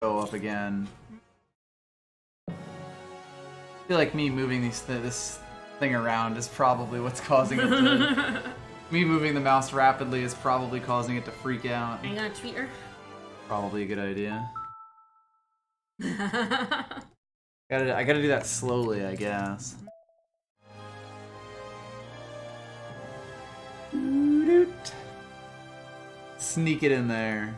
go up again. I feel like me moving this thing around is probably what's causing it to... Me moving the mouse rapidly is probably causing it to freak out. Are you gonna tweet her? Probably a good idea. I gotta do that slowly, I guess. Sneak it in there.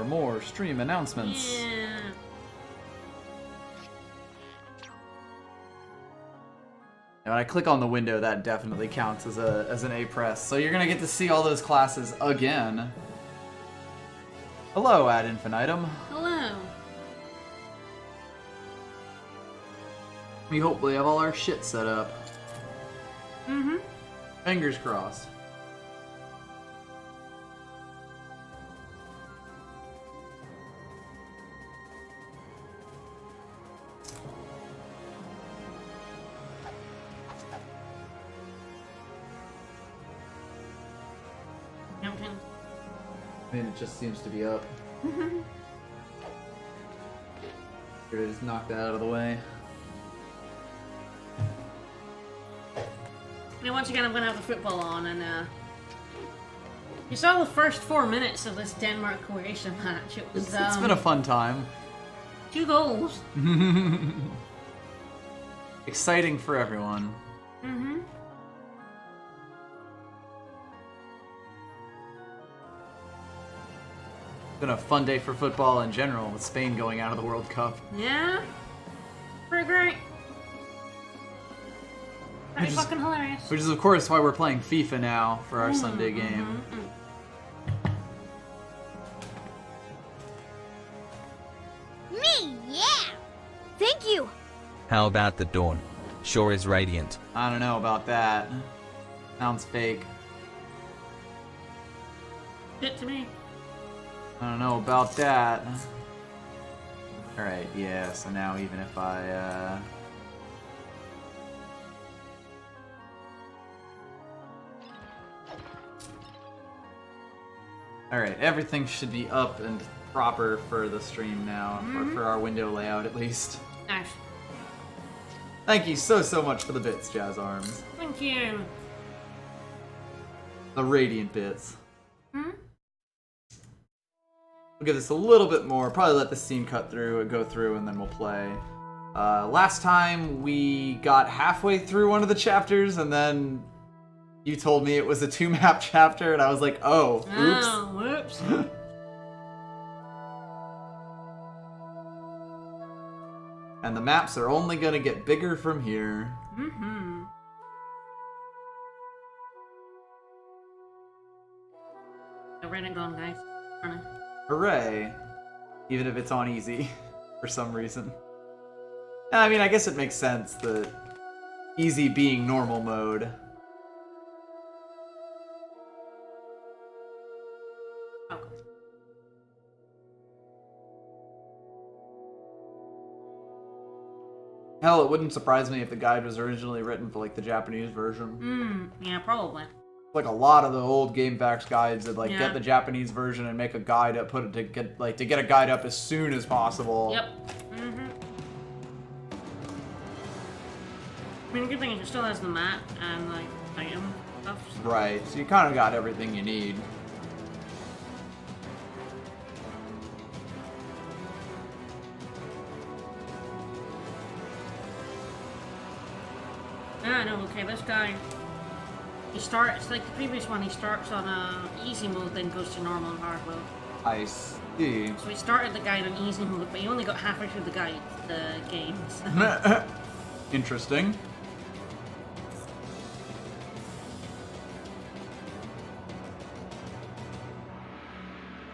More stream announcements. Yeah. When I click on the window, that definitely counts as an A press. So you're gonna get to see all those classes again. Hello, Ad Infinitum. Hello. We hopefully have all our shit set up. Mm-hmm. Fingers crossed. I mean, it just seems to be up. Here, just knock that out of the way. And once again, I'm gonna have the football on, and you saw the first 4 minutes of this Denmark-Croatia match. It was It's been a fun time. 2 goals. Exciting for everyone. Mm-hmm. Been a fun day for football in general, with Spain going out of the World Cup. Yeah. Pretty great. Pretty Which is- fucking hilarious. Which is, of course, why we're playing FIFA now for our Sunday game. Me, yeah! Thank you! How about the dawn? Sure is radiant. I don't know about that. Sounds fake. Good to me. I don't know about that. Alright, yeah, so now even if I, Alright, everything should be up and proper for the stream now, for our window layout at least. Nice. Thank you so much for the bits, Jazz Arms. Thank you. The radiant bits. Hmm? We'll give this a little bit more, probably let the scene go through, and then we'll play. Last time we got halfway through one of the chapters, and then you told me it was a 2-map chapter, and I was like, oh, oops. Oh, whoops. And the maps are only gonna get bigger from here. Mm-hmm. I read it gone, guys. Running. Hooray. Even if it's on easy, for some reason. I mean, I guess it makes sense that easy being normal mode. Oh. Hell, it wouldn't surprise me if the guide was originally written for, like, the Japanese version. Yeah, probably. Like, a lot of the old GameFAQs guides that, like, Yeah. get the Japanese version and make a guide up, to get a guide up as soon as possible. Yep. Mm-hmm. I mean, the good thing is it still has the map and, like, item stuff. So. Right, so you kind of got everything you need. Yeah, I know, okay, this guy, he starts, like the previous one, he starts on easy mode, then goes to normal and hard mode. I see. So he started the guide on easy mode, but he only got halfway through the game. So. Interesting.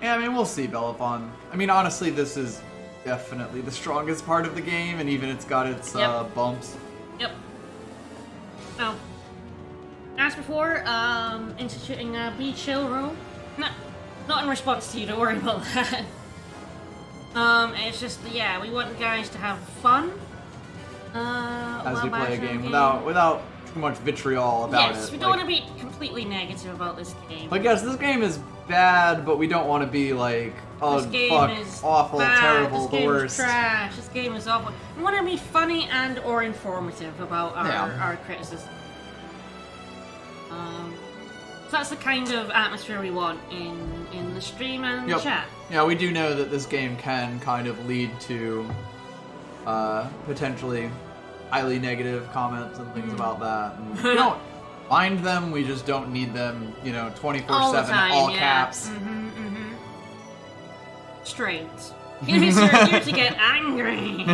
Yeah, I mean, we'll see, Belaphon. I mean, honestly, this is definitely the strongest part of the game, and even it's got its bumps. Yep. Now, as before, instituting a be chill rule. Not in response to you, don't worry about that. It's just, yeah, we want guys to have fun. As we play a game without too much vitriol about it. Yes, we don't want to be completely negative about this game. Like, yes, this game is bad, but we don't want to be like, oh, This game fuck, is awful, bad. terrible, this the game worst. Is trash. This game is awful. We want to be funny and or informative about our criticism. So that's the kind of atmosphere we want in the stream and the chat. Yeah, we do know that this game can kind of lead to potentially highly negative comments and things about that. And we don't mind them, we just don't need them, 24/7, all caps. Straight. You're here to get angry.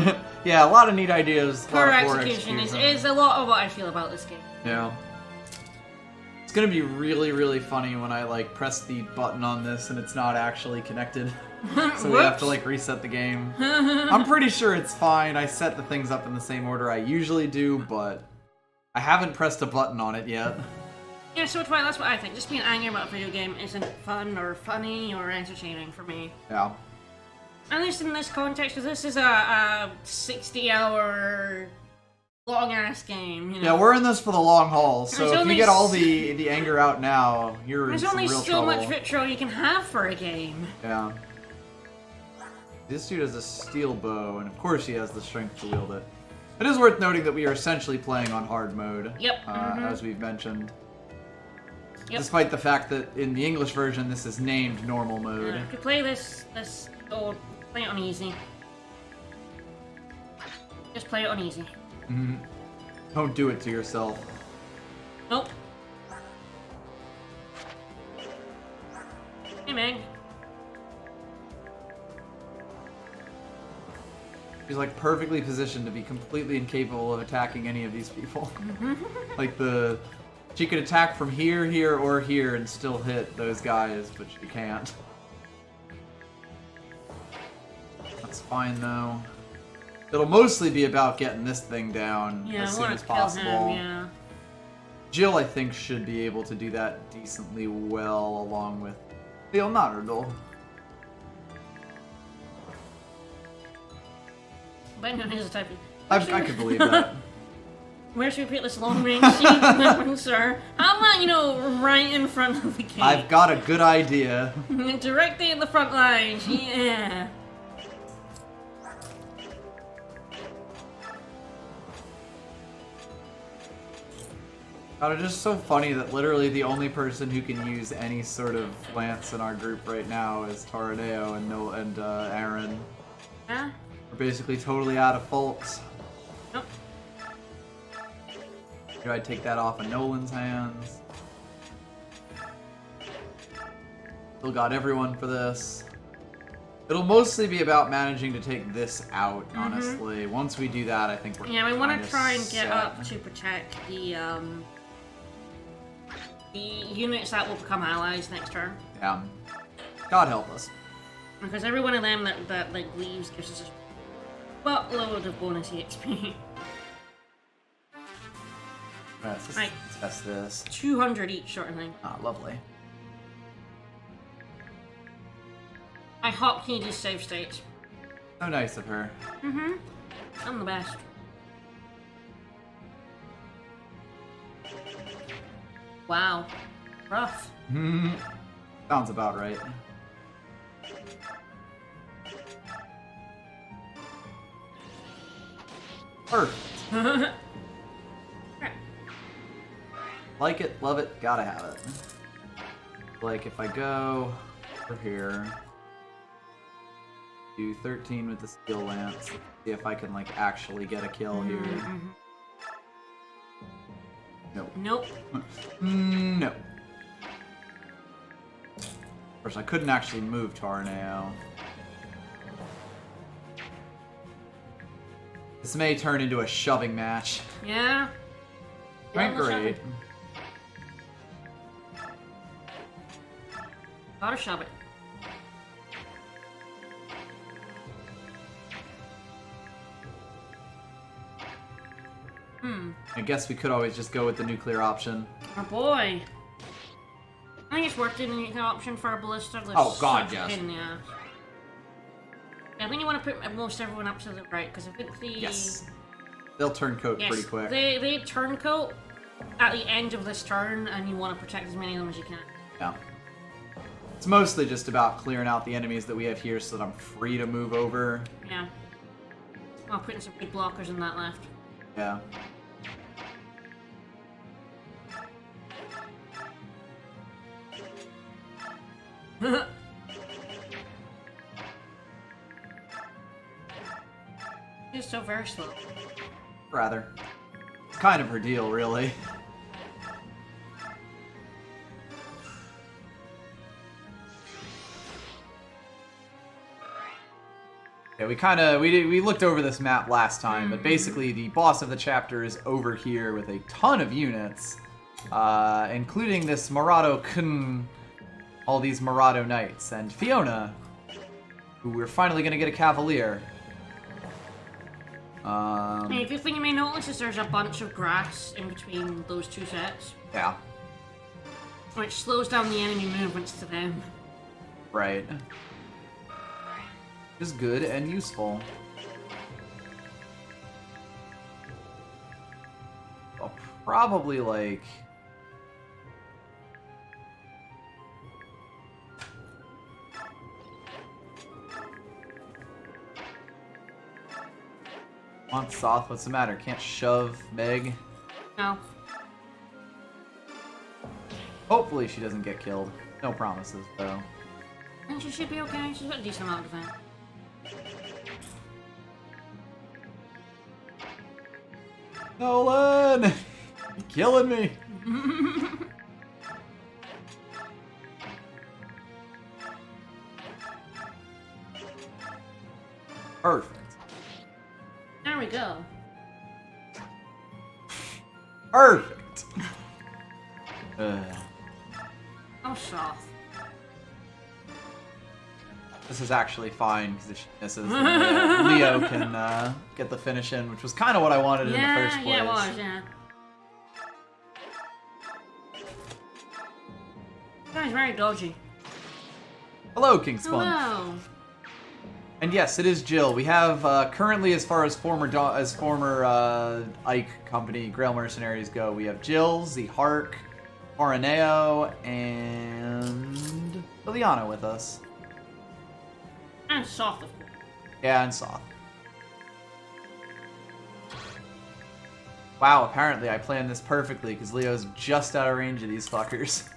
Yeah, a lot of neat ideas. Poor execution is a lot of what I feel about this game. Yeah. It's gonna be really, really funny when I press the button on this and it's not actually connected. So we have to reset the game. I'm pretty sure it's fine. I set the things up in the same order I usually do, but I haven't pressed a button on it yet. Yeah, so Twilight, that's what I think. Just being angry about a video game isn't fun or funny or entertaining for me. Yeah. At least in this context, because this is a 60-hour long-ass game, Yeah, we're in this for the long haul, so There's if you get all the anger out now, you're in some real There's only so much vitriol you can have for a game. Yeah. This dude has a steel bow, and of course he has the strength to wield it. It is worth noting that we are essentially playing on hard mode. Yep. As we've mentioned. Yep. Despite the fact that in the English version this is named normal mode. If you play this, or play it on easy. Just play it on easy. Don't do it to yourself. Nope. Hey, Meg. She's perfectly positioned to be completely incapable of attacking any of these people. She could attack from here, here, or here and still hit those guys, but she can't. That's fine though. It'll mostly be about getting this thing down as soon as possible. Him, yeah. Jill, I think, should be able to do that decently well, along with Leonardo. Benjamin is a type of... I could believe that. Where should we put this long-range siege weapon, sir? How about, right in front of the gate? I've got a good idea. Directly in the front lines, yeah. God, it's just so funny that literally the only person who can use any sort of lance in our group right now is Taraneo and Aaron. Yeah? We're basically totally out of folks. Nope. Do I take that off of Nolan's hands? Still got everyone for this. It'll mostly be about managing to take this out, honestly. Once we do that, I think we're Yeah, we want to try and set. get up to protect the units that will become allies next turn. Yeah. God help us. Because every one of them that leaves gives us a buttload of bonus EXP. Let's just Right. test this. 200 each sort of thing. Ah, lovely. I hotkeyed these save states. So nice of her. I'm the best. Wow. Rough. Sounds about right. Perfect. Like it, love it, gotta have it. If I go over here, do 13 with the steel lance, see if I can actually get a kill here. Nope. Nope. No. Of course, I couldn't actually move Taraneo. This may turn into a shoving match. Yeah. Right, great. Gotta shove it. I guess we could always just go with the nuclear option. Oh boy. I think it's worth the nuclear option for a ballista. Oh, God, such a yes. pain in the ass. Yeah, I think you want to put most everyone up to the right, because I think the... Yes. They'll turncoat pretty quick. They turncoat at the end of this turn, and you want to protect as many of them as you can. Yeah. It's mostly just about clearing out the enemies that we have here so that I'm free to move over. Yeah. While putting some big blockers in that left. Yeah. She's so very slow. Rather. It's kind of her deal, really. Yeah, we looked over this map last time, but basically the boss of the chapter is over here with a ton of units, including this Morado Kun, all these Morado Knights, and Fiona, who we're finally going to get a Cavalier. Hey, a good thing you may notice is there's a bunch of grass in between those two sets, Yeah, which slows down the enemy movements to them. right. Is good and useful. I'll probably like... Come on, Soth, what's the matter? Can't shove Meg? No. Hopefully she doesn't get killed. No promises, though. And she should be okay. She's got a decent amount of defense. Nolan! You're killing me! Perfect. There we go. Perfect! Oh, soft. This is actually fine, because if she misses, then Leo can get the finish in, which was kind of what I wanted in the first place. Yeah, it was, yeah. Guy's very dodgy. Hello, King Sponge. Hello. And yes, it is Jill. We have currently, as far as former Ike Company Grail Mercenaries go, we have Jill, Hark, Morineo, and Liliana with us. And soft, of course. Yeah, and Soth. Wow, apparently I planned this perfectly, because Leo's just out of range of these fuckers.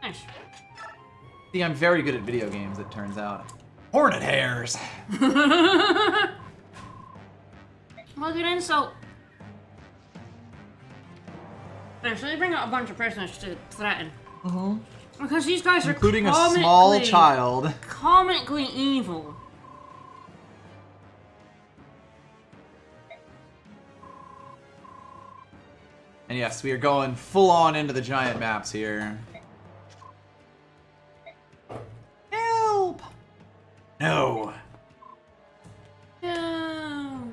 Nice. See, I'm very good at video games, it turns out. Hornet hairs! Well, good insult. So they bring out a bunch of prisoners to threaten. Mm-hmm. Because these guys are including a small child. Comically evil. And yes, we are going full on into the giant maps here. Help! No. No.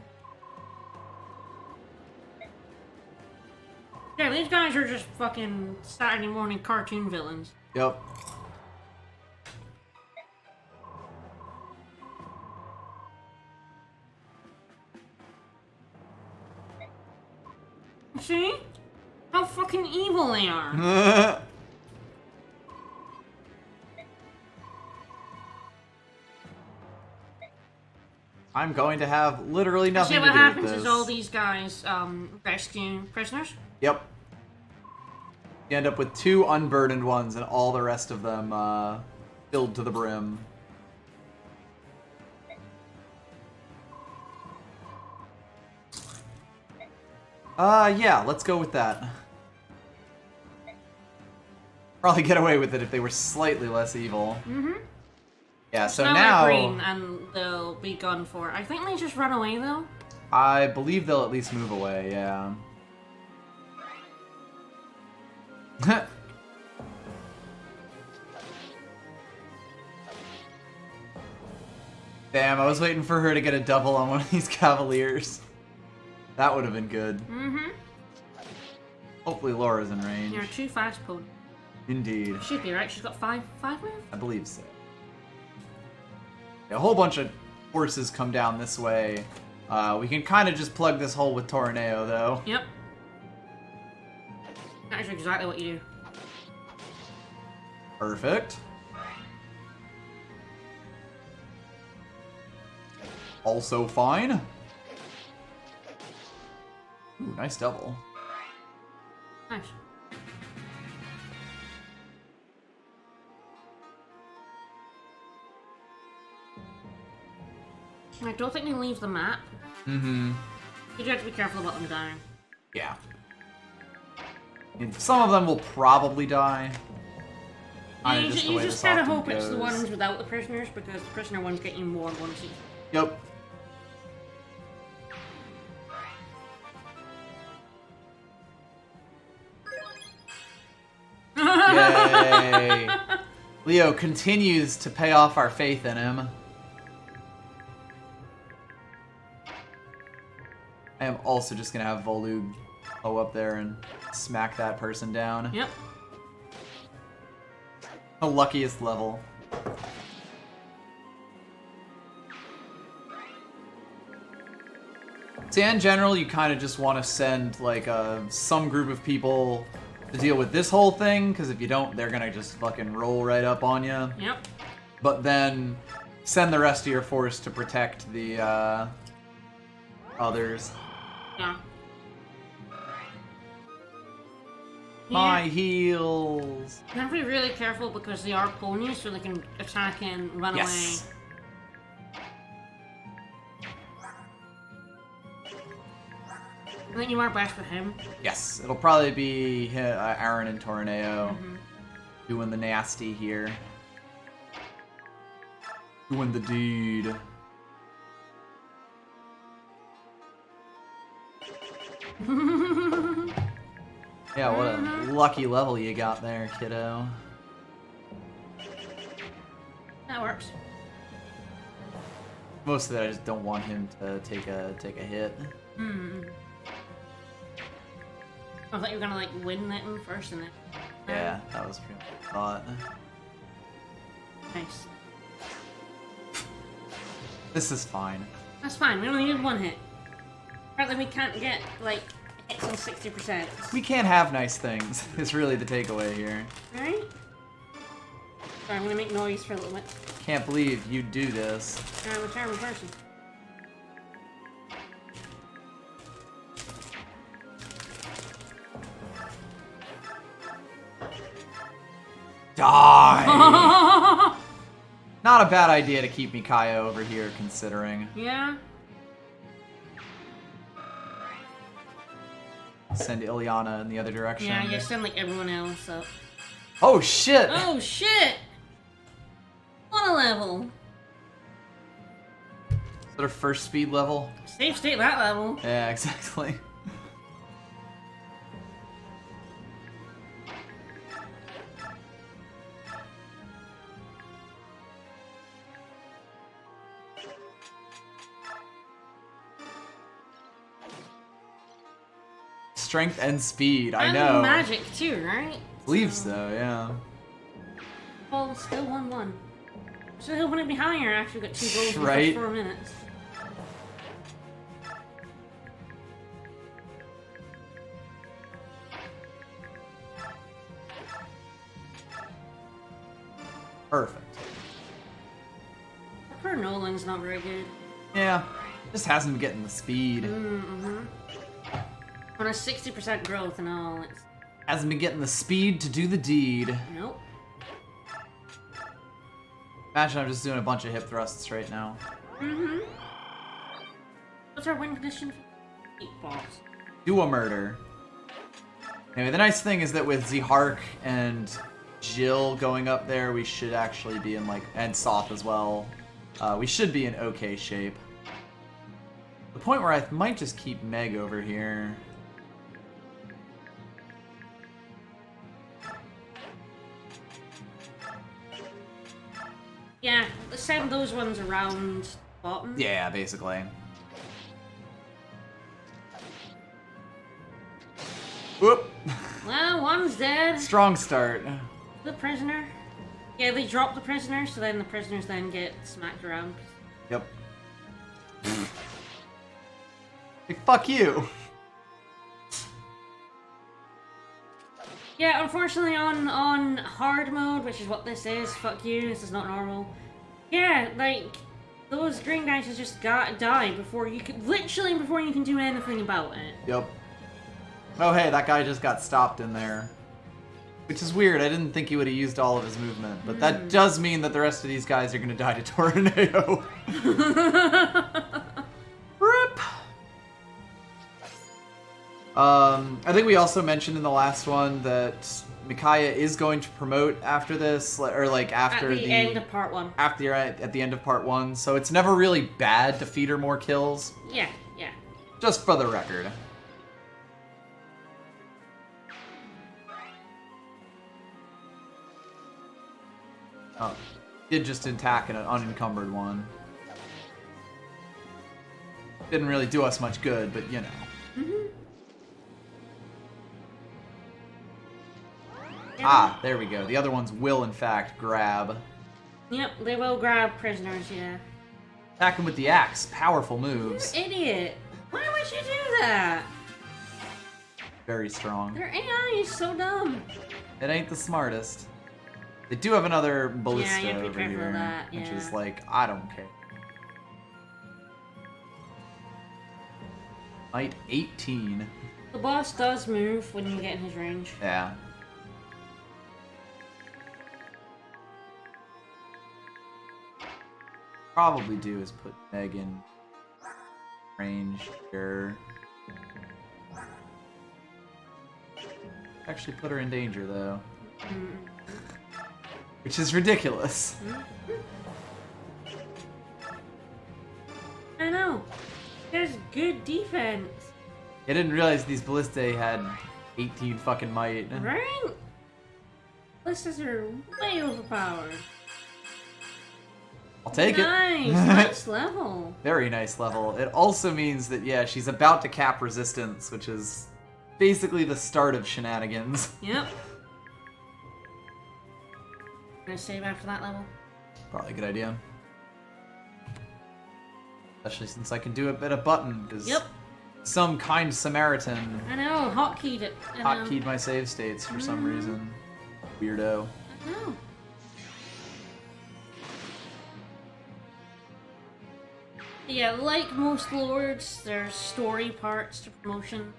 Yeah, these guys are just fucking Saturday morning cartoon villains. Yep. See? How fucking evil they are. I'm going to have literally nothing See, to what do happens with this. is all these guys rescue prisoners. Yep. You end up with 2 unburdened ones and all the rest of them filled to the brim. Yeah, let's go with that. Probably get away with it if they were slightly less evil. Mm-hmm. Yeah, so Smell now... like green and they'll be gone for. I think they just run away though. I believe they'll at least move away, yeah. Damn, I was waiting for her to get a double on one of these Cavaliers. That would have been good. Mm-hmm. Hopefully Laura's in range. You're too fast, Pony. Indeed. Should be, right? She's got five moves? I believe so. Yeah, a whole bunch of horses come down this way. We can kind of just plug this hole with Tornado, though. Yep. That is exactly what you do. Perfect. Also fine. Ooh, nice double. Nice. I don't think they leave the map. Mm-hmm. You do have to be careful about them dying. Yeah. And some of them will probably die. Yeah, Kinda the you way just this kind of often hope it's the goes. ones without the prisoners, because the prisoner ones get you more bonuses. Yep. Yay! Leo continues to pay off our faith in him. I am also just gonna have Volug go up there and smack that person down. Yep. The luckiest level. So in general, you kind of just want to send like some group of people to deal with this whole thing, because if you don't, they're gonna just fucking roll right up on you. Yep. But then send the rest of your force to protect the others. Yeah. My heals. You have to be really careful because they are ponies, so they can attack and run Yes. away. I think you are best with him. Yes, it'll probably be Aaron and Tornado doing the nasty here. Doing the deed. Yeah, what a lucky level you got there, kiddo. That works. Most of it, I just don't want him to take a hit. I thought you were gonna like win that one first and then. Yeah, that was pretty much what I thought. Nice. This is fine. That's fine. We only need one hit. Apparently, we can't get like hits on 60%. We can't have nice things. Is really the takeaway here. Right? Sorry, I'm gonna make noise for a little bit. Can't believe you do this. I'm a terrible person. Die! Not a bad idea to keep Mikaya over here, considering. Yeah. Send Ilyana in the other direction. Yeah, you send like everyone else up. Oh shit! Oh shit! What a level! Is that our first speed level? Safe state that level. Yeah, exactly. Strength and speed, I And know. magic too, right? Believe so, yeah. Well, still 1-1. So hoping it'd be higher. I actually got 2 goals in the Right. first 4 minutes. Perfect. Poor Nolan's not very good. Yeah, just hasn't been getting the speed. On a 60% growth and all, it's... Hasn't been getting the speed to do the deed. Nope. Imagine I'm just doing a bunch of hip thrusts right now. What's our win condition? 8 balls. Do a murder. Anyway, the nice thing is that with Zihark and Jill going up there, we should actually be in like, and Soth as well. We should be in okay shape. The point where I might just keep Meg over here. Yeah, send those ones around the bottom. Yeah, basically. Whoop. Well, one's dead. Strong start. The prisoner. Yeah, they drop the prisoner, so then the prisoners then get smacked around. Yep. Hey, fuck you. Yeah, unfortunately on hard mode, which is what this is, fuck you, this is not normal. Yeah, like, those green guys just die before you can, literally before you can do anything about it. Yep. Oh hey, that guy just got stopped in there. Which is weird, I didn't think he would have used all of his movement, but that does mean that the rest of these guys are gonna die to Tornado. RIP! I think we also mentioned in the last one that Micaiah is going to promote after this, or like after at the end of part 1. At the end of part 1, so it's never really bad to feed her more kills. Yeah, yeah. Just for the record. Oh, did just attack an unencumbered one. Didn't really do us much good, but you know. Ah, there we go. The other ones will, in fact, grab. Yep, they will grab prisoners, yeah. Attack him with the axe. Powerful moves. You idiot. Why would you do that? Very strong. Their AI is so dumb. It ain't the smartest. They do have another ballista you have to be over careful here, of that, which yeah. is like, I don't care. Might 18. The boss does move when you get in his range. Yeah. Probably do is put Meg in range here. Actually put her in danger though. Which is ridiculous. I know. There's good defense. I didn't realize these ballistae had 18 fucking might. Right? Ballistas are way overpowered. I'll take Nice, it. nice level. Very nice level. It also means that, yeah, she's about to cap resistance, which is basically the start of shenanigans. Yep. Gonna save after that level. Probably a good idea. Especially since I can do a bit of button, because some kind Samaritan I know, hotkeyed it. hotkeyed my save states for some reason. Weirdo. I know. Yeah, like most lords, there's story parts to promotion.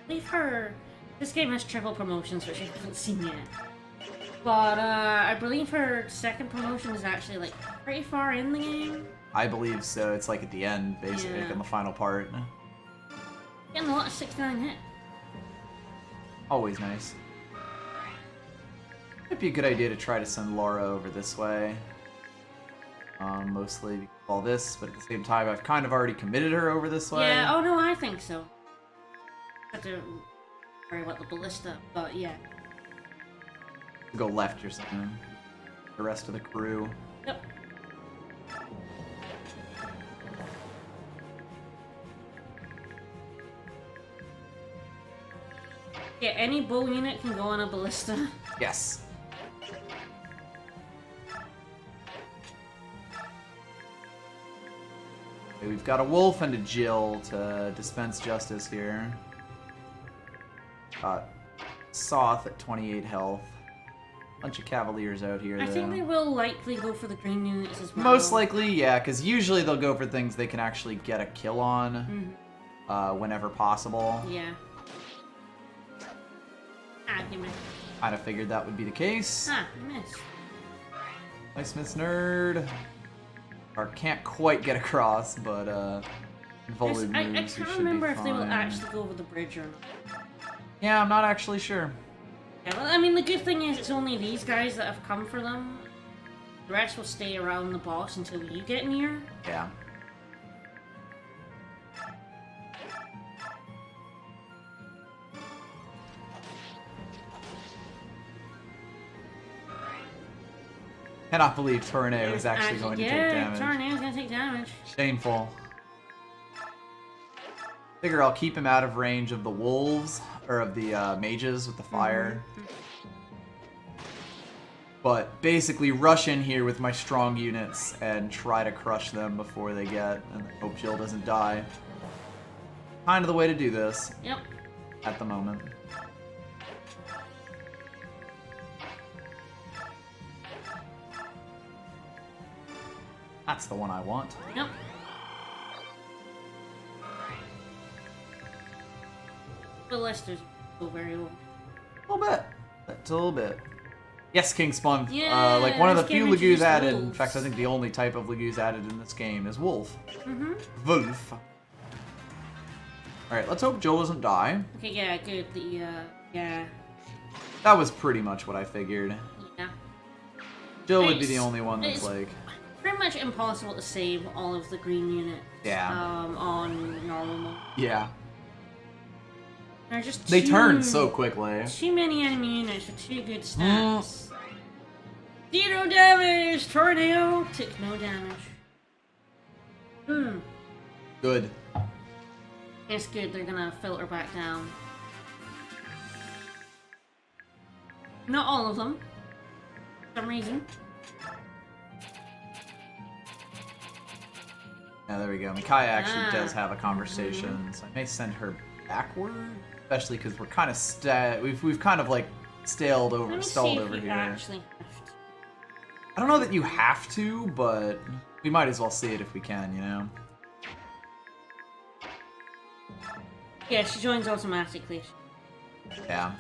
Leave her. This game has triple promotions, which I haven't seen yet. But I believe her second promotion is actually like pretty far in the game. I believe so. It's like at the end, basically, Yeah. in the final part. Getting a lot of 69 hit. Always nice. Might be a good idea to try to send Laura over this way. Mostly because of all this, but at the same time, I've kind of already committed her over this way. Yeah, oh no, I think so. Have to worry about the ballista, but yeah. Go left or something. The rest of the crew. Yep. Yeah, any bow unit can go on a ballista. Yes. Okay, we've got a wolf and a Jill to dispense justice here. Got Soth at 28 health. Bunch of cavaliers out here, I though. think they will likely go for the green units as well. Most likely, yeah, because usually they'll go for things they can actually get a kill on whenever possible. Yeah. Ah, you missed. Kind of figured that would be the case. Ah, you missed. Nice miss, nerd. Or can't quite get across, but volleyed I moves, we can't should remember be if they will fine. actually go over the bridge or not. Yeah, I'm not actually sure. Yeah, well, I mean, the good thing is it's only these guys that have come for them. The rest will stay around the boss until you get near. Yeah. Cannot believe Tornado is actually going to take damage. Yeah, Tornado's gonna take damage. Shameful. Figure I'll keep him out of range of the wolves, or of the mages with the fire. But basically rush in here with my strong units and try to crush them before they get, and hope Jill doesn't die. Kind of the way to do this. Yep. At the moment. That's the one I want. Yep. The Lester's still very old. A little bit. Yes, King Spawn. Yeah, like one of the this few game Lagoos introduced added. In wolves. fact, I think the only type of Lagoos added in this game is Wolf. Wolf. Alright, let's hope Jill doesn't die. Okay, yeah, good. Yeah. That was pretty much what I figured. Yeah. Jill would be the It's- only one that's it's like... pretty much impossible to save all of the green units. Yeah. On normal mode. Yeah. They're just They too, turn so quickly. Too many enemy units for two good stats. 0 damage! Tornado! Took no damage. Good. It's good, they're gonna filter back down. Not all of them. For some reason. Yeah, there we go. Micaiah actually does have a conversation, so I may send her backward, especially because we're kind of we've kind of like stalled over here. Actually have to. I don't know that you have to, but we might as well see it if we can, you know. Yeah, she joins automatically. Yeah.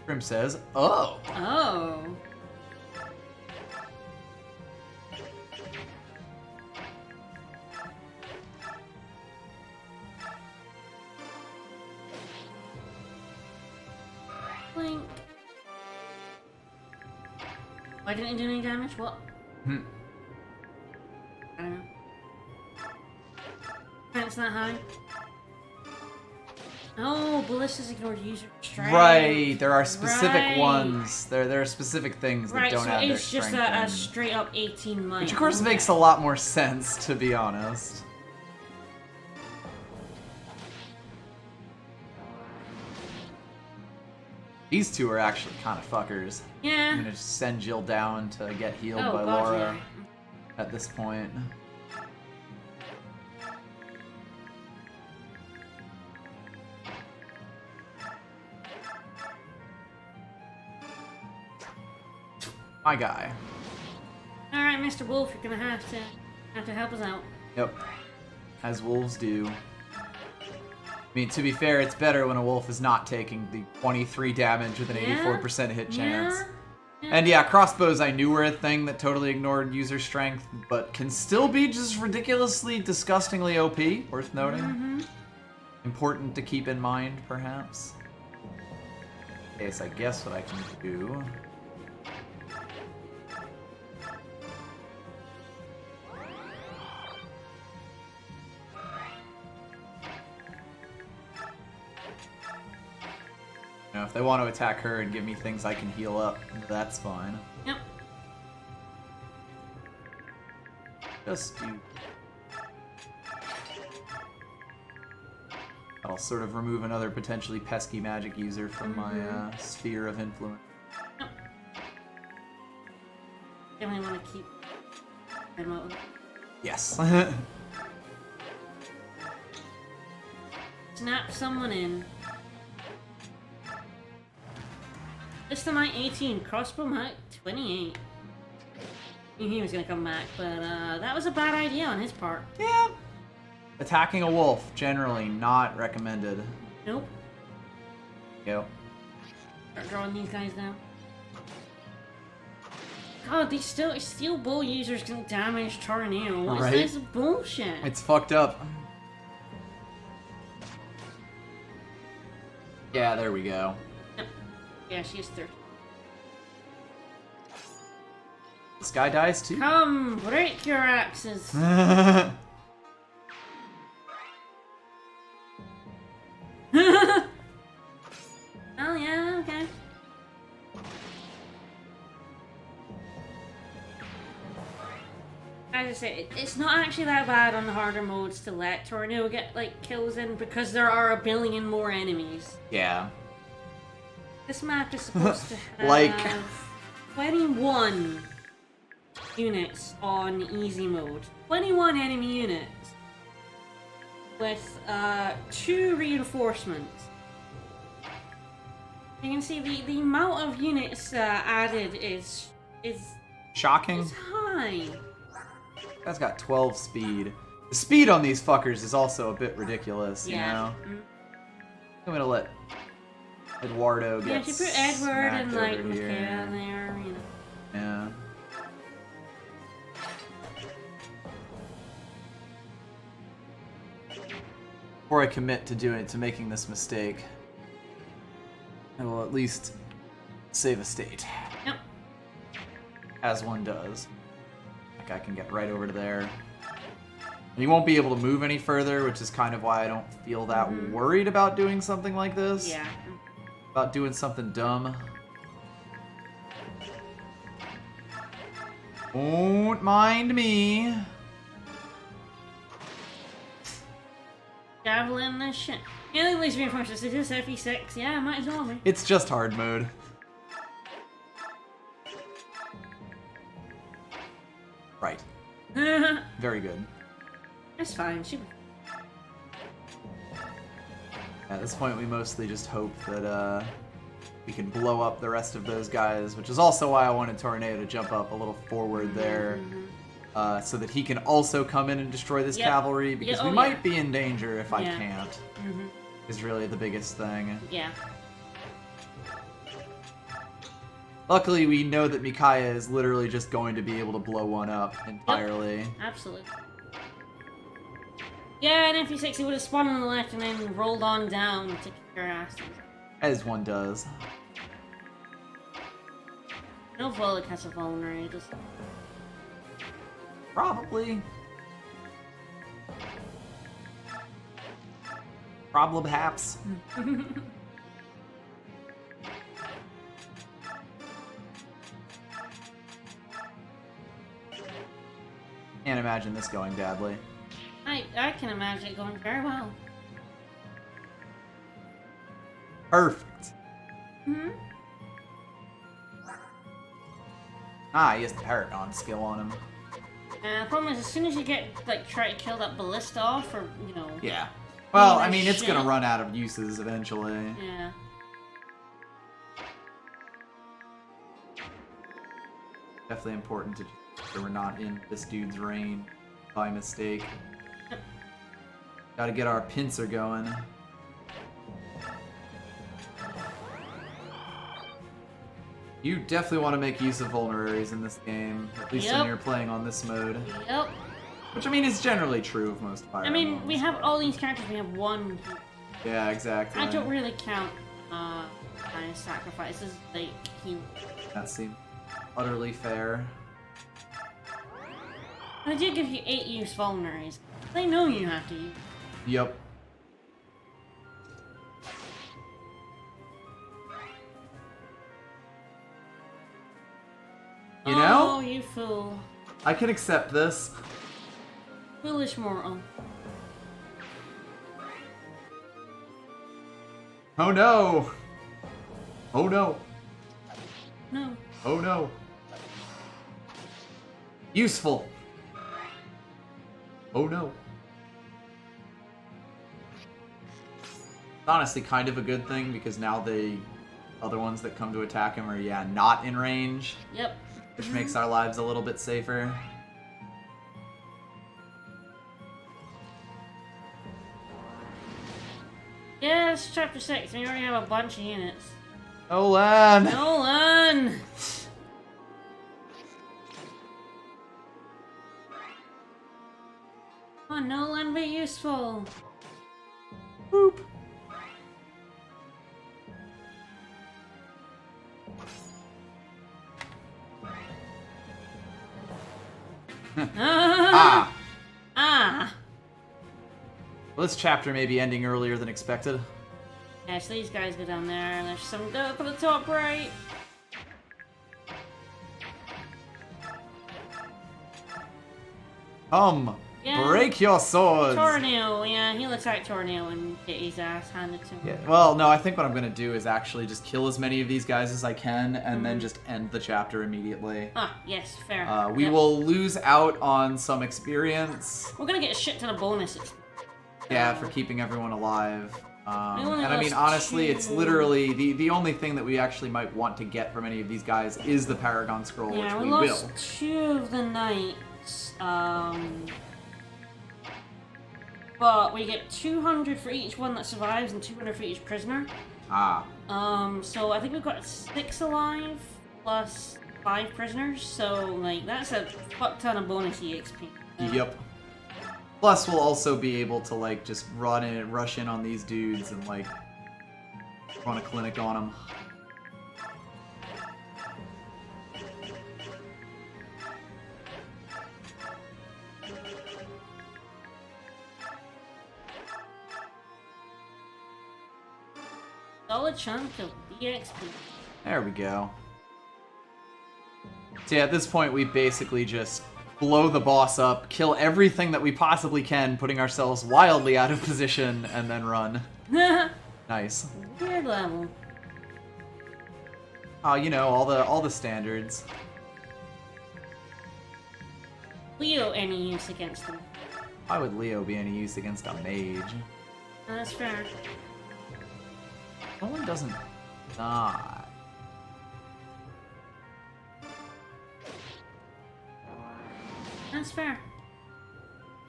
Grim says, "Oh." Oh. Blink. Why didn't it do any damage? What? I don't know. Defense that high? Oh, ballistas ignored user strength. Right, there are specific Right. ones. There are specific things that Right, don't so have their it's just strength a in. straight up 18 months. Which of course makes a lot more sense, to be honest. These two are actually kind of fuckers. I'm Yeah. gonna just send Jill down to get healed Oh, by God, Laura yeah. at this point. My guy. Alright, Mr. Wolf, you're gonna have to help us out. Yep. As wolves do. I mean, to be fair, it's better when a wolf is not taking the 23 damage with an Yeah. 84% hit chance. Yeah. And yeah, crossbows I knew were a thing that totally ignored user strength, but can still be just ridiculously, disgustingly OP, worth noting. Important to keep in mind, perhaps. Okay, so I guess what I can do... You know, if they want to attack her and give me things I can heal up, that's fine. Yep. Just do... I'll sort of remove another potentially pesky magic user from my sphere of influence. Yep. Definitely want to keep them out. Yes. Snap someone in. This time 18, crossbow might 28. Knew he was gonna come back, but that was a bad idea on his part. Yeah. Attacking a wolf, generally not recommended. Nope. Go. Start drawing these guys down. God, these steel bow users can damage tornado. What Right? is this bullshit? It's fucked up. Yeah, there we go. Yep. Yeah, she is 30. This guy dies too. Come, break your axes. Oh yeah, okay. as I say, it's not actually that bad on the harder modes to let Tornado get, like, kills in because there are a billion more enemies. Yeah. This map is supposed to have Like- 21 units on easy mode. 21 enemy units. With 2 reinforcements. You can see the amount of units added is Shocking. high. Guy's got 12 speed. The speed on these fuckers is also a bit ridiculous, you know? I'm gonna let Eduardo get Yeah, if you put Edward and smacked like over Mikhail here. there, you know. Yeah. Before I commit to making this mistake, I will at least save a state. Yep. As one does. Like I can get right over to there. And you won't be able to move any further, which is kind of why I don't feel that worried about doing something like this. Yeah. About doing something dumb. Won't mind me. Javelin this shit. Yeah, at least reinforcements. It is FE6. Yeah, might as well be. It's just hard mode. Right. Very good. That's fine. At this point, we mostly just hope that we can blow up the rest of those guys, which is also why I wanted Tornado to jump up a little forward there, so that he can also come in and destroy this cavalry, because we might be in danger if I can't. Is really the biggest thing. Yeah. Luckily, we know that Micaiah is literally just going to be able to blow one up entirely. Yep. Absolutely. Yeah, and FE6 he would have spawned on the left and then rolled on down to kick your asses. As one does. No Volek has a vulnerary, does it? Probably. Probably. Can't imagine this going badly. I can imagine it going very well. Perfect. Mm-hmm. Ah, he has the Paragon skill on him. And the problem is, as soon as you get, like, try to kill that ballista off, or, you know... Yeah. Well, Yeah, I mean, it's shit. gonna run out of uses eventually. Yeah. Definitely important to just so we're not in this dude's range by mistake. Gotta get our pincer going. You definitely want to make use of vulneraries in this game, at least when you're playing on this mode. Yep. Which, I mean, is generally true of most Fire I mean, Emblems. we have all these characters, we have one. Yeah, exactly. I don't really count, my sacrifices, like, he... That seems utterly fair. I did give you 8 use vulneraries. They know you have to use. Yep. You know? Oh, you fool. I can accept this. Foolish mortal. Oh no! Oh no! No. Oh no! Useful! Oh no! It's honestly kind of a good thing because now the other ones that come to attack him are, yeah, not in range. Yep. Which makes our lives a little bit safer. Yeah, it's chapter 6. We already have a bunch of units. Nolan! Nolan! Come on, Nolan, be useful. Boop! Ah! Ah! Well, this chapter may be ending earlier than expected. Yeah, so these guys go down there, and there's some go up at the top right. Come, Yeah. break your swords. Tornado, yeah, he'll attack Tornado and get his ass handed to him. Yeah, well, no, I think what I'm gonna do is actually just kill as many of these guys as I can, and then just end the chapter immediately. Ah, yes, fair. We Yep. will lose out on some experience. We're gonna get a shit ton of bonuses. Yeah, for keeping everyone alive. only And I mean, lost honestly, it's 2. literally the only thing that we actually might want to get from any of these guys is the Paragon Scroll, Yeah, which we we lost will. 2 of the knights. But we get 200 for each one that survives and 200 for each prisoner. Ah. So I think we've got 6 alive plus 5 prisoners. So like that's a fuck ton of bonus EXP. Yep. Plus, we'll also be able to like just rush in on these dudes and like run a clinic on them. Solid chunk of EXP. There we go. So yeah, at this point, we basically just blow the boss up, kill everything that we possibly can, putting ourselves wildly out of position, and then run. Nice. Weird level. Oh, you know, all the standards. Leo any use against them? Why would Leo be any use against a mage? That's fair. No one doesn't die. That's fair.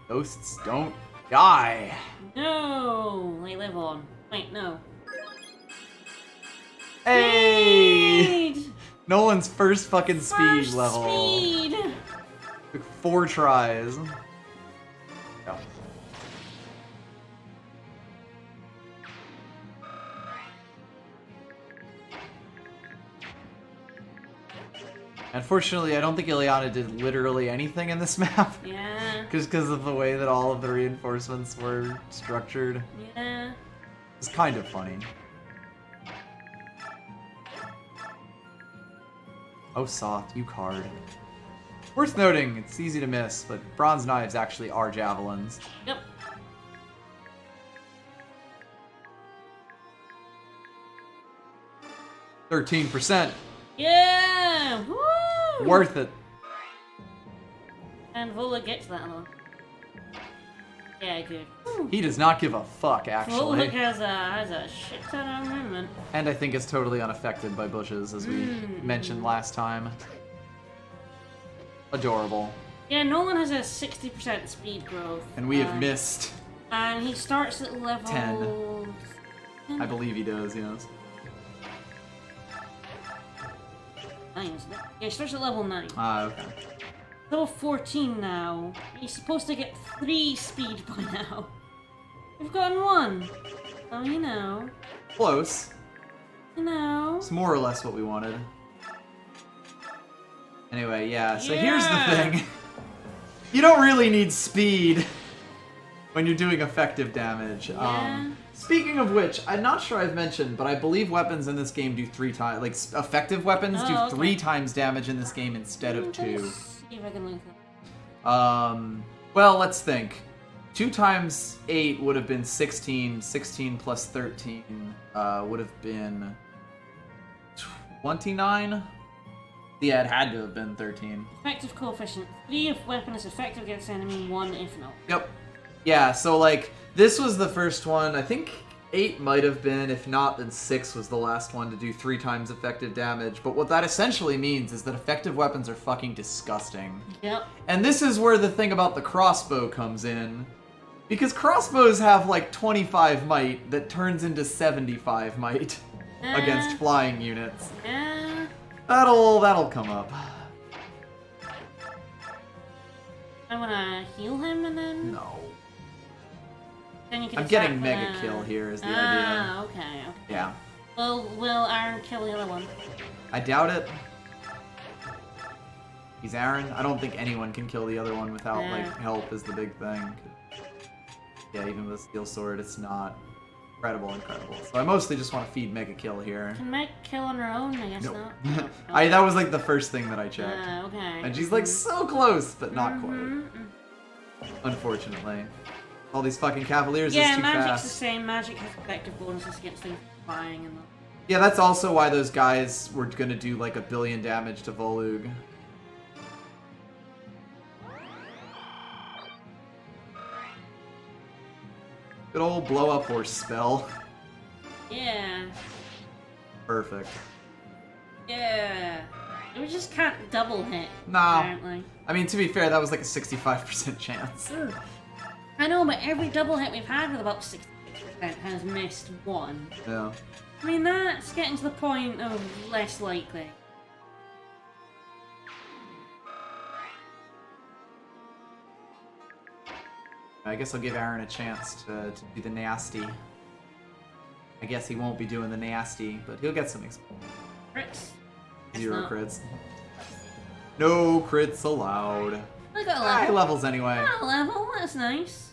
Ghosts don't die. No, they live on. Wait, no. Hey! Speed! Nolan's first fucking speed First level. Speed! Took 4 tries. Go. Unfortunately, I don't think Ileana did literally anything in this map. Yeah. Just because of the way that all of the reinforcements were structured. Yeah. It's kind of funny. Oh, soft, you card. Worth noting, it's easy to miss, but bronze knives actually are javelins. Yep. %13%. Yeah! Woo! Worth it. And Vola gets that one. Yeah, good. He does not give a fuck, actually. Vola has a shit ton of movement. And I think it's totally unaffected by bushes, as we mentioned last time. Adorable. Yeah, Nolan has a 60% speed growth. And we have missed. And he starts at level 10. I believe he does, yes. 9. Yeah, he starts at level 9. Ah, okay. Level 14 now. He's supposed to get 3 speed by now. We've gotten 1. So you know. Close. You know. It's more or less what we wanted. Anyway, yeah, so here's the Yeah. thing. You don't really need speed when you're doing effective damage. Yeah. Speaking of which, I'm not sure I've mentioned, but I believe weapons in this game do 3 times, like effective weapons Oh, do okay. 3 times damage in this game instead of 2. Let's see if I can link that. Well, let's think. 2 times 8 would have been 16. 16 plus 13 would have been 29. Yeah, it had to have been 13. Effective coefficient. 3 if weapon is effective against enemy, 1 if not. Yep. Yeah, so like, this was the first one. I think 8 might have been. If not, then 6 was the last one to do 3 times effective damage. But what that essentially means is that effective weapons are fucking disgusting. Yep. And this is where the thing about the crossbow comes in. Because crossbows have like 25 might that turns into 75 might against flying units. Yeah. That'll come up. I wanna heal him and then. No. Then you can I'm attack getting with mega a- kill here is the idea. Ah, okay. Yeah. Will Aaron kill the other one? I doubt it. He's Aaron. I don't think anyone can kill the other one without like help is the big thing. Yeah, even with a steel sword, it's not incredible. So I mostly just want to feed Mega Kill here. Can Meg kill on her own? I guess Nope. not. That was like the first thing that I checked. Okay. And she's like so close, but not quite. Mm-hmm. Unfortunately. All these fucking Cavaliers Yeah, is too magic's fast. the same. Magic has effective bonuses against things flying and. Yeah, that's also why those guys were gonna do like 1 billion damage to Volug. Good old blow up horse spell. Yeah. Perfect. Yeah. We just can't double hit. Nah. Apparently. I mean, to be fair, that was like a 65% chance. I know, but every double hit we've had with about 66% has missed one. Yeah. I mean, that's getting to the point of less likely. I guess I'll give Aaron a chance to do the nasty. I guess he won't be doing the nasty, but he'll get some experience. Crits. 0 not. crits. No crits allowed. I got a High level. levels anyway. Got a level, that's nice.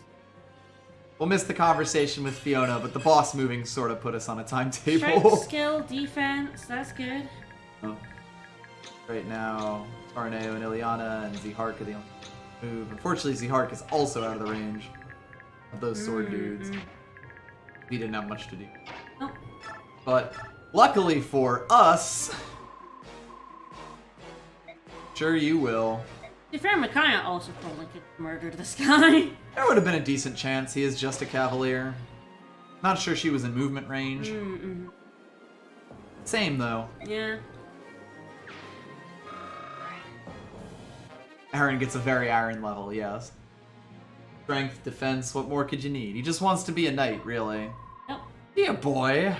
We'll miss the conversation with Fiona, but the boss moving sort of put us on a timetable. Strength, skill, defense, that's good. Oh. Right now, Tarneo and Ileana and Zihark are the only move. Unfortunately, Zihark is also out of the range of those sword dudes. He didn't have much to do. Nope. But luckily for us, sure you will. To be fair, Micaiah also probably could have murdered this guy. There would have been a decent chance. He is just a cavalier. Not sure she was in movement range. Same though. Yeah. Aaron gets a very Aaron level, yes. Strength, defense, what more could you need? He just wants to be a knight, really. Yep. Be a boy.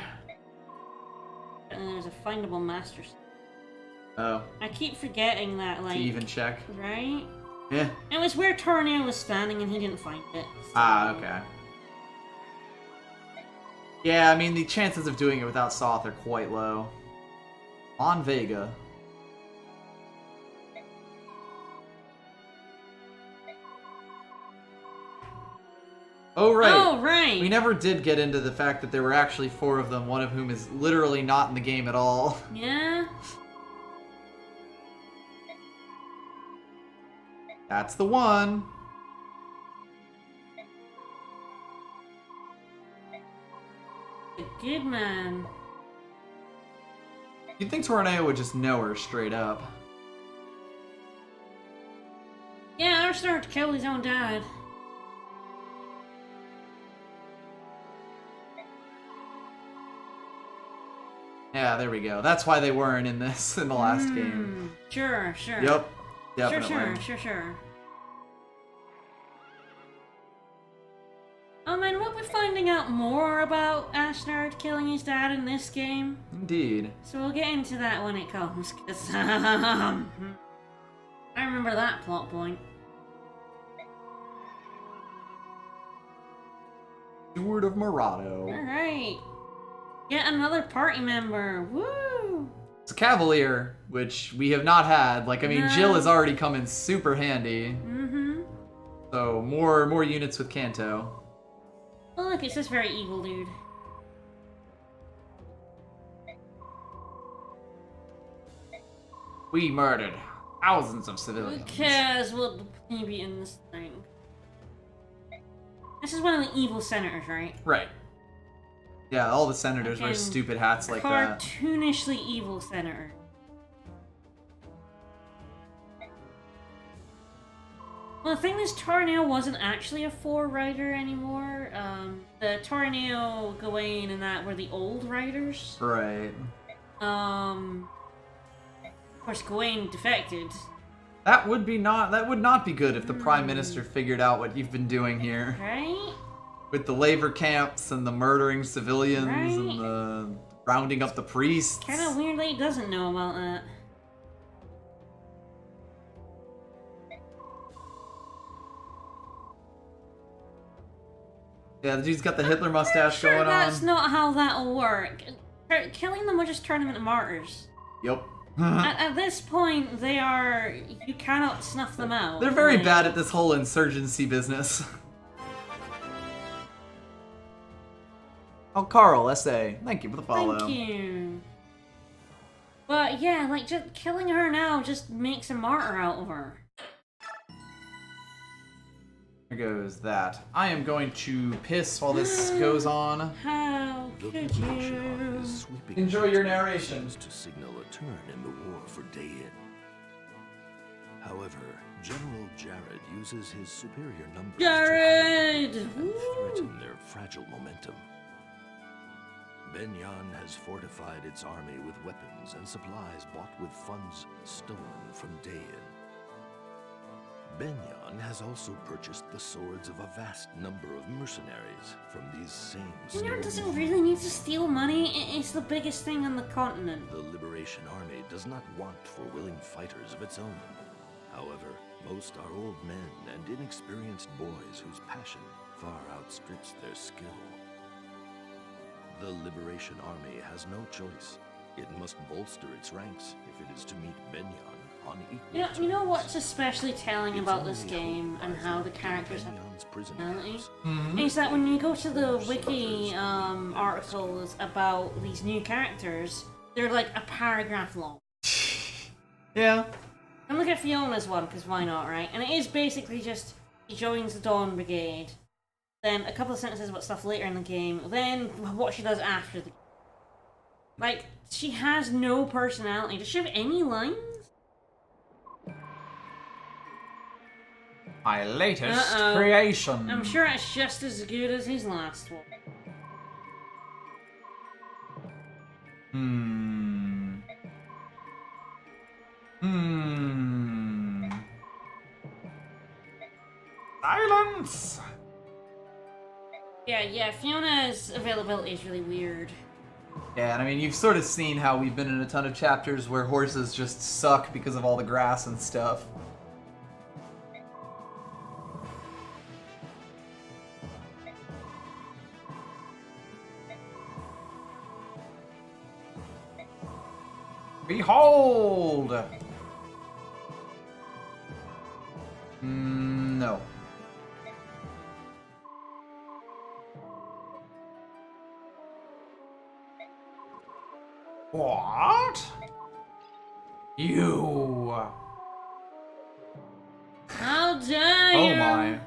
And there's a findable master. Oh, I keep forgetting that, to like. even check. Right? Yeah. It was where Tornado was standing and he didn't find it. So. Ah, okay. Yeah, I mean, the chances of doing it without Soth are quite low. On Vega. Oh, right. Oh, right. We never did get into the fact that there were actually 4 of them, one of whom is literally not in the game at all. Yeah. That's the one. A good man. You'd think Tornado would just know her straight up. Yeah, our start to kill his own dad. Yeah, there we go. That's why they weren't in this in the last game. Sure, sure. Yep, definitely. Sure. And we'll be finding out more about Ashnard killing his dad in this game. Indeed. So we'll get into that when it comes, because I remember that plot point. Steward of Murado. Alright. Yet another party member. Woo! It's a Cavalier, which we have not had. Like, I mean, No. Jill has already come in super handy. Mm-hmm. So, more units with Kanto. Oh look, it's this very evil dude. We murdered thousands of civilians. Who cares what may be in this thing? This is one of the evil senators, right? Right. Yeah, all the senators wear Fucking stupid hats like that. Cartoonishly evil senator. Well, the thing is, Tornado wasn't actually a 4 rider anymore. The Tornado, Gawain, and that were the old riders. Right. Of course, Gawain defected. That would not be good if the Prime Minister figured out what you've been doing here. Right? With the labor camps and the murdering civilians Right. and the rounding up the priests. Kind of weird that he doesn't know about that. Yeah, the dude's got the Hitler mustache Sure, going that's on. not how that'll work. Killing them will just turn them into martyrs. Yep. At this point, they are... You cannot snuff them out. They're very Like, bad at this whole insurgency business. Oh, Carl, S.A. Thank you for the follow. Thank you. But yeah, like, just killing her now just makes a martyr out of her. There goes that. I am going to piss while this goes on. How The could Vicas you? is sweeping Enjoy your narration. actions to signal a turn in the war for Dayin. However, General Jared uses his superior numbers Jared! to and Woo! threaten their fragile momentum. Benyan has fortified its army with weapons and supplies bought with funds stolen from Dayin. Benyan has also purchased the swords of a vast number of mercenaries from these same Benyan doesn't stolen really need to steal money. It's the biggest thing on the continent. The Liberation Army does not want for willing fighters of its own. However, most are old men and inexperienced boys whose passion far outstrips their skill. The Liberation Army has no choice. It must bolster its ranks if it is to meet Benyan on equal terms. You know what's especially telling Its about this only game hope and lies how in the characters have Benyan's prison personality camps. is that when you go to the wiki articles about these new characters, they're like a paragraph long. Yeah. And look at Fiona's one, because why not, right? And it is basically just, he joins the Dawn Brigade, then a couple of sentences about stuff later in the game, then what she does after the game. Like, she has no personality. Does she have any lines? My latest Uh-oh. creation. I'm sure it's just as good as his last one. Silence! Yeah, Fiona's availability is really weird. Yeah, and I mean, you've sort of seen how we've been in a ton of chapters where horses just suck because of all the grass and stuff. Behold! No. What? You. How dare you! Oh my.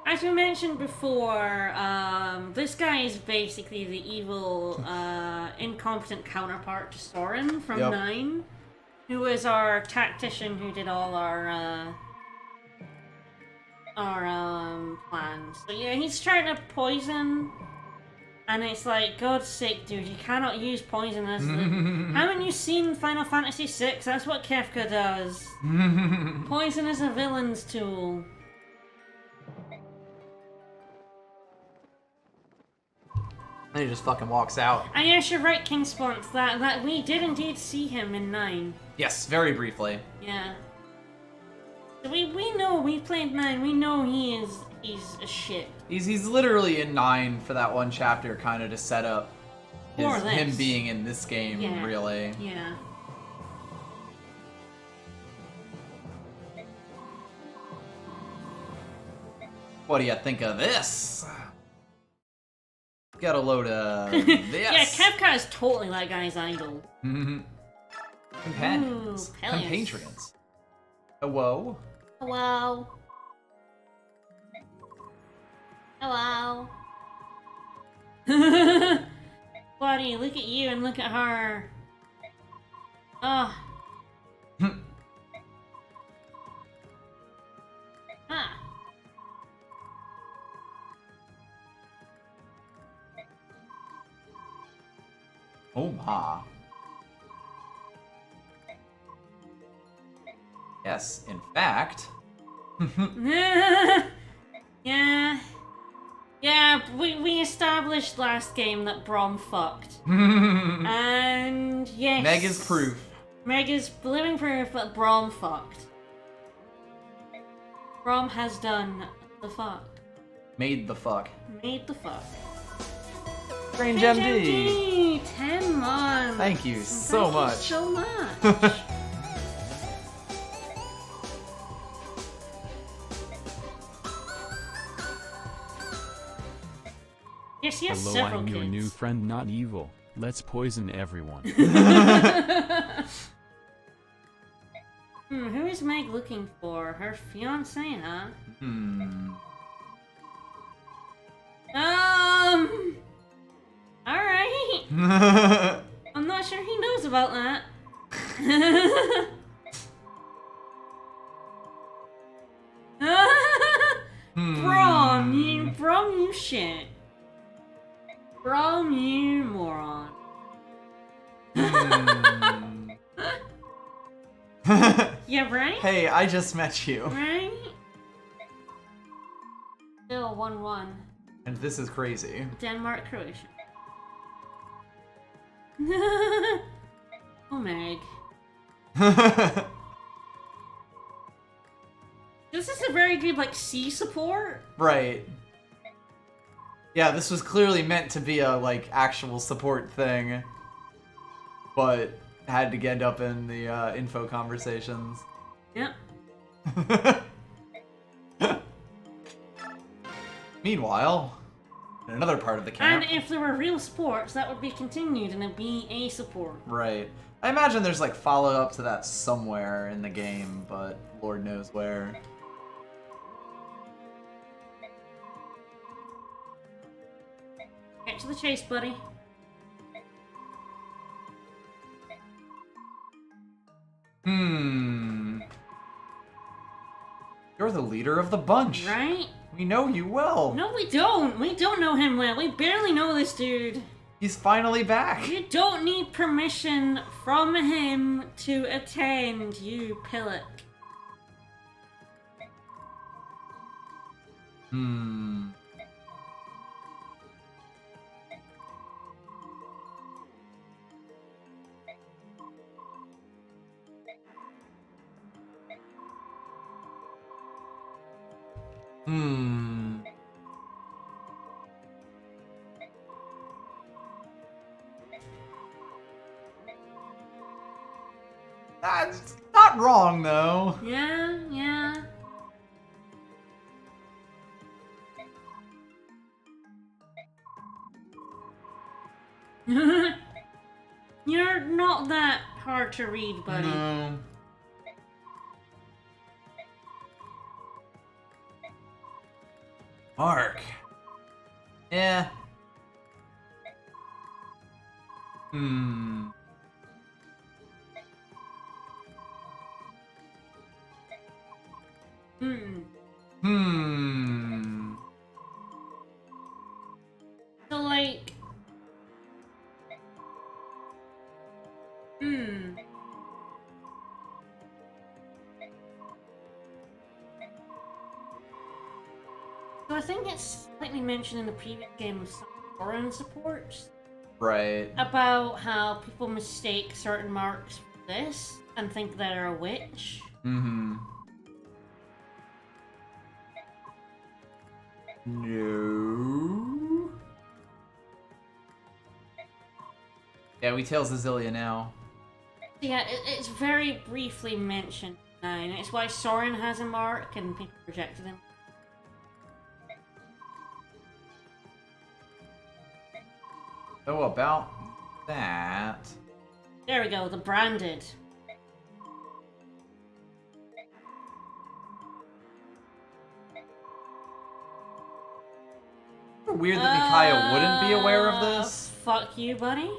As we mentioned before, this guy is basically the evil, incompetent counterpart to Soren from Yep. 9, who was our tactician who did all our plans. So yeah, he's trying to poison, and it's like, God's sake, dude, you cannot use poison as the... Haven't you seen Final Fantasy VI? That's what Kefka does. Poison is a villain's tool. And he just fucking walks out. And yes, you're right, King Spont, that we did indeed see him in 9. Yes, very briefly. Yeah. So we know, we played 9, we know he's a shit. He's literally in 9 for that one chapter, kind of to set up For him this. being in this game, Yeah. really. Yeah. What do you think of this? Got a load of this. Yeah, Kefka is totally that guy's idol. Companions. Ooh, Peleus. Compatriots. Hello? Hello. Hello. Buddy, look at you and look at her. Oh. Ah. Oh my. Yes, in fact. Yeah. Yeah, we established last game that Brom fucked. Meg And yes. is proof. Meg is living proof that Brom fucked. Brom has done the fuck. Made the fuck. Made the fuck. Strange Strange MD. MD, 10 months. Thank you so Thank much. You so much. Yes, he has Hello, several I'm your kids. new friend, not evil. Let's poison everyone. Who is Meg looking for? Her fiancé, huh? Alright. I'm not sure he knows about that. Brom, you shit. Brom, you moron. Yeah, right? Hey, I just met you. Right? Still 1-1. And this is crazy. Denmark, Croatia. Oh, Meg. This is a very good, like, C support. Right. Yeah, this was clearly meant to be a, like, actual support thing. But had to end up in the info conversations. Yep. Meanwhile, in another part of the camp... And if there were real supports, that would be continued and it'd be a support. Right. I imagine there's, like, follow-up to that somewhere in the game, but Lord knows where. Get to the chase, buddy. You're the leader of the bunch. Right? We know you well. No, we don't. We don't know him well. We barely know this dude. He's finally back. You don't need permission from him to attend, you pillock. That's not wrong, though. Yeah, yeah. You're not that hard to read, buddy. No. Mark. Yeah. So, like... So I think it's slightly mentioned in the previous game with some foreign supports. Right. About how people mistake certain marks for this and think they're a witch. No. Yeah, we tell Cecilia now. Yeah, it's very briefly mentioned now, and it's why Soren has a mark and people rejected him. So about that... There we go, the branded. Weird that Micaiah wouldn't be aware of this. Fuck you, buddy.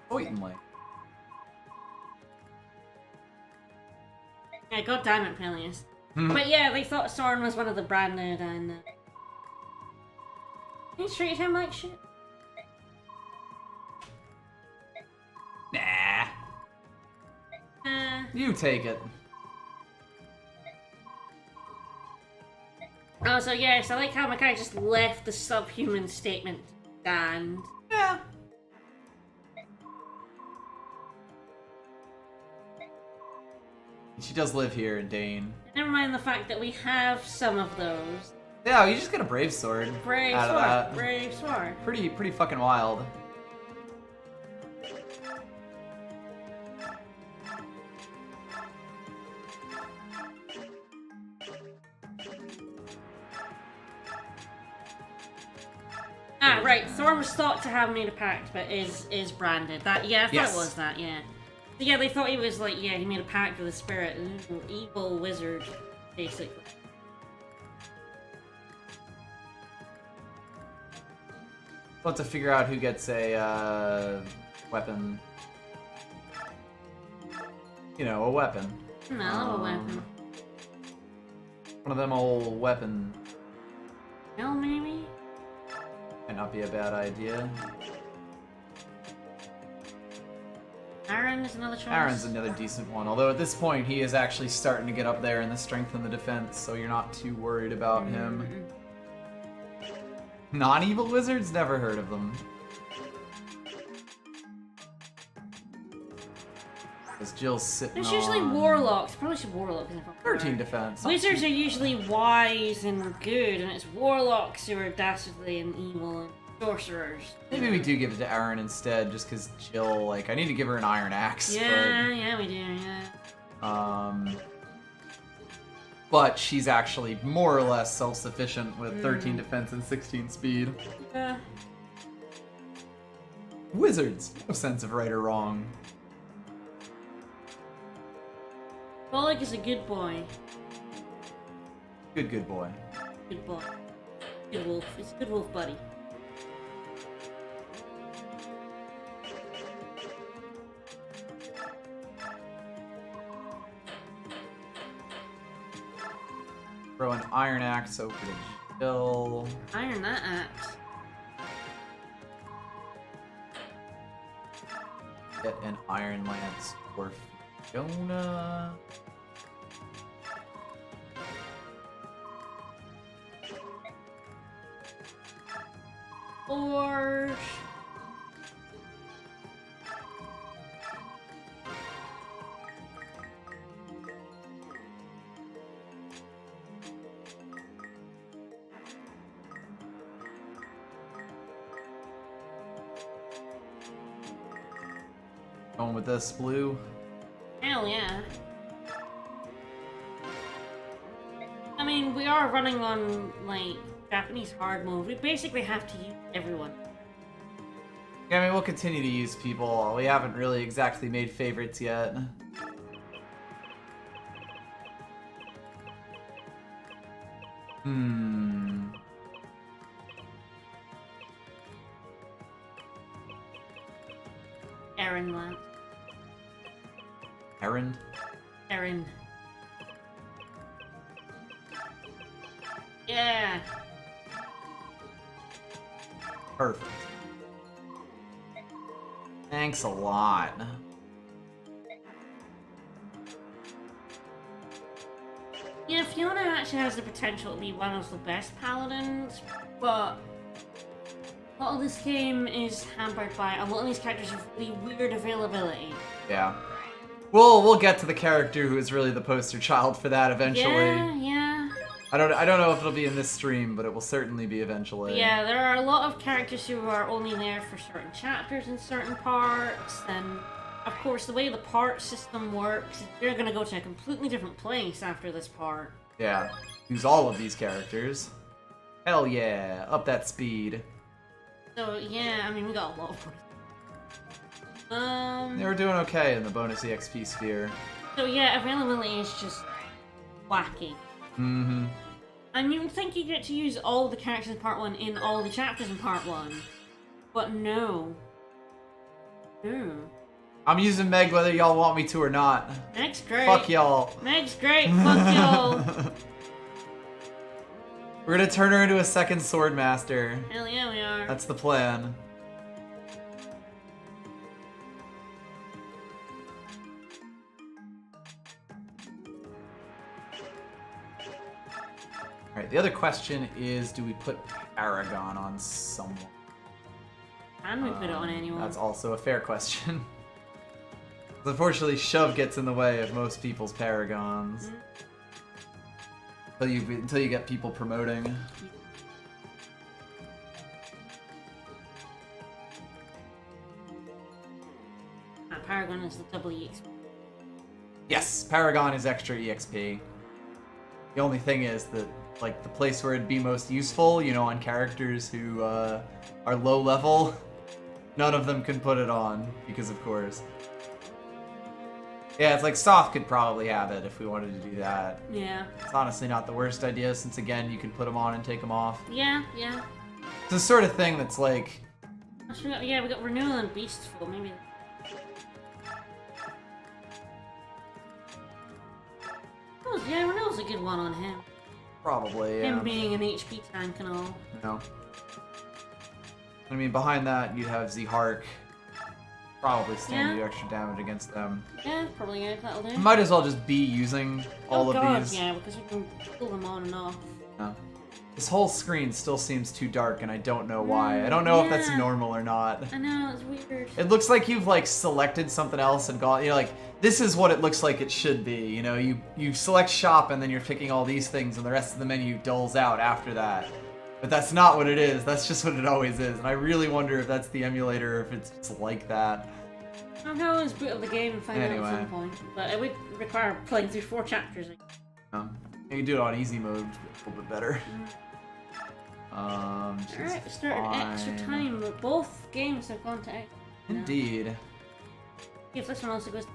Blatantly. Yeah, god damn it, Peleus. But yeah, they thought Soren was one of the branded and... He treated him like shit. Nah. You take it. Oh, so yes, I like how Makai just left the subhuman statement stand. Yeah. She does live here in Dane. Never mind the fact that we have some of those. Yeah, you just get a brave sword. Brave out of sword. that. Brave sword. Pretty fucking wild. Ah, right. Thor was thought to have made a pact, but is branded. That I thought Yes. it was that. Yeah. So, yeah, they thought he was like, he made a pact with a spirit, an evil wizard, basically. We'll have to figure out who gets a weapon. You know, a weapon. No, a weapon. One of them old weapon. No, maybe. Might not be a bad idea. Aaron is another choice. Aaron's another decent one, although at this point he is actually starting to get up there in the strength and the defense, so you're not too worried about him. Non-evil wizards? Never heard of them. Because Jill's sitting It's usually on warlocks. Probably should warlock. 13 defense. Wizards are usually wise and good, and it's warlocks who are dastardly and evil and sorcerers. Maybe we do give it to Aaron instead, just because Jill, like, I need to give her an iron axe. Yeah, we do, yeah. But she's actually more or less self-sufficient with 13 defense and 16 speed. Yeah. Wizards, no sense of right or wrong. Bollock is a good boy. Good boy. Good boy. Good wolf. He's a good wolf buddy. Throw an iron axe over to Jill. Iron that axe. Get an iron lance for Fiona. Or... Going with this blue. Hell yeah. I mean, we are running on, like, Japanese hard mode. We basically have to use everyone. Yeah, I mean, we'll continue to use people. We haven't really exactly made favorites yet. Aaron Lance. Aaron? Aaron. Yeah. Perfect. Thanks a lot. Yeah, Fiona actually has the potential to be one of the best paladins, but a lot of this game is hampered by a lot of these characters have really weird availability. Yeah. We'll get to the character who is really the poster child for that eventually. Yeah. I don't know if it'll be in this stream, but it will certainly be eventually. Yeah, there are a lot of characters who are only there for certain chapters in certain parts, and of course the way the part system works, you're gonna go to a completely different place after this part. Yeah. Use all of these characters. Hell yeah, up that speed. So yeah, I mean we got a lot of They were doing okay in the bonus EXP sphere. So yeah, availability is just wacky. Mm-hmm. And you'd think you get to use all the characters in part 1 in all the chapters in part 1. But no. No. I'm using Meg whether y'all want me to or not. Meg's great. Fuck y'all. Meg's great, fuck y'all. We're gonna turn her into a second sword master. Hell yeah, we are. That's the plan. Alright, the other question is, do we put Paragon on someone? Can we put it on anyone? That's also a fair question. Unfortunately, shove gets in the way of most people's Paragons. Until you get people promoting. Paragon is the double EXP. Yes, Paragon is extra EXP. The only thing is that like the place where it'd be most useful, you know, on characters who are low level. None of them can put it on, because of course. Yeah, it's like Soft could probably have it if we wanted to do that. Yeah. It's honestly not the worst idea, since again, you can put them on and take them off. Yeah. It's the sort of thing that's like... Yeah, we got Renewal and Beastful, maybe. Yeah, Renewal's a good one on him. Probably, yeah. Him being an HP tank and all. No. I mean, behind that, you'd have Zhark. Probably stand you extra damage against them. Yeah, probably good. That'll do. Might as well just be using all of these. Yeah, because we can pull them on and off. No. This whole screen still seems too dark, and I don't know why. I don't know if that's normal or not. I know, it's weird. It looks like you've, like, selected something else and gone, you know, like, this is what it looks like it should be. You know, you select shop, and then you're picking all these things, and the rest of the menu dulls out after that. But that's not what it is. That's just what it always is. And I really wonder if that's the emulator or if it's just like that. I'll always boot up the game and find out at some point. But it would require playing through 4 chapters. You can do it on easy mode a little bit better. Alright, we started extra time, but both games have gone to extra. Indeed. See if this one also goes to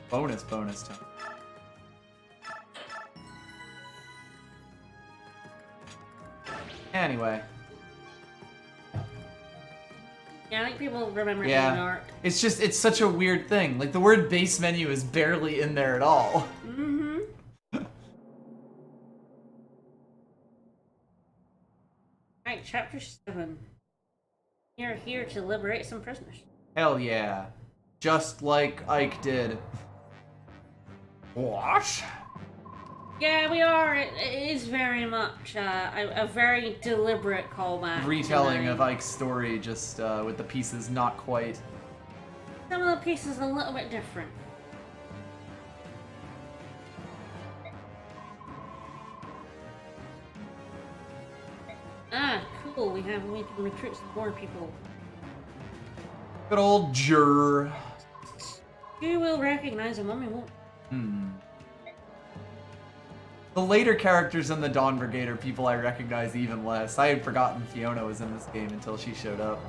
bonus time. Anyway. Yeah, I think people remember Yeah. the art. It's just, it's such a weird thing. Like, the word base menu is barely in there at all. Mm-hmm. Alright, chapter 7. You're here to liberate some prisoners. Hell yeah. Just like Ike did. What? Yeah, we are. It is very much a very deliberate callback. Retelling of Ike's story, just with the pieces not quite. Some of the pieces a little bit different. Ah, cool. We can recruit some more people. Good old Jur. You will recognize him, we won't. The later characters in the Dawn Brigade are people I recognize even less. I had forgotten Fiona was in this game until she showed up.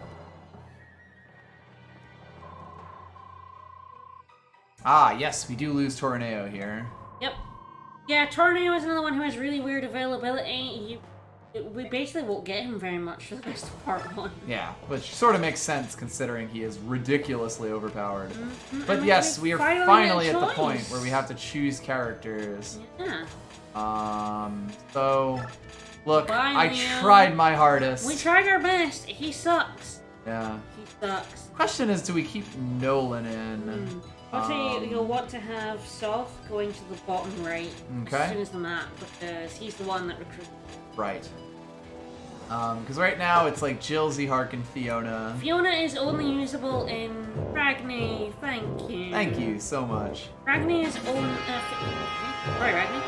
Ah, yes, we do lose Torneo here. Yep. Yeah, Torneo is another one who has really weird availability. We basically won't get him very much for the rest of part 1. Yeah, which sort of makes sense considering he is ridiculously overpowered. But And yes, we are finally at the point choice. where we have to choose characters. Yeah. So, look, Bye, I Leo. tried my hardest. We tried our best. He sucks. Yeah. He sucks. Question is, do we keep Nolan in? I'll tell you, you'll want to have Soft going to the bottom right as soon as the map, because he's the one that recruits. Right. Because right now it's like Jill, Zhark, and Fiona. Fiona is only usable in Ragni. Thank you. Thank you so much. Ragni is only. Sorry, Ragni.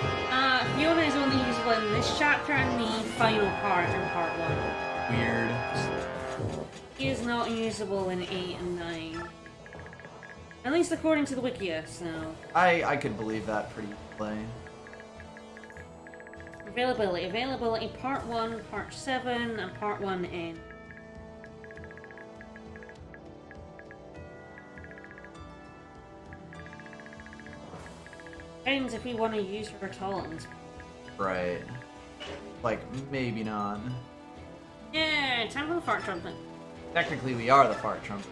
Fiona is only usable in this chapter and the final part in part 1. Weird. He is not usable in 8 and 9. At least according to the Wikia, so. I could believe that pretty easily. Availability, part 1, part 7, and part 1N. Depends if we want to use her at all. Right. Like, maybe not. Yeah, time for the fart trumpet. Technically, we are the fart trumpet.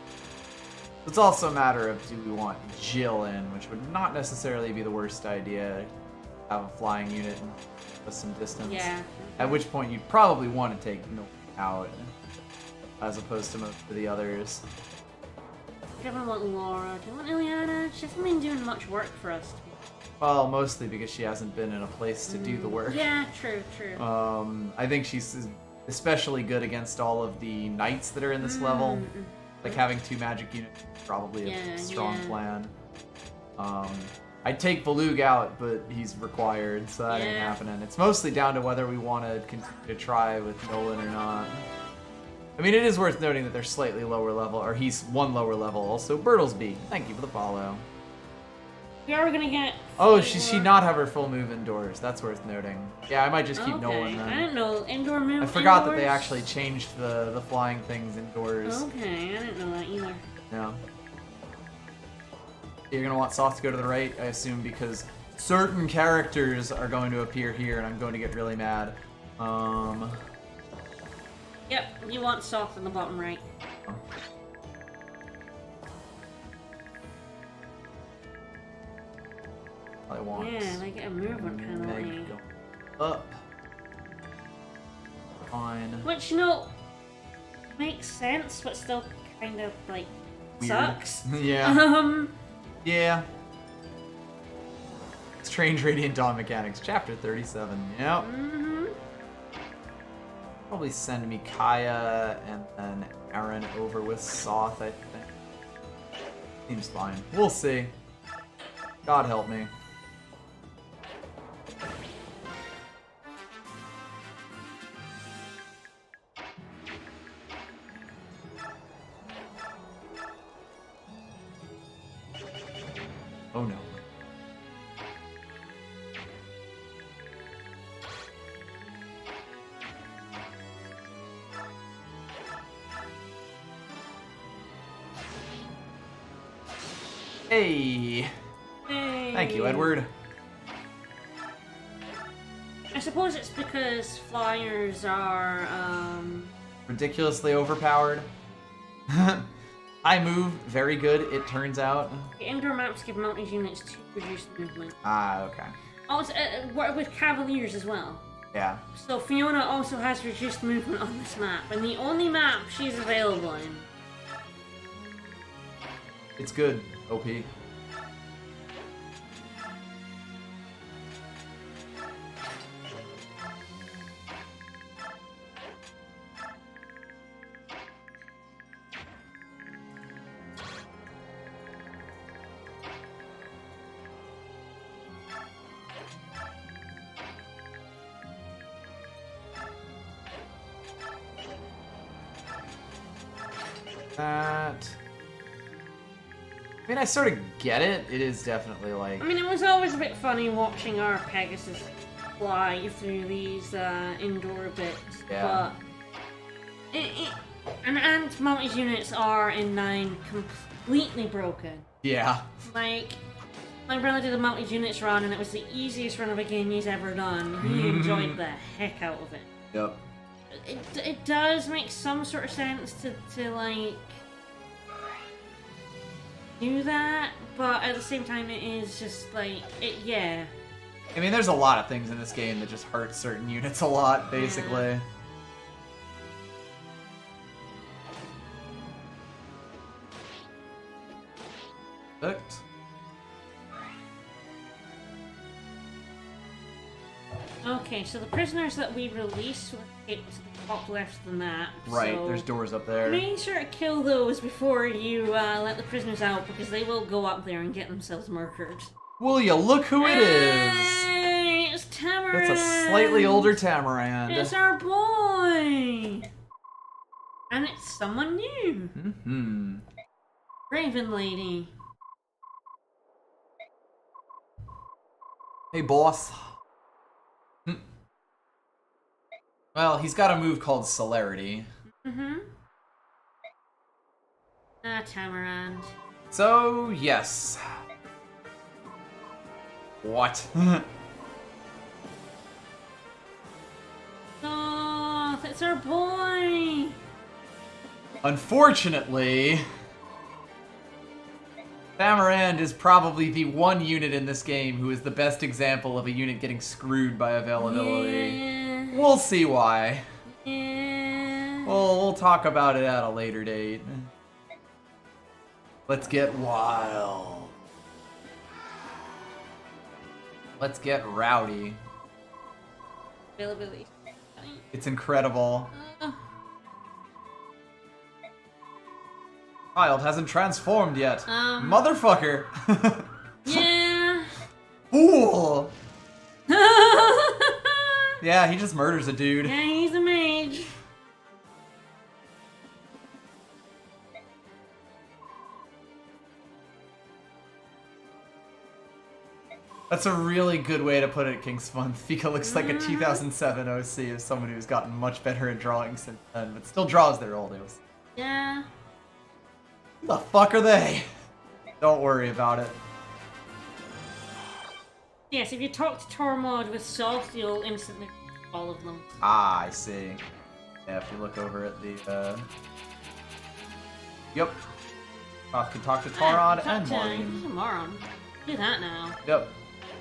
It's also a matter of, do we want Jill in, which would not necessarily be the worst idea. Have a flying unit and with some distance. Yeah. At which point you'd probably want to take Nolan out, as opposed to most of the others. Do you want Laura? Do you want Ileana? She hasn't been doing much work for us. Well, mostly because she hasn't been in a place to do the work. Yeah, true. I think she's especially good against all of the knights that are in this level. Like, having 2 magic units is probably a strong plan. I'd take Balug out, but he's required, so that ain't happening. It's mostly down to whether we want to continue to try with Nolan or not. I mean, it is worth noting that they're slightly lower level, or he's 1 lower level. Also, Bertlesby, thank you for the follow. We are gonna get. Oh, she not have her full move indoors. That's worth noting. Yeah, I might just keep Okay. Nolan I then. didn't know indoor move. I forgot that they indoors? actually changed the flying things indoors. Okay, I didn't know that either. Yeah. You're gonna want Soft to go to the right, I assume, because certain characters are going to appear here, and I'm going to get really mad. Yep, you want soft in the bottom right. I want. Yeah, they get a movement penalty. Meg go up. Fine. Which, you know, makes sense, but still kind of, like, Weird. sucks. Yeah. Yeah. Strange Radiant Dawn Mechanics, Chapter 37. Yep. Mm-hmm. Probably send Micaiah and then Aaron over with Soth, I think. Seems fine. We'll see. God help me. Oh no. Hey! Hey. Thank you, Edward. I suppose it's because flyers are, Ridiculously overpowered. I move, very good, it turns out. the indoor maps give mounted units to reduce movement. Ah, okay. Oh, it's with Cavaliers as well. Yeah. So Fiona also has reduced movement on this map, and the only map she's available in. It's good, OP. That. I mean, I sort of get it. It is definitely like. I mean, it was always a bit funny watching our Pegasus fly through these indoor bits, Yeah. but and mounted units are in 9 completely broken. Yeah. Like, my brother did a mounted units run, and it was the easiest run of a game he's ever done. He enjoyed the heck out of it. Yep. It does make some sort of sense to like do that, but at the same time it is just like yeah. I mean, there's a lot of things in this game that just hurt certain units a lot, basically. Perfect. Okay, so the prisoners that we release will get to the top left of the map. Right, so there's doors up there. make sure to kill those before you let the prisoners out, because they will go up there and get themselves murdered. Will you look who it is? Hey, it's Tamarand! It's a slightly older Tamarand. It's our boy! And it's someone new. Mm-hmm. Raven Lady. Hey, boss. Well, he's got a move called Celerity. Mm-hmm. Ah, Tamarand. So, yes. What? Oh, it's our boy! Unfortunately, Tamarand is probably the one unit in this game who is the best example of a unit getting screwed by availability. Yeah. We'll see why. Yeah. We'll talk about it at a later date. Let's get wild. Let's get rowdy. Availability. It's incredible. Uh, Child hasn't transformed yet. Um. Motherfucker! yeah. Fool! Yeah, he just murders a dude. Yeah, he's a mage. That's a really good way to put it, Kingsfun. Vika looks like a 2007 OC of someone who's gotten much better at drawing since then, but still draws their old OC. Yeah. Who the fuck are they? Don't worry about it. Yes, if you talk to Tormod with soft, you'll instantly all of them. Ah, I see. Yeah, if you look over at the, Yep. Toth can talk to Tormod and Morgan. He's a moron. Do that now. Yep.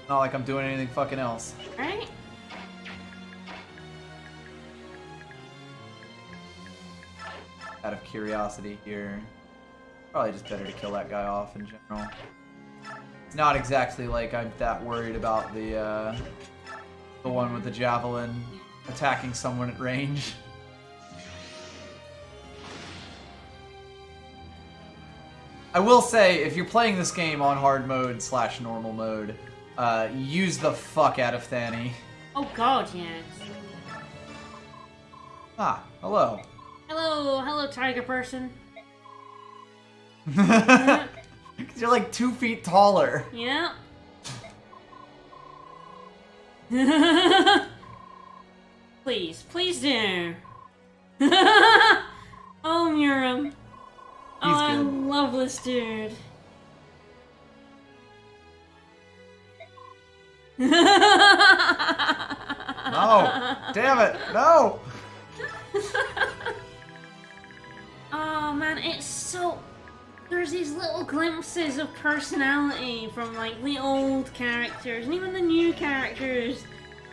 Not like I'm doing anything fucking else. Right? Out of curiosity here. Probably just better to kill that guy off in general. It's not exactly like I'm that worried about the one with the javelin attacking someone at range. I will say, if you're playing this game on hard mode / normal mode, use the fuck out of Thani. Oh god, yes. Ah, hello. Hello, tiger person. You're like 2 feet taller. Yeah. Please do. Oh, Muram. Oh, I love this dude. No! Damn it! No! Oh man, it's so... There's these little glimpses of personality from like the old characters and even the new characters,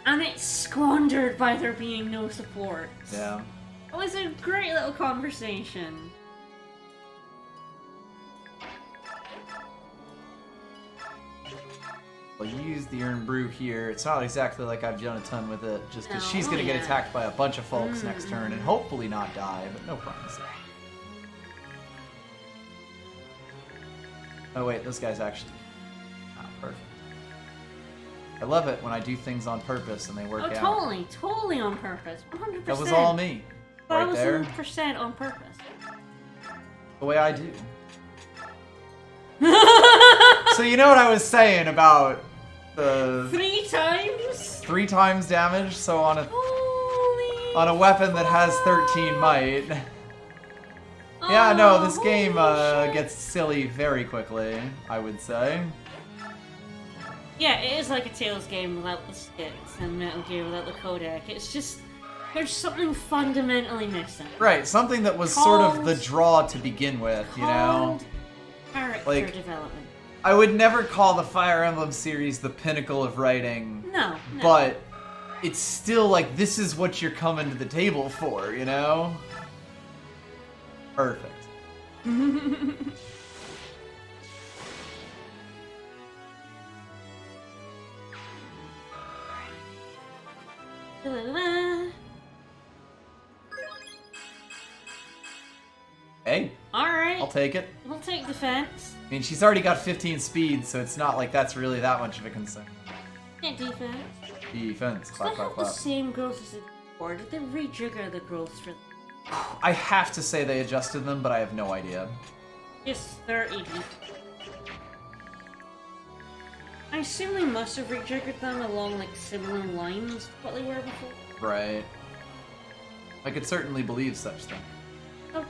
and it's squandered by there being no support. Yeah. It was a great little conversation. Well, you use the Urn Brew here. It's not exactly like I've done a ton with it, just because she's No, gonna get yeah. attacked by a bunch of folks next turn and hopefully not die, but no promise. Oh wait, this guy's actually... Ah, perfect. I love it when I do things on purpose and they work out. Totally on purpose. 100%. That was all me. Right there. 1000% on purpose. The way I do. So you know what I was saying about the 3 times? 3 times damage, so on a Holy weapon that has 13 might. Yeah, no, this game shit. gets silly very quickly, I would say. Yeah, it is like a Tales game without the sticks and Metal Gear without the codec. It's just, there's something fundamentally missing. Right, something that was sort of the draw to begin with, you know? Character Like- development. I would never call the Fire Emblem series the pinnacle of writing, No. but it's still like, this is what you're coming to the table for, you know? Perfect. Hey, Alright, I'll take it. we'll take defense. I mean, she's already got 15 speed, so it's not like that's really that much of a concern. Yeah, defense. Defense. Does Clap, that clap, have the clap. same growth as it before? Did they rejigger the growth for I have to say they adjusted them, but I have no idea. just 30? I assume they must have rejiggered them along like similar lines to what they were before. Right. I could certainly believe such thing. Oh.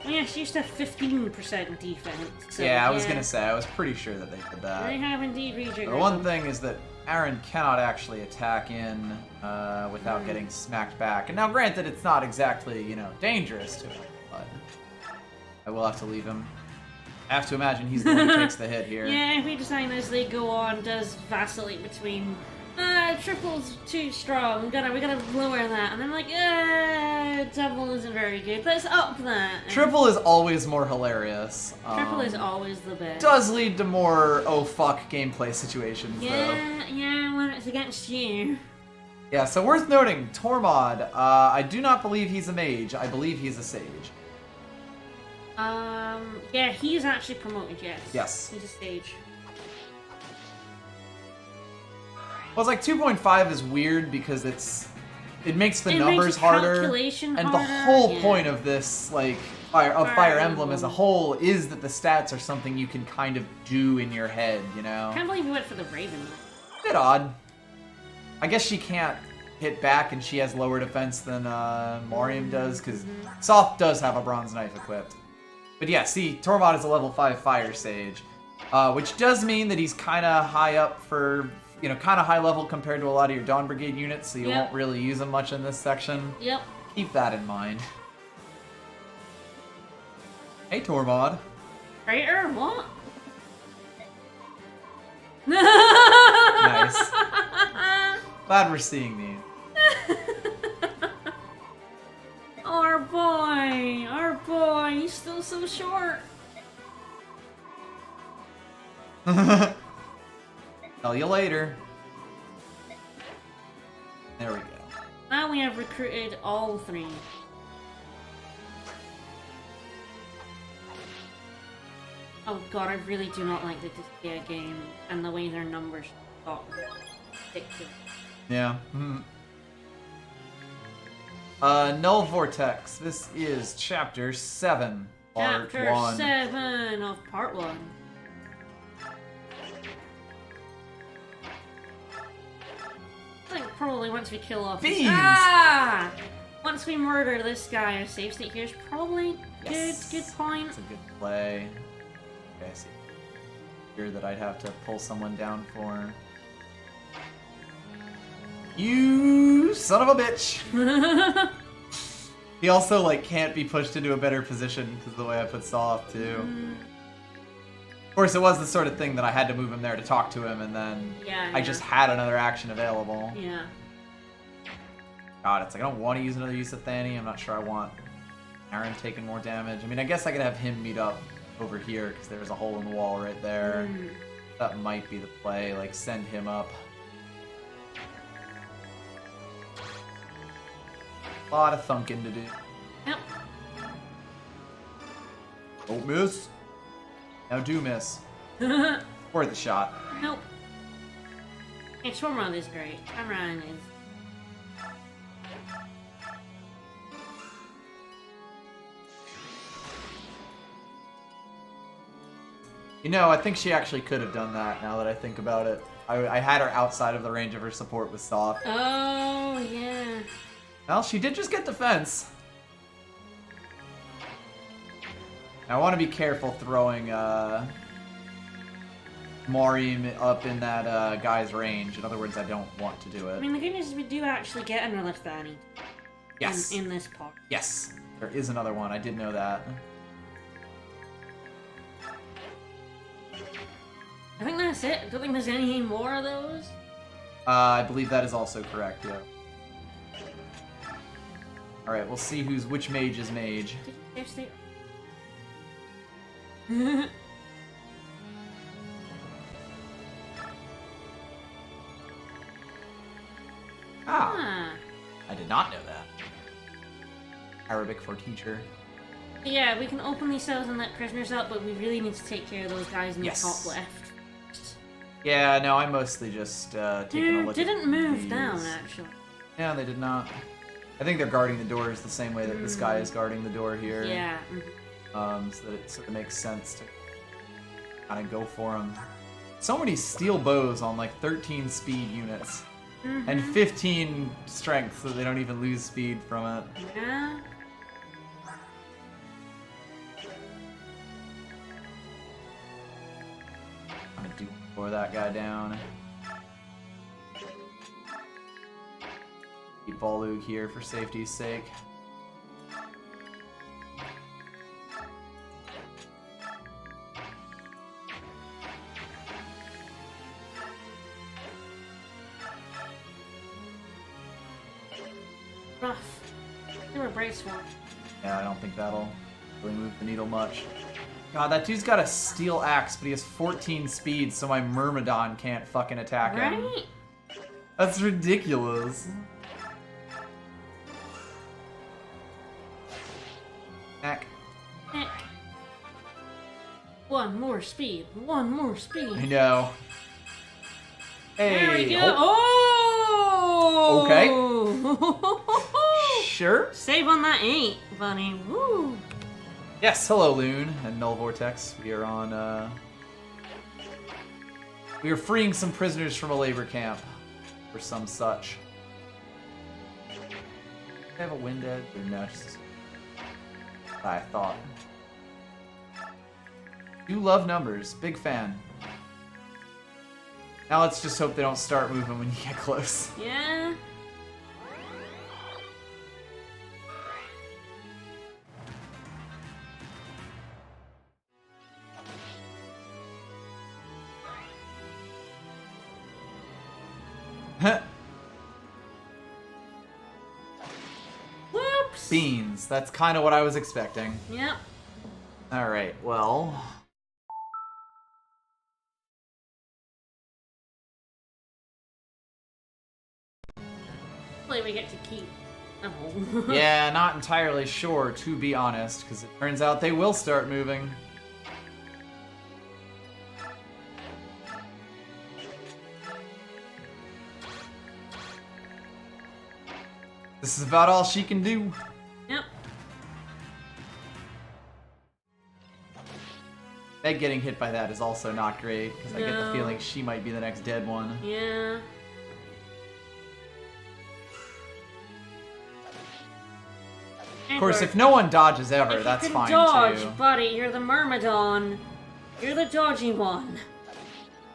Yeah, she used to have 15% defense. So, yeah, I was gonna say, I was pretty sure that they did They that. have indeed rejiggered The one them. thing is that Aaron cannot actually attack in without getting smacked back. And now, granted, it's not exactly, you know, dangerous to him, but I will have to leave him. I have to imagine he's the one who takes the hit here. Yeah, every design as they go on does vacillate between triple's too strong, we gotta lower that, and I'm like, double isn't very good, let's up that. And Triple is always more hilarious. triple is always the best. Does lead to more oh fuck gameplay situations though. Yeah, when it's against you. Yeah, so worth noting, Tormod, I do not believe he's a mage, I believe he's a sage. Yeah, he's actually promoted, yes. Yes. He's a stage. Well, it's like 2.5 is weird because it makes the It numbers makes the harder, calculation and the harder, whole yeah. point of this like Fire Emblem as a whole is that the stats are something you can kind of do in your head, you know. I can't believe you went for the Raven. Bit odd. I guess she can't hit back, and she has lower defense than Morium does, because Soth does have a bronze knife equipped. But yeah, see, Tormod is a level 5 Fire Sage, which does mean that he's kind of high up for, you know, kind of high level compared to a lot of your Dawn Brigade units, so you won't really use him much in this section. Yep. Keep that in mind. Hey, Tormod. Crater? What? Nice. Glad we're seeing these. Our boy, he's still so short. Tell you later. There we go. Now we have recruited all three. Oh god, I really do not like the Disgaea game and the way their numbers got ridiculous. Yeah. Null Vortex. This is Chapter 7, Part Chapter 1. 7 of Part 1. I think probably once we kill off Fiends! Once we murder this guy, a save state here is probably Yes. good point. That's a good play. Okay, I see. Here that I'd have to pull someone down for. You son of a bitch! He also, like, can't be pushed into a better position because of the way I put Soth, too. Of course, it was the sort of thing that I had to move him there to talk to him, and then I just had another action available. Yeah. God, it's like, I don't want to use another use of Thani. I'm not sure I want Aaron taking more damage. I mean, I guess I could have him meet up over here, because there's a hole in the wall right there. That might be the play, like, send him up. A lot of thunking to do. Yep. Don't miss. Now do miss. Worth a shot. Nope. Hey, Stormrun is great. Stormrun is... You know, I think she actually could have done that, now that I think about it. I had her outside of the range of her support with Soth. Oh, yeah. Well, she did just get defense. Now, I want to be careful throwing Morium up in that guy's range. In other words, I don't want to do I it. mean, the good news is we do actually get another Thani. Yes. In this part. Yes. There is another one. I did know that. I think that's it. I don't think there's any more of those. I believe that is also correct, yeah. Alright, we'll see which mage is mage. Did you stay? Ah! I did not know that. Arabic for teacher. Yeah, we can open these cells and let prisoners out, but we really need to take care of those guys in Yes. the top left. Yeah, no, I'm mostly just taking a look Didn't at move these. down, actually. Yeah, they did not. I think they're guarding the doors the same way that this guy is guarding the door here. Yeah. So that it sort of makes sense to kind of go for them. So many steel bows on like 13 speed units. And 15 strength, so they don't even lose speed from it. Yeah. I'm gonna do for that guy down. Keep Volug here for safety's sake. Rough. They were brace one. Yeah, I don't think that'll really move the needle much. God, that dude's got a steel axe, but he has 14 speed, so my Myrmidon can't fucking attack him. Right? That's ridiculous. Heck. Heck. One more speed. One more I speed. know. Hey. There we go. Oh! Okay. Sure. Save on that 8, buddy. Woo! Yes, hello, Loon and Null Vortex. We are on, we are freeing some prisoners from a labor camp. Or some such. I have a wind edge? Or no, just... I thought. You love numbers. Big fan. Now let's just hope they don't start moving when you get close. Yeah. Whoops. Beans. That's kind of what I was expecting. Yep. Alright, well... Hopefully we get to keep. Oh. Yeah, not entirely sure, to be honest, because it turns out they will start moving. This is about all she can do. Yep. Meg getting hit by that is also not great, because I get the No. feeling she might be the next dead one. Yeah. Of course, if no one dodges ever, if that's you can fine dodge, too. buddy, you're the Myrmidon. You're the dodgy one.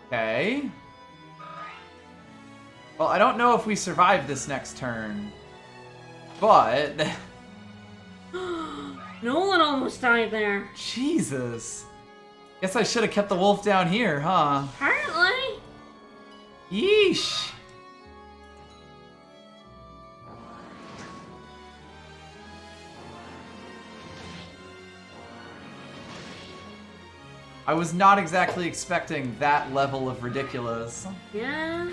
Okay. Well, I don't know if we survive this next turn, but... Nolan almost died there. Jesus. Guess I should have kept the wolf down here, huh? Apparently. Yeesh. I was not exactly expecting that level of ridiculous. Yeah.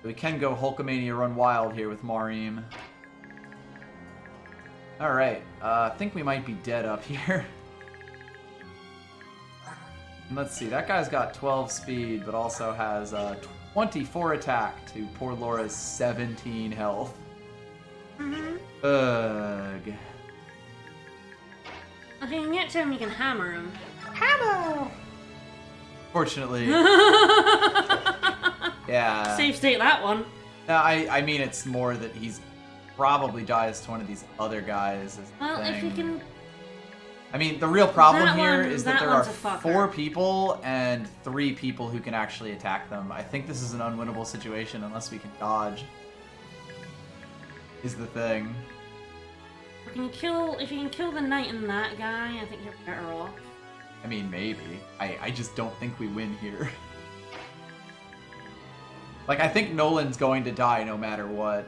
We can go Hulkamania Run Wild here with Marim. Alright, I think we might be dead up here. Let's see, that guy's got 12 speed, but also has 24 attack to poor Laura's 17 health. Ugh. If you can get to him, you can hammer him. Fortunately. Yeah. Safe state that one. No, I mean, it's more that he's probably dies to one of these other guys. Is the Well, if thing. you can... I mean, the real problem That here one- is that that there are one's a fucker. 4 people and 3 people who can actually attack them. I think this is an unwinnable situation unless we can dodge. Is the thing. If you can kill the knight and that guy, I think you're better off. I mean, maybe. I just don't think we win here. Like, I think Nolan's going to die no matter what.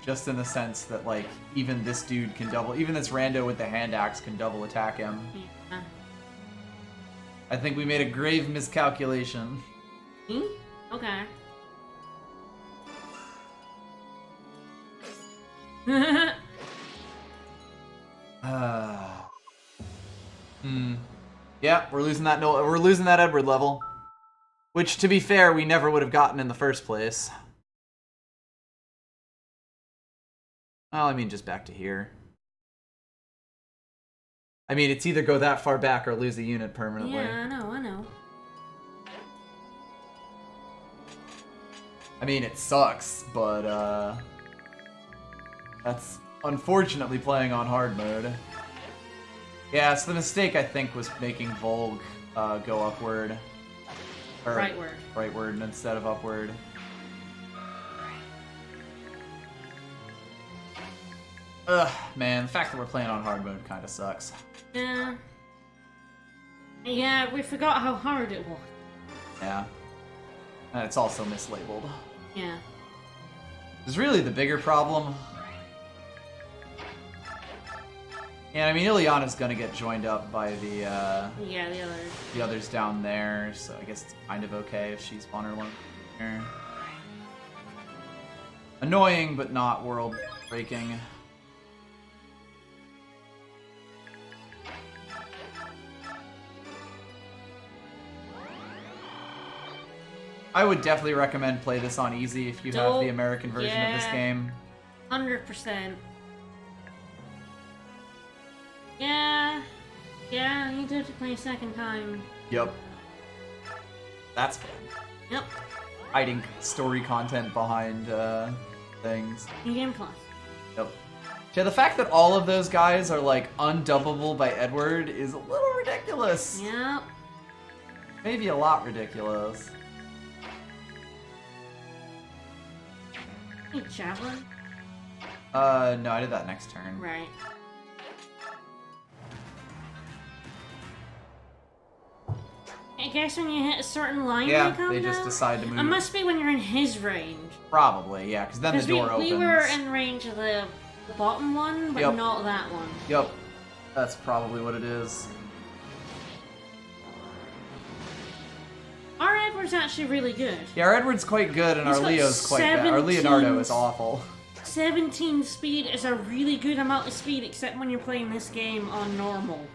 Just in the sense that, like, even this dude can even this rando with the hand axe can double attack him. Yeah. I think we made a grave miscalculation. Okay. Yeah, we're losing that Edward level. Which, to be fair, we never would have gotten in the first place. Well, I mean, just back to here. I mean, it's either go that far back or lose a unit permanently. Yeah, I know. I mean, it sucks, but, that's unfortunately playing on hard mode. Yeah, so the mistake, I think, was making Volg, go upward. Or Rightward. Rightward instead of upward. Ugh, man, the fact that we're playing on hard mode kind of sucks. Yeah. Yeah, we forgot how hard it was. Yeah. And it's also mislabeled. Yeah. Is really the bigger problem. Yeah, I mean, Ileana's gonna get joined up by Yeah, the others down there, so I guess it's kind of okay if she's on her alone here. Annoying, but not world Breaking. I would definitely recommend play this on easy if you have the American version of this game. 100%. Yeah. Yeah, you do have to play a second time. Yep. That's fun. Yep. Hiding story content behind things. New Game Plus. Yep. Yeah, the fact that all of those guys are like undubbable by Edward is a little ridiculous. Yep. Maybe a lot ridiculous. Hey, Javelin. No, I did that next turn. Right. I guess when you hit a certain line, Yeah, they come they just down? decide to move. It must be when you're in his range. Probably, yeah, because then the Because door opens. we were in range of the bottom one, but Yep. not that one. Yep. That's probably what it is. Our Edward's actually really good. Yeah, our Edward's quite good and He's our got Leo's quite bad. Our 17 Leonardo is awful. 17 speed is a really good amount of speed, except when you're playing this game on normal.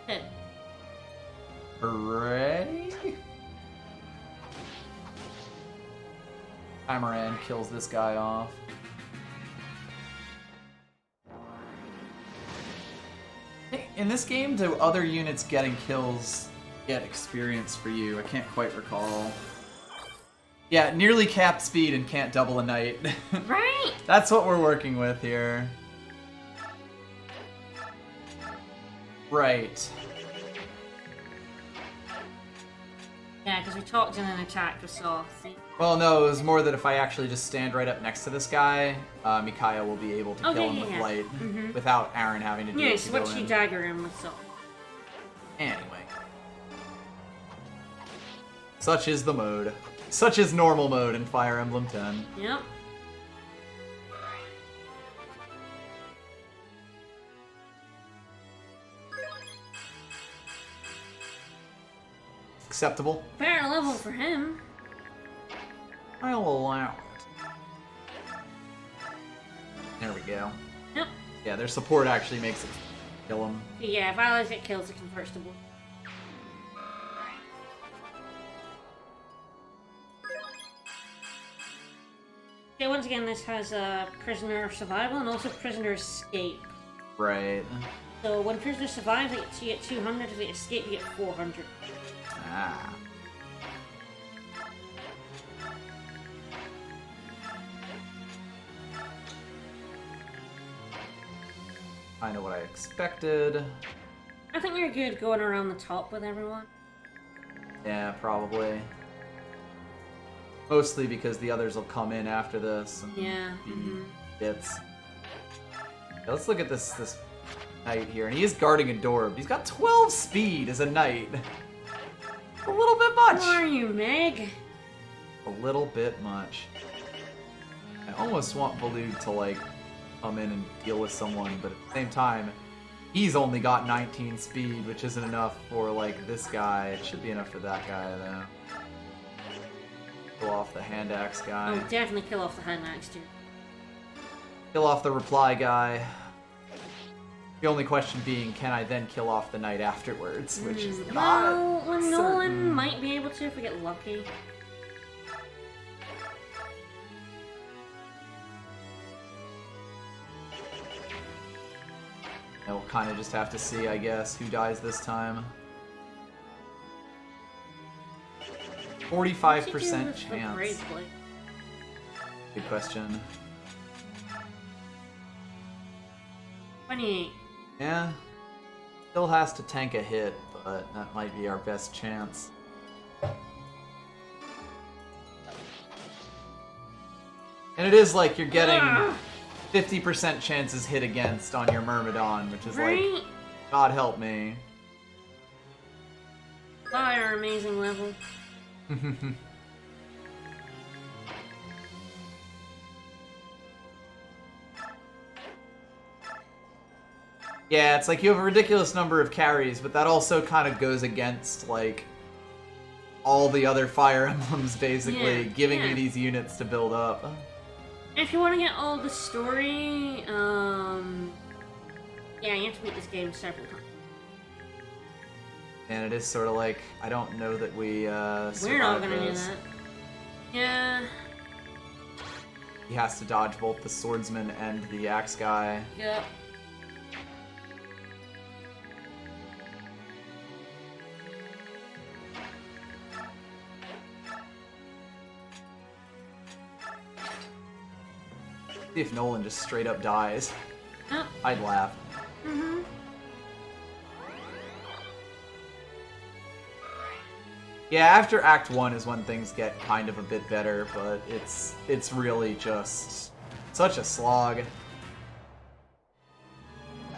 Hit. Hooray! Amaran kills this guy off. In this game, do other units getting kills get experience for you? I can't quite recall. Yeah, nearly capped speed and can't double a knight. Right? That's what we're working with here. Right. Yeah, because we talked in an attack with Saw. See? Well, no, it was more that if I actually just stand right up next to this guy, Micaiah will be able to kill him with light without Aaron having to do Yeah, it to so go what you in. dagger him with Saw. Anyway. Such is the mode. Such is normal mode in Fire Emblem 10. Yep. Acceptable? Fair level for him. I'll allow it. There we go. Yep. Yeah, their support actually makes it kill him. Yeah, if allies get kills, it converts to blue. Okay, once again, this has prisoner survival and also prisoner escape. Right. So when prisoner survives, you get 200. If they escape, you get 400. Ah. I know what I expected. I think you're good going around the top with everyone. Yeah, probably. Mostly because the others will come in after this and Yeah. be bits. Yeah, let's look at this knight here, and he is guarding a door, but he's got 12 speed as a knight. A little bit much. Who are you, Meg? A little bit much. I almost want Baloo to like come in and deal with someone, but at the same time, he's only got 19 speed, which isn't enough for like this guy. It should be enough for that guy though. Kill off the hand axe guy. Oh, definitely kill off the hand axe too. Kill off the reply guy. The only question being, can I then kill off the knight afterwards? Which is not Well, certain. Nolan might be able to if we get lucky. And we'll kind of just have to see, I guess, who dies this time. 45% chance. Good question. 28. Yeah. Still has to tank a hit, but that might be our best chance. And it is like you're getting 50% chances hit against on your Myrmidon, which is like, Right? God help me. Fire, amazing level. Yeah, it's like you have a ridiculous number of carries, but that also kind of goes against, like, all the other Fire Emblems, basically, giving you these units to build up. If you want to get all the story, yeah, you have to beat this game several times. And it is sort of like, I don't know that we, We're not gonna do that. Yeah. He has to dodge both the swordsman and the axe guy. Yep. See if Nolan just straight up dies. Oh. I'd laugh. Mm-hmm. Yeah, after Act 1 is when things get kind of a bit better, but it's really just such a slog.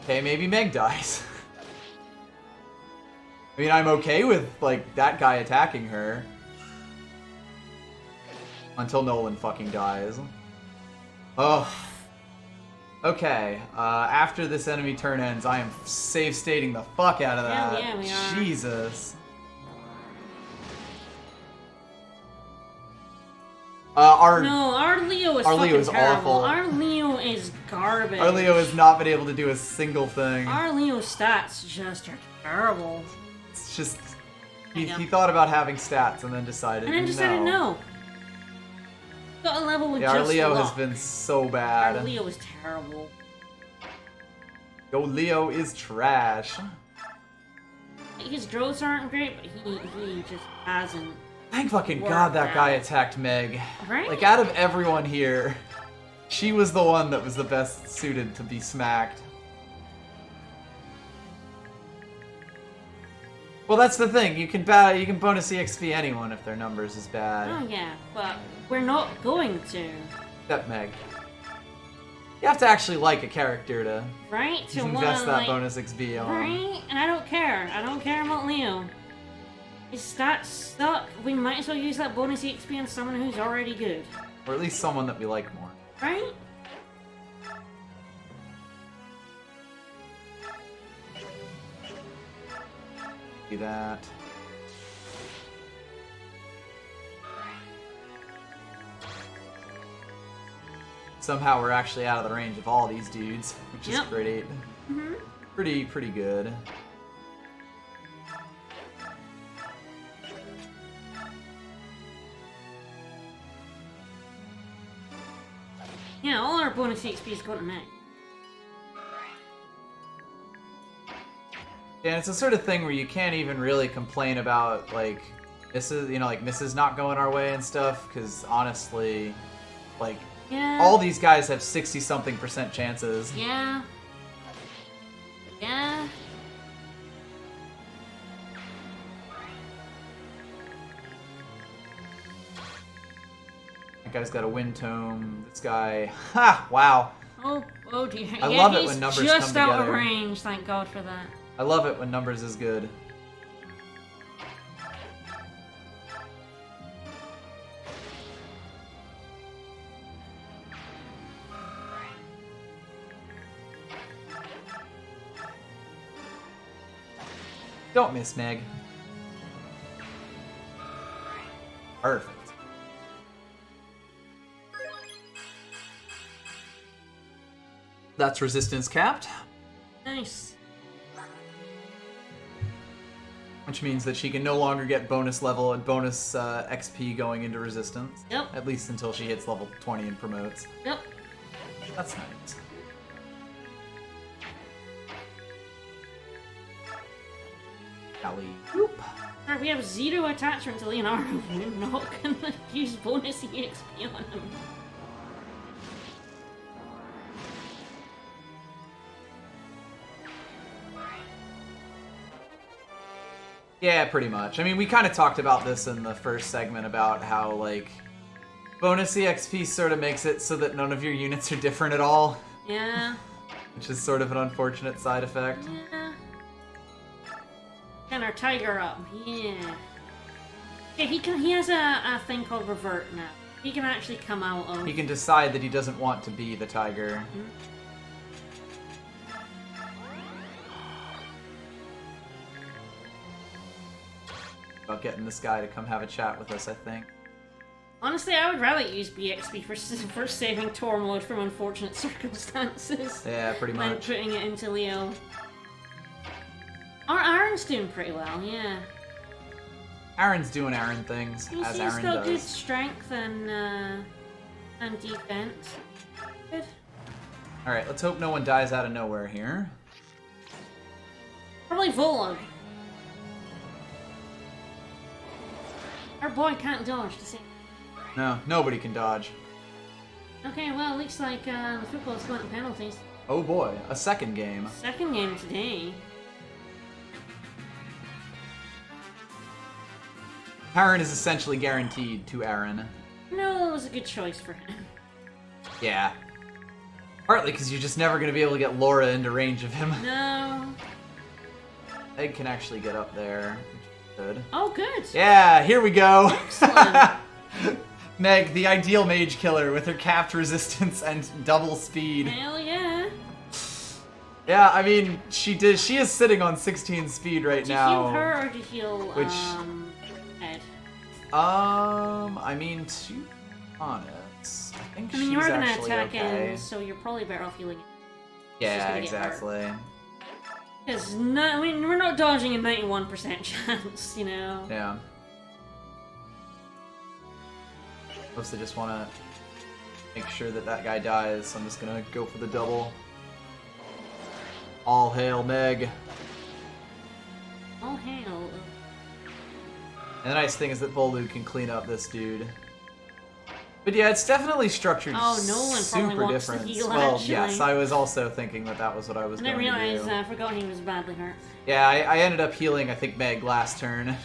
Okay, maybe Meg dies. I mean, I'm okay with, like, that guy attacking her. Until Nolan fucking dies. Oh. Okay, after this enemy turn ends, I am save stating the fuck out of that. Yeah, we are. Jesus. Our Leo is our fucking Leo is terrible. awful. Our Leo is garbage. Our Leo has not been able to do a single thing. Our Leo stats just are terrible. It's just he thought about having stats and then decided And then decided no. Got a level with yeah, just our Leo luck. has been so bad. Our Leo is terrible. Yo, Leo is trash. His growths aren't great, but he just hasn't. Thank fucking Work God that guy out. attacked Meg. Right? Like, out of everyone here, she was the one that was the best suited to be smacked. Well, that's the thing. You can bonus EXP anyone if their numbers is bad. Oh yeah, but we're not going to. Except Meg. You have to actually like a character to Right? To invest wanna, that like, bonus XP on. Right? And I don't care. I don't care about Leo. His stats suck. We might as well use that bonus EXP on someone who's already good. Or at least someone that we like more. Right? Do that. Somehow we're actually out of the range of all these dudes, which is great. Mm-hmm. Pretty good. Yeah, all our bonus EXP is going to Meg. And it's the sort of thing where you can't even really complain about, like, Mrs. not going our way and stuff, because honestly, like, Yeah. all these guys have 60-something% chances. Yeah. Yeah. That guy's got a wind tome. This guy, ha! Wow. Oh dear. I yeah, love it he's when numbers just come out of together. range. Thank God for that. I love it when numbers is good. Don't miss, Meg. Perfect. That's resistance capped. Nice. Which means that she can no longer get bonus level and bonus XP going into resistance. Yep. At least until she hits level 20 and promotes. Yep. That's nice. Alley. Whoop. Alright, we have 0 attachment to Leonardo. We're not gonna use bonus EXP on him. Yeah, pretty much. I mean, we kind of talked about this in the first segment about how, like, bonus EXP sort of makes it so that none of your units are different at all, Yeah. which is sort of an unfortunate side effect. Yeah. And our tiger up. Yeah. Okay, he has a thing called revert now. He can actually come out of. He can decide that he doesn't want to be the tiger. about getting this guy to come have a chat with us, I think. Honestly, I would rather use BXP for saving Tormod from unfortunate circumstances. Yeah, pretty Than much. putting it into Leo. Our Aaron's doing pretty well, yeah. Aaron's doing Aaron things, He's as Aaron got good does. strength and defense. Good. Alright, let's hope no one dies out of nowhere here. Probably Volog. Our boy can't dodge to see. No, nobody can dodge. Okay, well, it looks like the football's going to penalties. Oh boy, a second game. Second game today. Aaron is essentially guaranteed to Aaron. No, it was a good choice for him. Yeah. Partly because you're just never going to be able to get Laura into range of him. No. Egg can actually get up there, which is good. Oh, good. Yeah, here we go. Excellent. Meg, the ideal mage killer with her capped resistance and double speed. Hell yeah. Yeah, I mean, she is sitting on 16 speed right Did you now. heal her or did you heal, Which- Ed? I mean, to be honest, I think I mean, she's you are gonna actually attack okay. him, so you're probably better off healing him. Yeah, just gonna get hurt. exactly. Because, I mean, we're not dodging a 91% chance, you know? Yeah. Mostly just want to make sure that that guy dies, so I'm just gonna go for the double. All hail Meg. Oh, hell. And the nice thing is that Volu can clean up this dude. But yeah, it's definitely structured Oh, Nolan probably super wants to different. heal, Well, actually. yes, I was also thinking that that was what I was I going didn't to realize, do. I forgot he was badly hurt. Yeah, I ended up healing, I think, Meg last turn.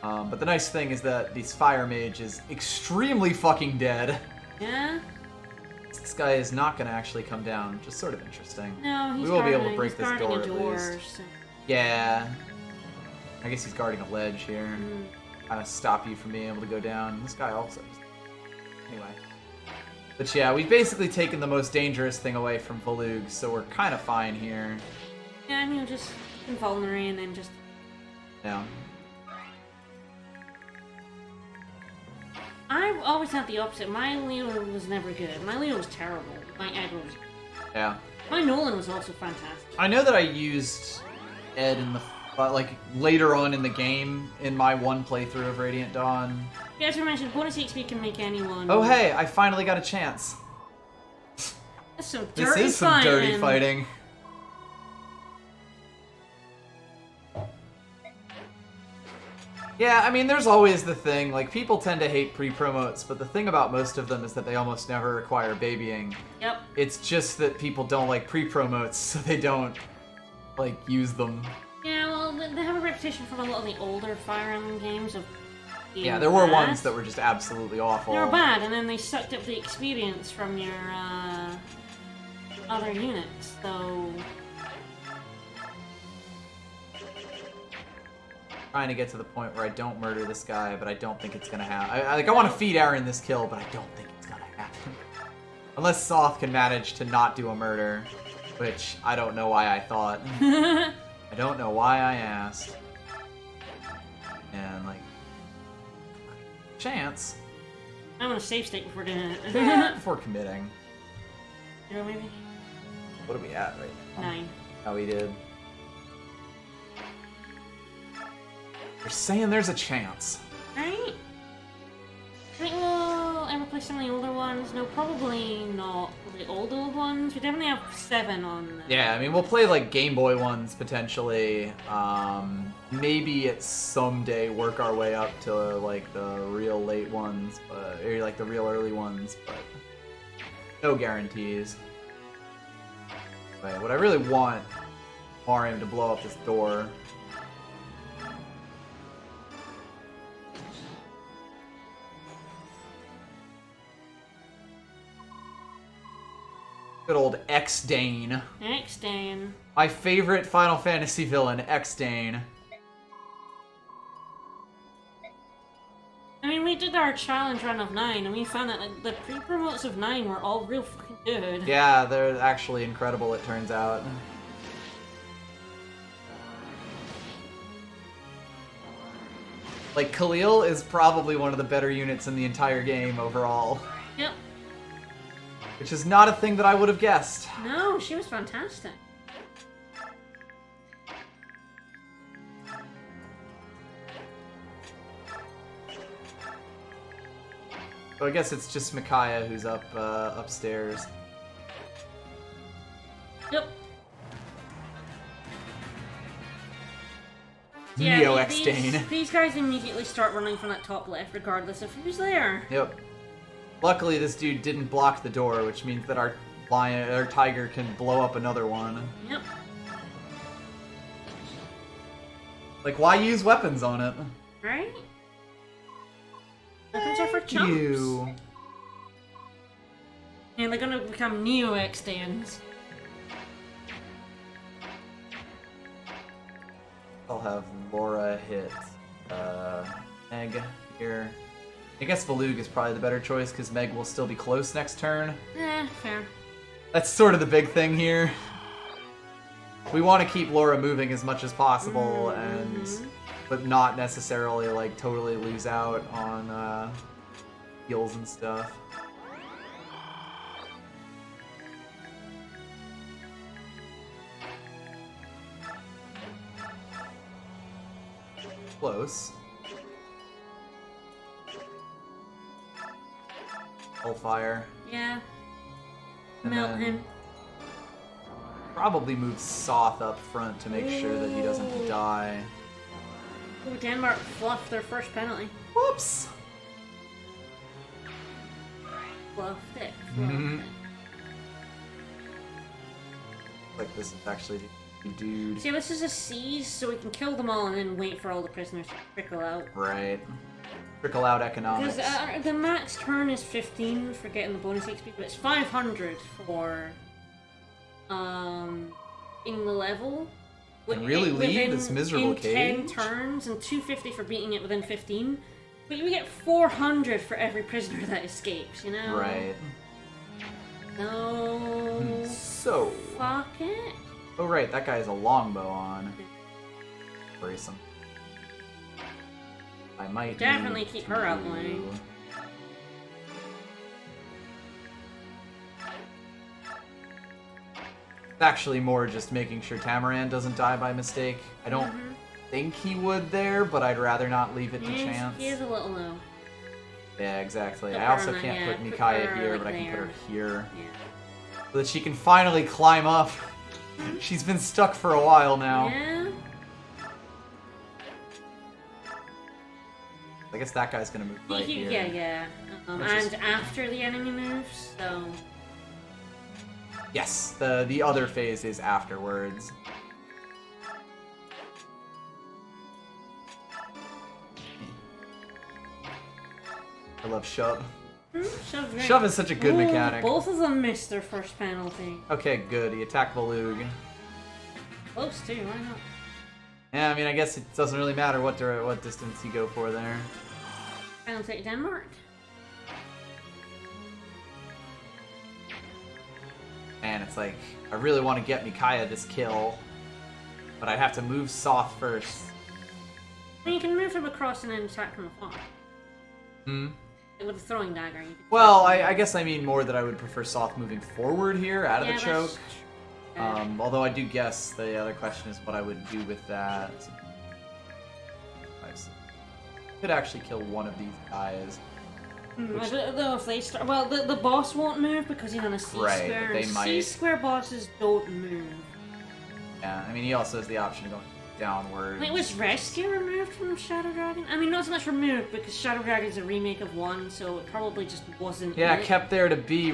But the nice thing is that this fire mage is extremely fucking dead. Yeah? This guy is not going to actually come down, which is sort of interesting. No, he's We will be able to guarding- break he's this guarding door a at door, least. so- Yeah. I guess he's guarding a ledge here. Mm. Kind of stop you from being able to go down. This guy also... Anyway. But yeah, we've basically taken the most dangerous thing away from Volug, so we're kind of fine here. Yeah, and he'll just invulnerate and then just... Yeah. I always had the opposite. My Leo was never good. My Leo was terrible. My Ed was... Yeah. My Nolan was also fantastic. I know that I used Ed in the... like, later on in the game, in my one playthrough of Radiant Dawn. Yeah, as I mentioned, bonus HP can make anyone... Oh hey, I finally got a chance. That's some This dirty is some dirty fighting. fighting. Yeah, I mean, there's always the thing, like, people tend to hate pre-promotes, but the thing about most of them is that they almost never require babying. Yep. It's just that people don't like pre-promotes, so they don't, like, use them. Yeah, well, they have a reputation from a lot of the older Fire Emblem games of being Yeah, there were bad. ones that were just absolutely awful. They were bad, and then they sucked up the experience from your, other units, so... Trying to get to the point where I don't murder this guy, but I don't think it's gonna happen. I want to feed Aaron this kill, but I don't think it's gonna happen. Unless Soth can manage to not do a murder, which I don't know why I thought. I don't know why I asked. And, like... Chance. I'm gonna save state before doing it. Before committing. You know, maybe? What are we at right now? 9. Oh, we did. You're saying there's a chance. Right? I think we'll ever play some of the older ones. No, probably not the old ones. We definitely have 7 on. Yeah, I mean, we'll play, like, Game Boy ones, potentially. Maybe at someday work our way up to, like, the real late ones, or, like, the real early ones, but no guarantees. But what I really want Mario to blow up this door. Good old X-Dane. X-Dane. My favorite Final Fantasy villain, X-Dane. I mean, we did our challenge run of 9, and we found that like, the pre-promotes of 9 were all real fucking good. Yeah, they're actually incredible, it turns out. Like, Khalil is probably one of the better units in the entire game overall. Yep. Which is not a thing that I would have guessed. No, she was fantastic. So I guess it's just Micaiah who's up upstairs. Yep. Neo Yeah, X-Dane. these guys immediately start running from that top left, regardless of who's there. Yep. Luckily, this dude didn't block the door, which means that our tiger can blow up another one. Yep. Like, why use weapons on it? Right? Weapons are for chumps. You. And they're gonna become Neo X-Dans. I'll have Laura hit Meg here. I guess Valug is probably the better choice because Meg will still be close next turn. Fair. That's sort of the big thing here. We want to keep Laura moving as much as possible, but not necessarily like totally lose out on heals and stuff. Close. Hellfire. Yeah. And Melt then him. probably move Soth up front to make sure that he doesn't Ooh. die. Ooh, Denmark fluffed their first penalty. Whoops! Fluffed it. Mhm. Like this is actually the dude. See, this is a siege, so we can kill them all and then wait for all the prisoners to trickle out. Right. Trickle out economics. Because the max turn is 15 for getting the bonus XP, but it's 500 for in the level. And really leave this miserable in 10 cage? turns, and 250 for beating it within 15. But you get 400 for every prisoner that escapes, you know? Right. No. So. Fuck it. Oh right, that guy has a longbow on. Worrisome. I might Definitely need keep to- her out of the way. It's actually more just making sure Tamaran doesn't die by mistake. I don't think he would there, but I'd rather not leave it to chance. He is a little low. Yeah, exactly. Put I her also on that, can't yeah, put put Micaiah her, here, like, but I can put her there. here. Yeah. So that she can finally climb up. She's been stuck for a while now. Yeah. I guess that guy's gonna move right here. Yeah. Which is- And after the enemy moves, so... Yes, the other phase is afterwards. I love shove. Shove's great. Shove is such a good Ooh, mechanic. Both of them missed their first penalty. Okay, good. He attacked Valug. Close too, why not? Yeah, I mean, I guess it doesn't really matter what distance you go for there. Penalty to Denmark. Man, it's like, I really want to get Micaiah this kill, but I'd have to move Soth first. I mean, you can move him across and then attack from afar. Hmm? With a throwing dagger. You can... Well, I guess I mean more that I would prefer Soth moving forward here, out of the choke. that's true. Although I do guess the other question is what I would do with that. I could actually kill one of these guys. I don't know if they start. Well, the boss won't move because he's on a C Right, square. but they and might. C square bosses don't move. Yeah, I mean, he also has the option of going downward. Wait, was Rescue removed from Shadow Dragon? I mean, not so much removed because Shadow Dragon's a remake of 1, so it probably just wasn't. Yeah, it. kept there to be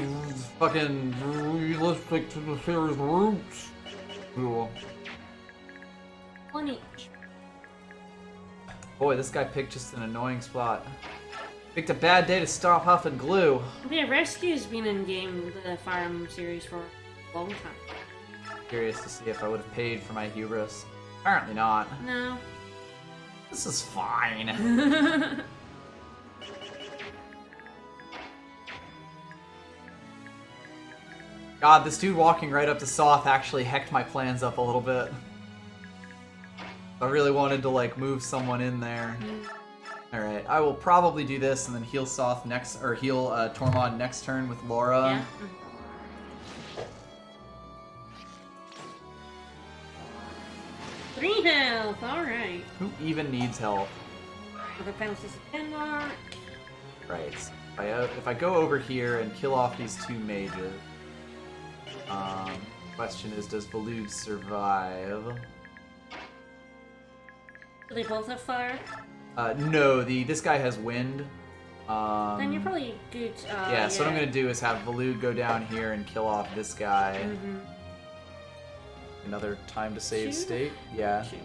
fucking realistic to the series roots. Cool. One each. Boy, this guy picked just an annoying spot. Picked a bad day to stop huffing glue. Yeah, Rescue's been in game the Fire Emblem series for a long time. Curious to see if I would have paid for my hubris. Apparently not. No. This is fine. God, this dude walking right up to Soth actually hecked my plans up a little bit. I really wanted to, like, move someone in there. Alright, I will probably do this and then heal Soth next, or heal Tormod next turn with Laura. Yeah. 3 health, alright. Who even needs health? Other penalties of 10 mark. Right. If I go over here and kill off these 2 mages, question is, does Valug survive? Do they both have fire? No, this guy has wind. Then you're probably good. Yeah, so what I'm gonna do is have Valug go down here and kill off this guy. Mm-hmm. Another time to save 2? state? Yeah. 2.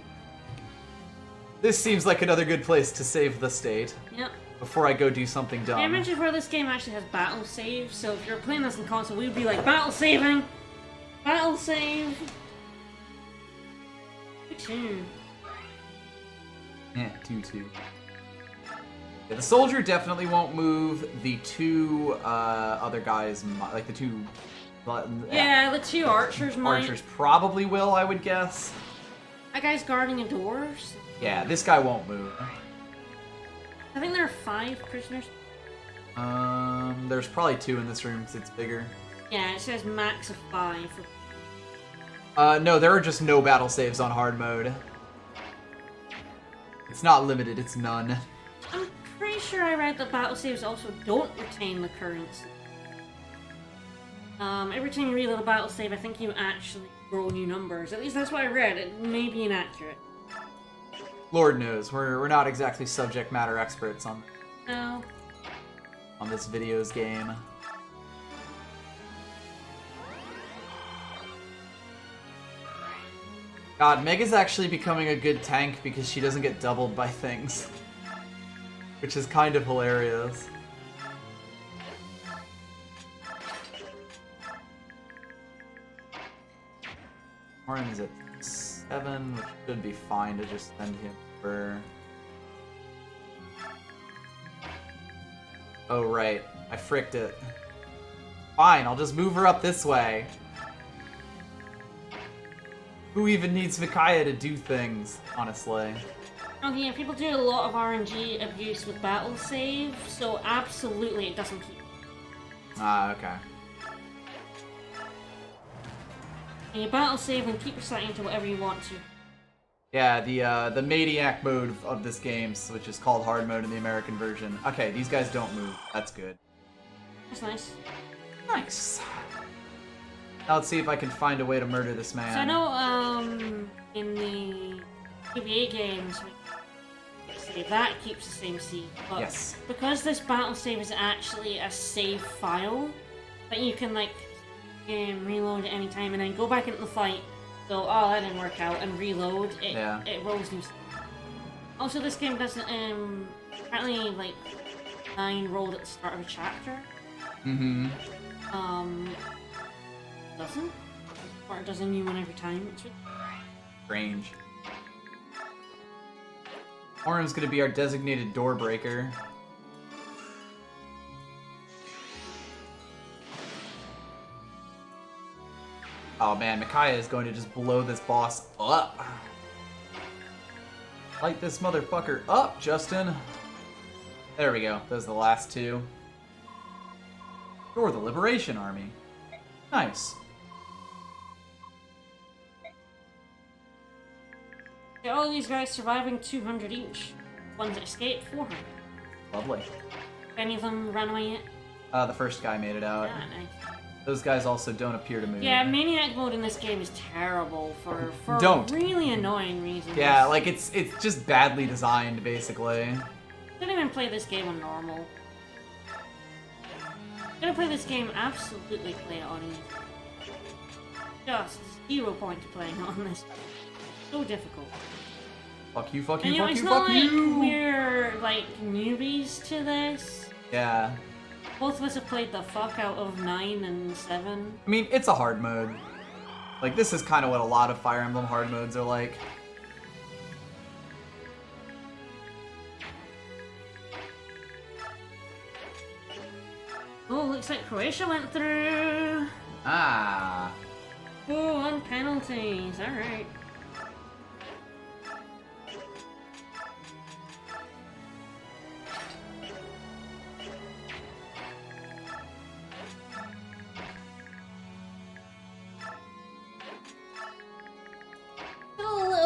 This seems like another good place to save the state. Yep. Before I go do something dumb. Yeah, I mentioned before, this game actually has battle save, so if you're playing this in console, we would be like, battle saving! Battle save! Good tune. Yeah, 2-2. Yeah, the soldier definitely won't move. The 2 other guys, like the 2... Yeah, the 2 archers might. Archers probably will, I would guess. That guy's guarding a door. So... Yeah, this guy won't move. I think there are 5 prisoners. There's probably 2 in this room because it's bigger. Yeah, it says max of 5. No, there are just no battle saves on hard mode. It's not limited, it's none. I'm pretty sure I read that battle saves also don't retain the currency. Every time you reload a battle save, I think you actually roll new numbers. At least that's what I read. It may be inaccurate. Lord knows, we're not exactly subject matter experts on No. this videos game. God, Meg is actually becoming a good tank because she doesn't get doubled by things. Which is kind of hilarious. Orin's at 7, which should be fine to just send him for... Oh, right. I fricked it. Fine, I'll just move her up this way. Who even needs Vicaya to do things, honestly? Okay, yeah, people do a lot of RNG abuse with battle save, so absolutely it doesn't keep. Ah, okay. And you battle save and keep your setting to whatever you want to. Yeah, the maniac mode of this game, which is called hard mode in the American version. Okay, these guys don't move. That's good. That's nice. Nice. Now let's see if I can find a way to murder this man. So I know, in the PvA games, that keeps the same seed, but Yes. because this battle save is actually a save file that you can like reload at any time and then go back into the fight, go, oh that didn't work out, and reload, it rolls new stuff. Also, this game doesn't apparently like 9 rolled at the start of a chapter. Mm-hmm. Doesn't? Or it does a new one every time. It's really Strange. Orim's gonna be our designated door breaker. Oh man, Micaiah is going to just blow this boss up. Light this motherfucker up, Justin. There we go. Those are the last 2. You're the Liberation Army. Nice. yeah, all these guys surviving 200 each. Ones that escaped 400. Lovely. Any of them ran away yet? The first guy made it out. Yeah, nice. Those guys also don't appear to move. Yeah, Maniac mode in this game is terrible for Don't. really annoying reasons. Yeah, like it's just badly designed, basically. Didn't even play this game on normal. Gonna play this game, absolutely play it on easy. Just 0 point to playing on this. So difficult. Fuck you, fuck And you, you know, fuck it's you, not fuck like you! we're like newbies to this. Yeah. Both of us have played the fuck out of 9 and 7. I mean, it's a hard mode. Like, this is kind of what a lot of Fire Emblem hard modes are like. Oh, looks like Croatia went through. Ah. Oh, on penalties. Alright.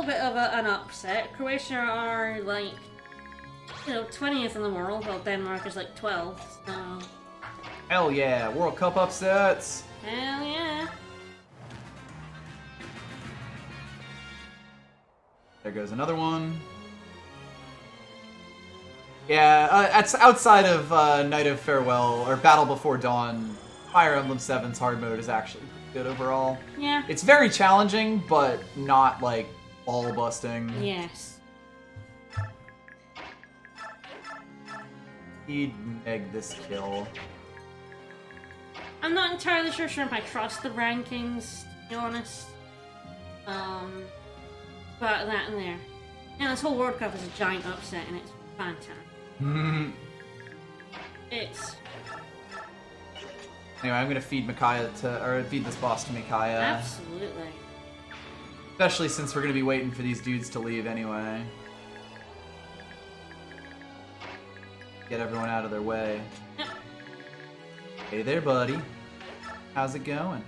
bit of an upset. Croatia are like, 20th in the world, while Denmark is like 12th. So. Hell yeah, World Cup upsets. Hell yeah. There goes another one. Yeah, outside of Night of Farewell, or Battle Before Dawn, Fire Emblem 7's hard mode is actually pretty good overall. Yeah. It's very challenging, but not, like, ball-busting. Yes. He'd neg this kill. I'm not entirely sure if I trust the rankings, to be honest. But that and there. Yeah, this whole World Cup is a giant upset, and it's fantastic. It's... Anyway, I'm gonna feed feed this boss to Micaiah. Absolutely. Especially since we're gonna be waiting for these dudes to leave anyway. Get everyone out of their way. Yep. Hey there, buddy. How's it going?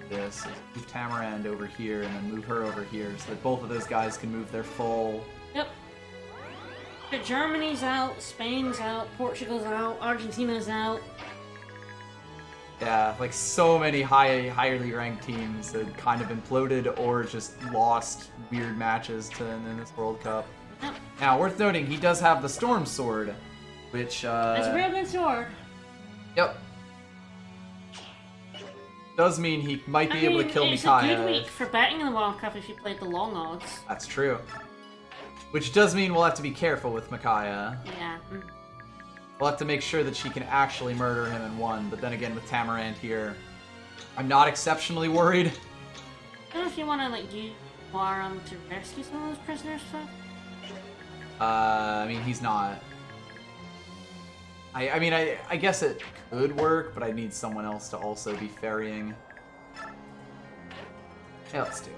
This. Move Tamarand over here and then move her over here so that both of those guys can move their full. Yep. But Germany's out, Spain's out, Portugal's out, Argentina's out. Yeah, like so many highly ranked teams that kind of imploded or just lost weird matches in this World Cup. Yep. Now, worth noting, he does have the Storm Sword, which That's a real good sword. Yep. Does mean he might be able to kill it's Micaiah. It's a good week for betting in the World Cup if you played the long odds. That's true. Which does mean we'll have to be careful with Micaiah. Yeah. We'll have to make sure that she can actually murder him in one, but then again with Tamarand here, I'm not exceptionally worried. I don't know if you want to, like, use Warum to rescue some of those prisoners first. I mean, he's not. I guess it could work, but I need someone else to also be ferrying. Yeah, let's do it.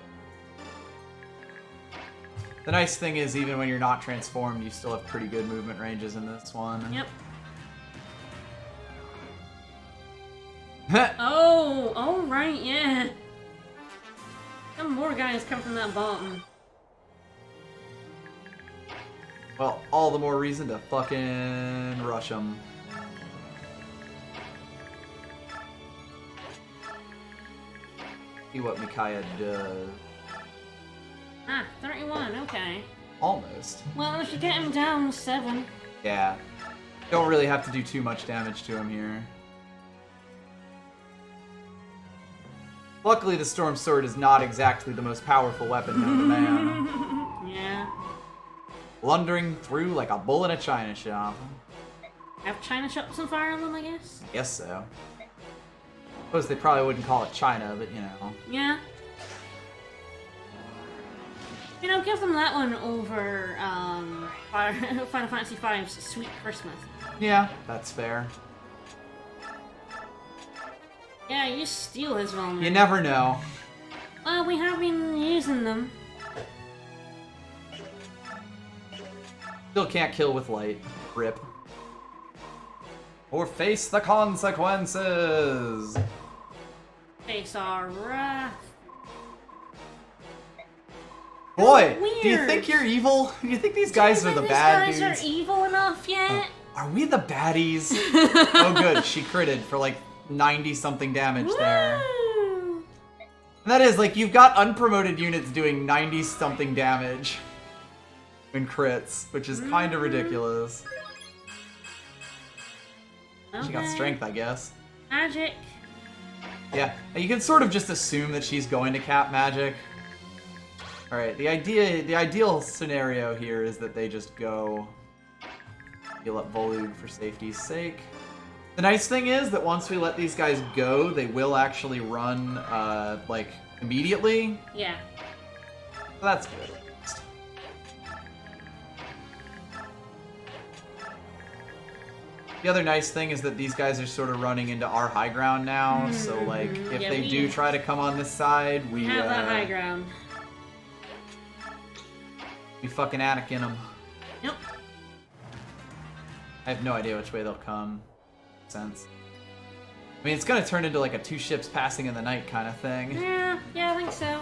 The nice thing is, even when you're not transformed, you still have pretty good movement ranges in this one. Yep. Oh, right, yeah. Some more guys come from that bottom. Well, all the more reason to fucking rush them. See what Micaiah does. Ah, 31, okay. Almost. Well, if you get him down 7. Yeah. Don't really have to do too much damage to him here. Luckily, the Storm Sword is not exactly the most powerful weapon known to man. Yeah. Blundering through like a bull in a china shop. Have China shops on Fire Emblem, I guess? Guess so. Suppose they probably wouldn't call it China, but you know. Yeah. Give them that one over Final Fantasy V's Sweet Christmas. Yeah, that's fair. Yeah, you steal his one. You never know. Well, we have been using them. Still can't kill with light. Rip. Or face the consequences! Face our wrath. Boy, Weird. do you think you're evil? Do you think these guys are the bad dudes? These guys are evil enough yet? Are we the baddies? Oh good, she critted for like 90-something damage there. Woo! And that is, like, you've got unpromoted units doing 90-something damage in crits, which is kind of ridiculous. Okay. She got strength, I guess. Magic. Yeah, you can sort of just assume that she's going to cap magic. Alright, the ideal scenario here is that they just go heal up Volug for safety's sake. The nice thing is that once we let these guys go, they will actually run, like, immediately. Yeah. So that's good. The other nice thing is that these guys are sort of running into our high ground now, so, like, if they do try to come on this side, we have that high ground. We fucking Anakin them. Yep. I have no idea which way they'll come. Sense. I mean, it's gonna turn into like a two ships passing in the night kind of thing. Yeah, I think so.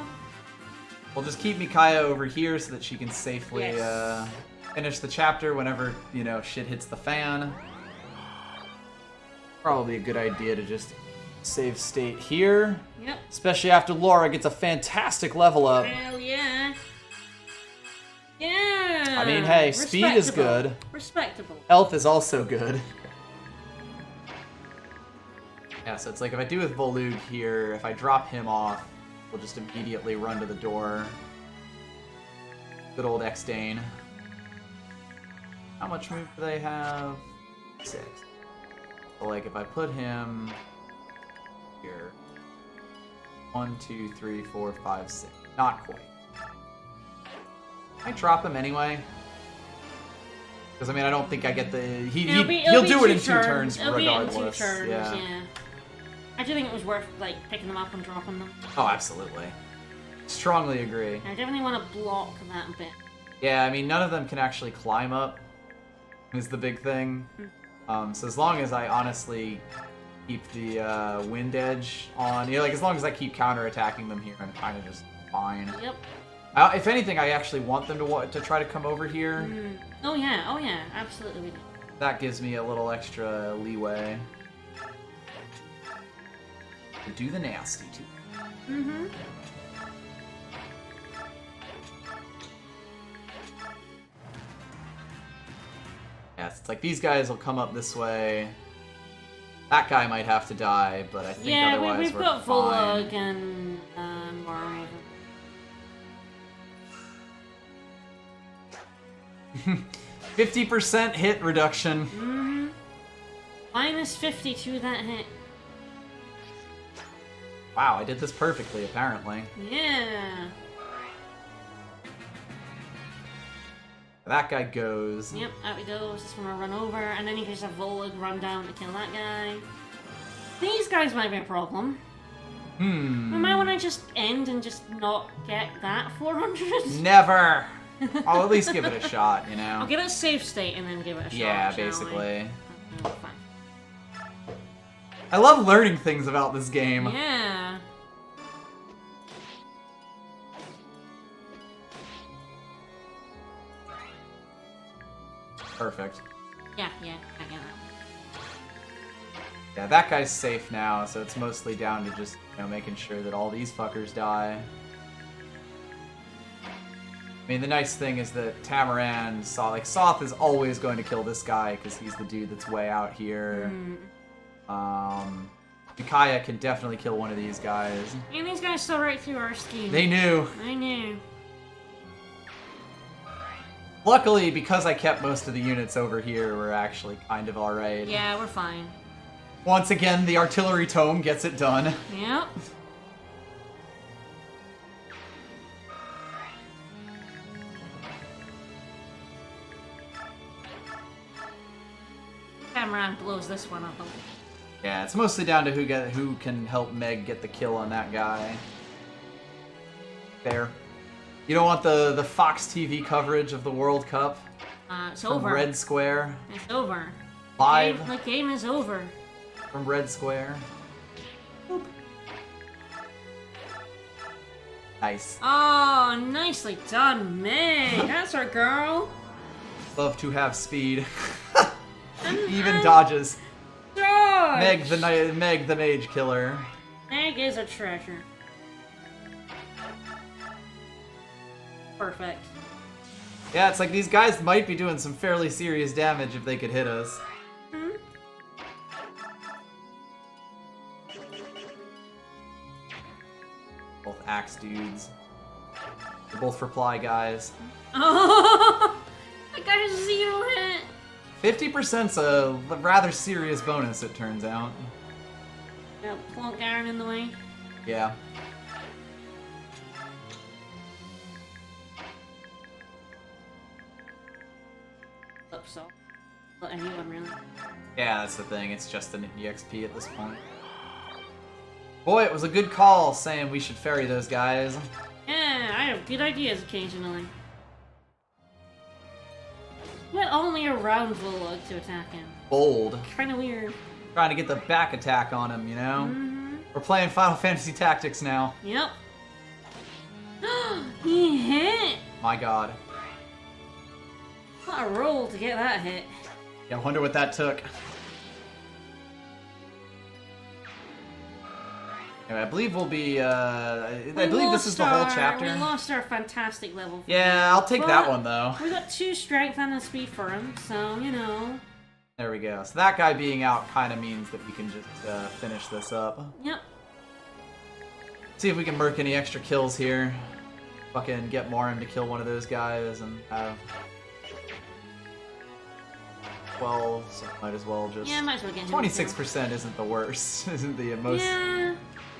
We'll just keep Micaiah over here so that she can safely finish the chapter whenever, you know, shit hits the fan. Probably a good idea to just save state here. Yep. Especially after Laura gets a fantastic level up. Hell yeah. Yeah. I mean, hey, speed is good. Respectable. Health is also good. Yeah, so it's like if I do with Volug here, if I drop him off, we'll just immediately run to the door. Good old X-Dane. How much move do they have? 6. So like if I put him here. 1, 2, 3, 4, 5, 6. Not quite. Can I drop him anyway? Because I mean I don't think I get the he'll do it in 2 turns regardless. It'll be in 2 turns, yeah. yeah. I do think it was worth like picking them up and dropping them. Oh, absolutely. Strongly agree. I definitely want to block that bit. Yeah, I mean, none of them can actually climb up, is the big thing. So as long as I honestly keep the wind edge on, you know, like as long as I keep counterattacking them here, I'm kind of just fine. Yep. If anything, I actually want them to try to come over here. Oh yeah, absolutely we do. That gives me a little extra leeway. To do the nasty too. Mm-hmm. Yeah, it's like these guys will come up this way. That guy might have to die, but I think otherwise we've we're got fine. Volug and Marmaven. 50% hit reduction. Mm-hmm. Minus 50 to that hit. Wow, I did this perfectly, apparently. Yeah. That guy goes. Yep, out he goes. Just want to run over, and then you can just have Volug run down to kill that guy. These guys might be a problem. We might want to just end and just not get that 400. Never! I'll at least give it a shot, you know? I'll give it a save state and then give it a shot. Yeah, shall we? basically. Okay, fine. I love learning things about this game. Yeah. Perfect. Yeah, I get that. Yeah, that guy's safe now, so it's mostly down to just, you know, making sure that all these fuckers die. I mean, the nice thing is that Tamaran, Soth is always going to kill this guy because he's the dude that's way out here. Micaiah can definitely kill one of these guys. And these guys saw right through our scheme. They knew. I knew. Luckily, because I kept most of the units over here, we're actually kind of alright. Yeah, we're fine. Once again, the artillery tome gets it done. Yep. Cameron blows this one up a little. Yeah, it's mostly down to who can help Meg get the kill on that guy. Fair. You don't want the Fox TV coverage of the World Cup? It's from over. Red Square. It's over. Live The game is over. from Red Square. Boop. Nice. Oh, nicely done, Meg. That's our girl. Love to have speed. Even dodges. George. Meg the Mage Killer. Meg is a treasure. Perfect. Yeah, it's like these guys might be doing some fairly serious damage if they could hit us. Both axe dudes. They're both reply guys. Oh, that guy has 0 hit. 50%'s a rather serious bonus, it turns out. Yeah, plonk Aaron in the way. Yeah. Hope so. Well, anyone really. Yeah, that's the thing. It's just an EXP at this point. Boy, it was a good call saying we should ferry those guys. Yeah, I have good ideas occasionally. But only around Volug to attack him. Bold. Kinda weird. Trying to get the back attack on him, you know? Mm-hmm. We're playing Final Fantasy Tactics now. Yep. He hit! My god. What a roll to get that hit. Yeah, I wonder what that took. Anyway, I believe we'll be, I believe this is the whole chapter. We lost our fantastic level. Yeah, I'll take that one, though. We got 2 strength and a speed for him, so, you know. There we go. So that guy being out kind of means that we can just finish this up. Yep. See if we can merc any extra kills here. Fucking get Morin to kill one of those guys and have 12, so might as well just... Yeah, might as well get him. 26% isn't the worst. Isn't the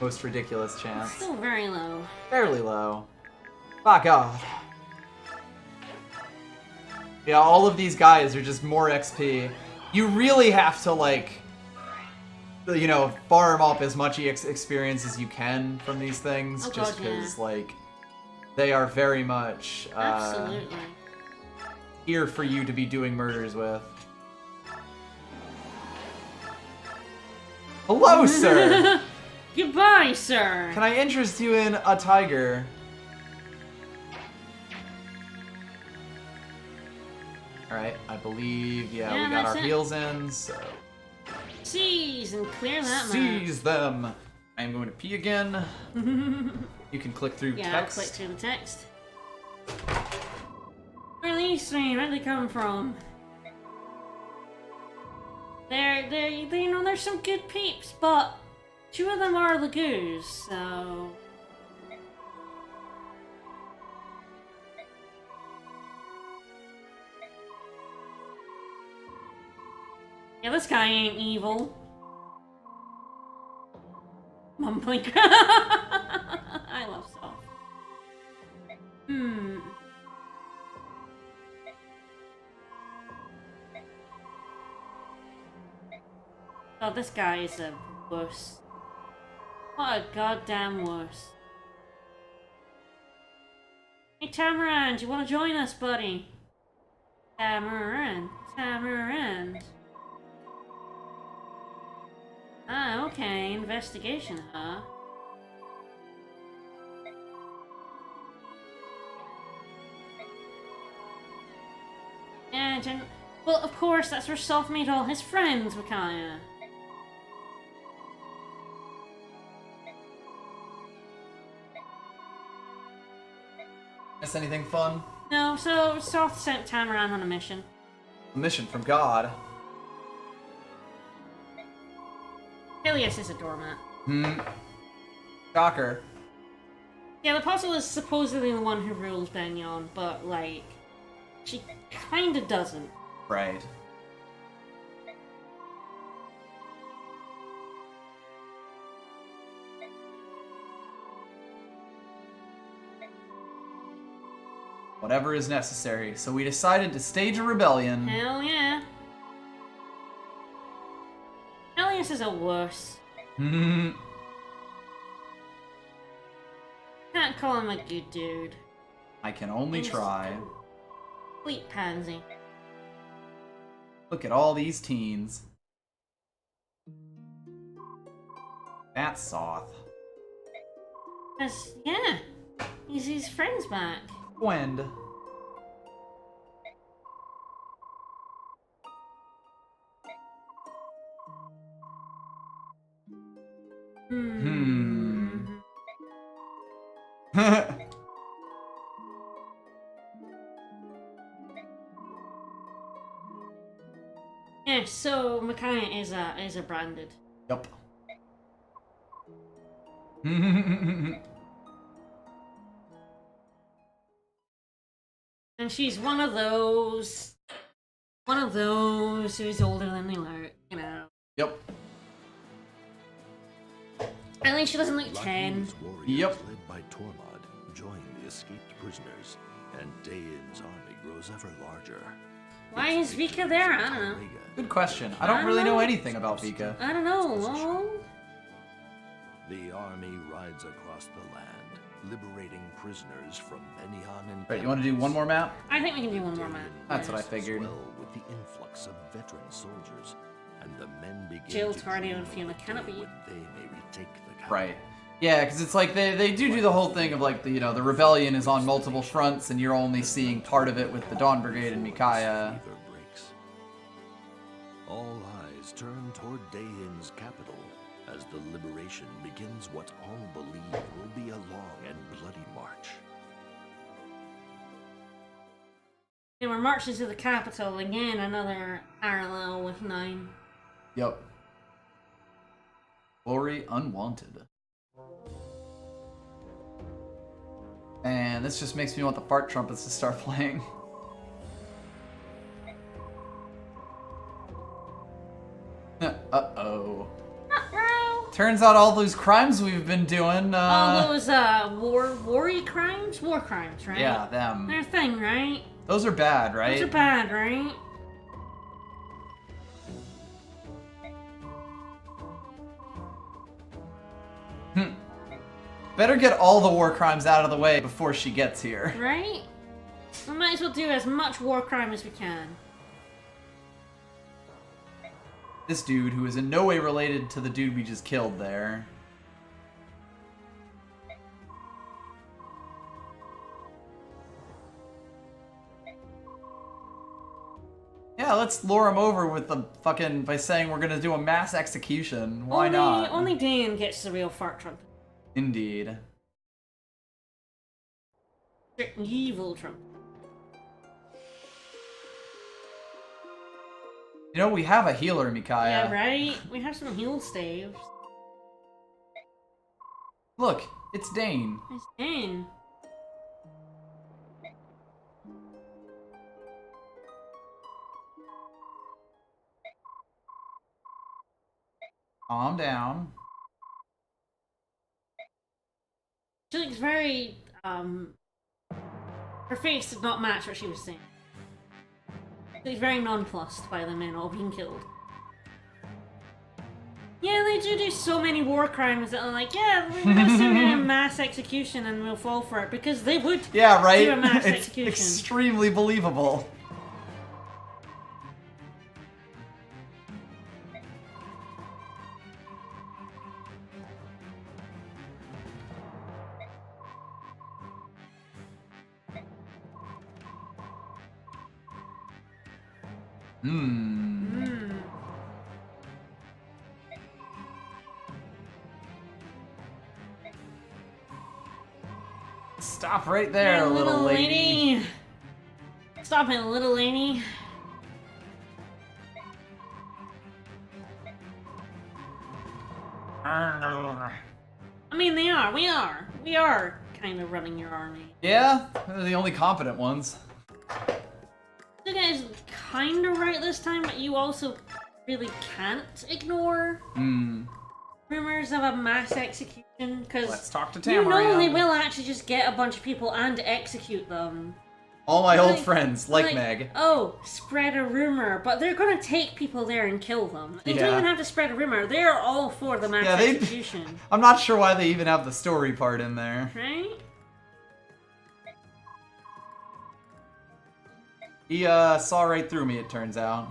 most ridiculous chance. Still very low. Fairly low. My god. Yeah, all of these guys are just more XP. You really have to, like, you know, farm up as much experience as you can from these things. Oh, just God, yeah. because, like, they are very much Absolutely. here for you to be doing murders with. Hello, sir! Goodbye, sir! Can I interest you in a tiger? Alright, I believe, yeah, we got our heals in, so... Seize and clear that map. Seize them! I'm going to pee again. You can click through yeah, text. I'll click through the text. Release me, where'd they come from? You know, there's some good peeps, but 2 of them are Lagoos, so... Yeah, this guy ain't evil. Mumbling. I love Soph. Oh, this guy is a wuss. What a goddamn wuss. Hey, Tamarand, you want to join us, buddy? Tamarand. Ah, okay. Investigation, huh? Yeah, well, of course, that's where Soph made all his friends, Wakaya. Miss anything fun? No, so Soph sent Tamaran on a mission. A mission from God. Helios is a doormat. Shocker. Yeah, the apostle is supposedly the one who rules Benyon, but, like, she kinda doesn't. Right. Whatever is necessary. So we decided to stage a rebellion. Hell yeah. Helios is a wuss. Can't call him a good dude. I can only He's try. Complete pansy. Look at all these teens. That's Soth. Yeah. He's his friends back. Gwend. Yeah, so Makaya is a branded. Yup. And she's one of those who's older than they look, you know. Yep. At least she doesn't look 10. Yep. Led by Tormod, join the escaped prisoners, and Daein's army grows ever larger. Why is Vika there? I don't know. Good question. I don't really know anything about Vika. I don't know, lol. The army rides across the land, liberating prisoners from Benyon and Right, you want to do one more map? I think we can do one more map. That's what I figured. Swell with the influx of veteran soldiers, and the men begin Jill, to Tardy, and dream Fiona of the cannot day be- when they may retake the capital. Right. Yeah, because it's like they do the whole thing of like the the rebellion is on multiple fronts and you're only seeing part of it with the Dawn Brigade and Micaiah. Fever breaks. All eyes turn toward Daein's capital as the liberation begins what all believe will be a long and bloody march. And we're marching to the capital again. Another parallel with 9. Yep. Glory unwanted. And this just makes me want the fart trumpets to start playing. Uh-oh. Turns out all those crimes we've been doing, All those war crimes, right? yeah, them. They're a thing, right? Those are bad, right? Those are bad, right? Better get all the war crimes out of the way before she gets here. Right? We might as well do as much war crime as we can. This dude, who is in no way related to the dude we just killed there. Yeah, let's lure him over with the fucking, by saying we're gonna do a mass execution. Why not? Only Dan gets the real fart trumpet. Indeed. Evil trumpet. You know, we have a healer, Micaiah. Yeah, right? We have some heal staves. Look, it's Dane. It's Dan. Calm down. She looks very, her face did not match what she was saying. She looks very nonplussed by the men all being killed. Yeah, they do so many war crimes that are like, yeah, we're gonna send in a mass execution and we'll fall for it, because they would Yeah, right? do a mass It's execution. extremely believable. Stop right there, Hey, little lady. Stop it, little lady. I mean, we are kind of running your army. Yeah, they're the only competent ones. You guys kind of right this time, but you also really can't ignore rumors of a mass execution, because Let's talk to you know they Tamarian. will actually just get a bunch of people and execute them. All my old Like- friends, like Meg. Oh, spread a rumor, but they're gonna take people there and kill them. They don't Yeah. even have to spread a rumor. They're all for the mass Yeah, they- execution, I'm not sure why they even have the story part in there. right? He saw right through me, it turns out.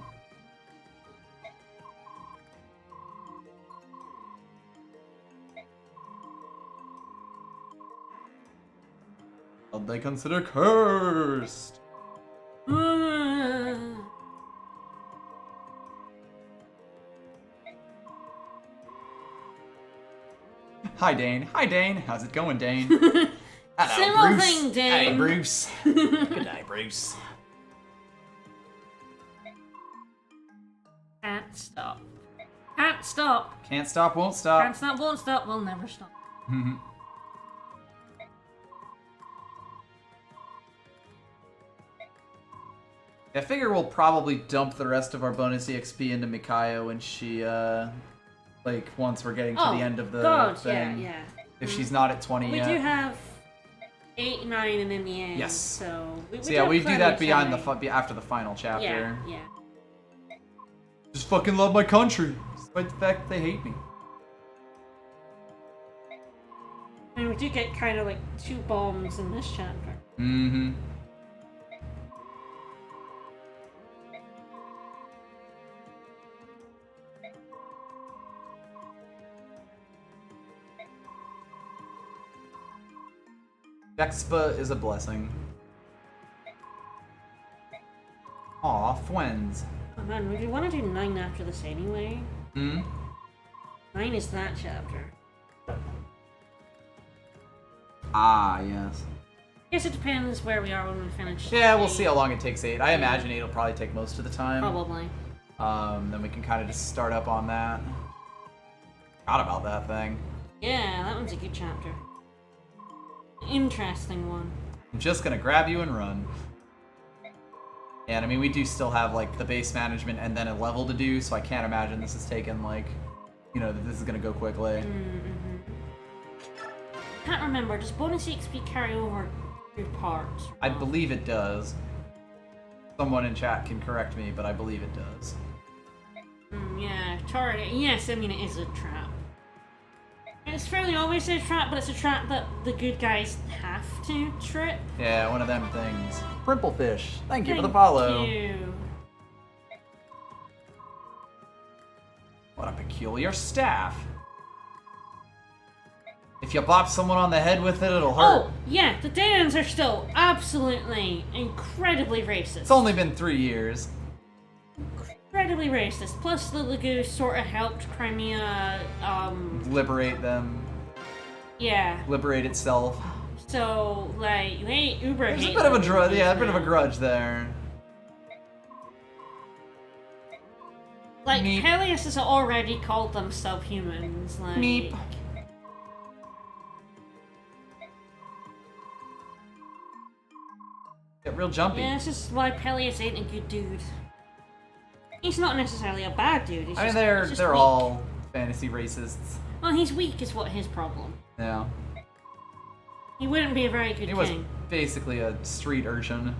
What they consider cursed. Hi, Dane. Hi, Dane. How's it going, Dane? Hello, Same old Bruce. thing, Dane. Hey, Bruce. Good night, Bruce. Can't stop. Can't stop. Can't stop, won't stop. Can't stop, won't stop, will never stop. I figure we'll probably dump the rest of our bonus EXP into Micaiah when she, like, once we're getting to the end of the God, thing. yeah. If she's not at 20 We yet. do have 8, 9, and in the end. Yes. So we So yeah, we do plenty that of beyond time. after the final chapter. Yeah. Just fucking love my country, despite the fact that they hate me. And we do get kind of like 2 bombs in this chapter. Mm-hmm. Vexpa is a blessing. Aw, friends. Oh man, would we want to do 9 after this anyway? Hmm? 9 is that chapter. Ah, yes. Guess it depends where we are when we finish. Yeah, we'll 8. see how long it takes 8. I imagine 8 will probably take most of the time. Probably. Then we can kind of just start up on that. Forgot about that thing. Yeah, that one's a good chapter. Interesting one. I'm just gonna grab you and run. And I mean, we do still have like the base management and then a level to do, so I can't imagine this is taking like, you know, that this is gonna go quickly. Can't remember. Does bonus EXP carry over through parts? I believe it does. Someone in chat can correct me, but I believe it does. Yeah, target. Yes, I mean it is a trap. It's fairly always a trap, but it's a trap that the good guys have to trip. Yeah, one of them things. Primplefish, thank you for the follow. Thank you. What a peculiar staff. If you bop someone on the head with it, it'll hurt. Oh, yeah, the Danes are still absolutely incredibly racist. It's only been 3 years. Incredibly racist. Plus, the Lagoon sort of helped Crimea, Liberate them. yeah. Liberate itself. So, like, they uber There's a hate bit of a them yeah, a bit of a now. grudge there. Like, Meep. Peleus has already called them subhumans, like... Meep. Get real jumpy. Yeah, this is why Peleus ain't a good dude. He's not necessarily a bad dude, he's I mean, just, they're he's just they're weak. all fantasy racists. Well, he's weak is what his problem. Yeah. He wouldn't be a very good He was king. basically a street urchin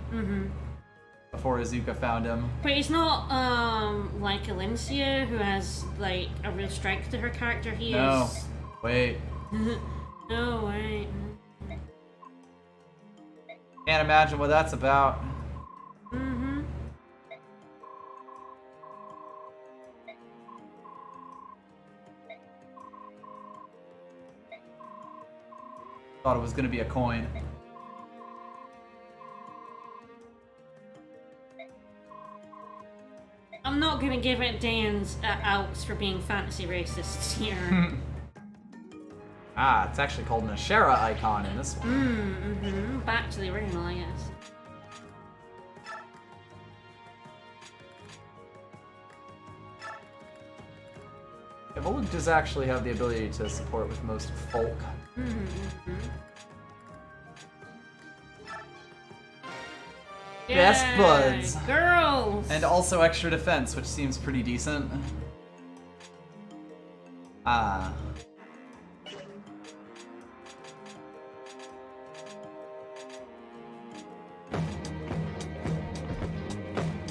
before Izuka found him. But he's not, like Alencia, who has, like, a real strength to her character. He No. is... Wait. No, wait. Can't imagine what that's about. Thought it was gonna be a coin. I'm not gonna give it Dan's outs for being fantasy racists here. Ah, it's actually called an Ashera icon in this one. Back to the original, I guess. Evolve does actually have the ability to support with most folk. Best Yay, buds. girls! And also extra defense, which seems pretty decent. Ah.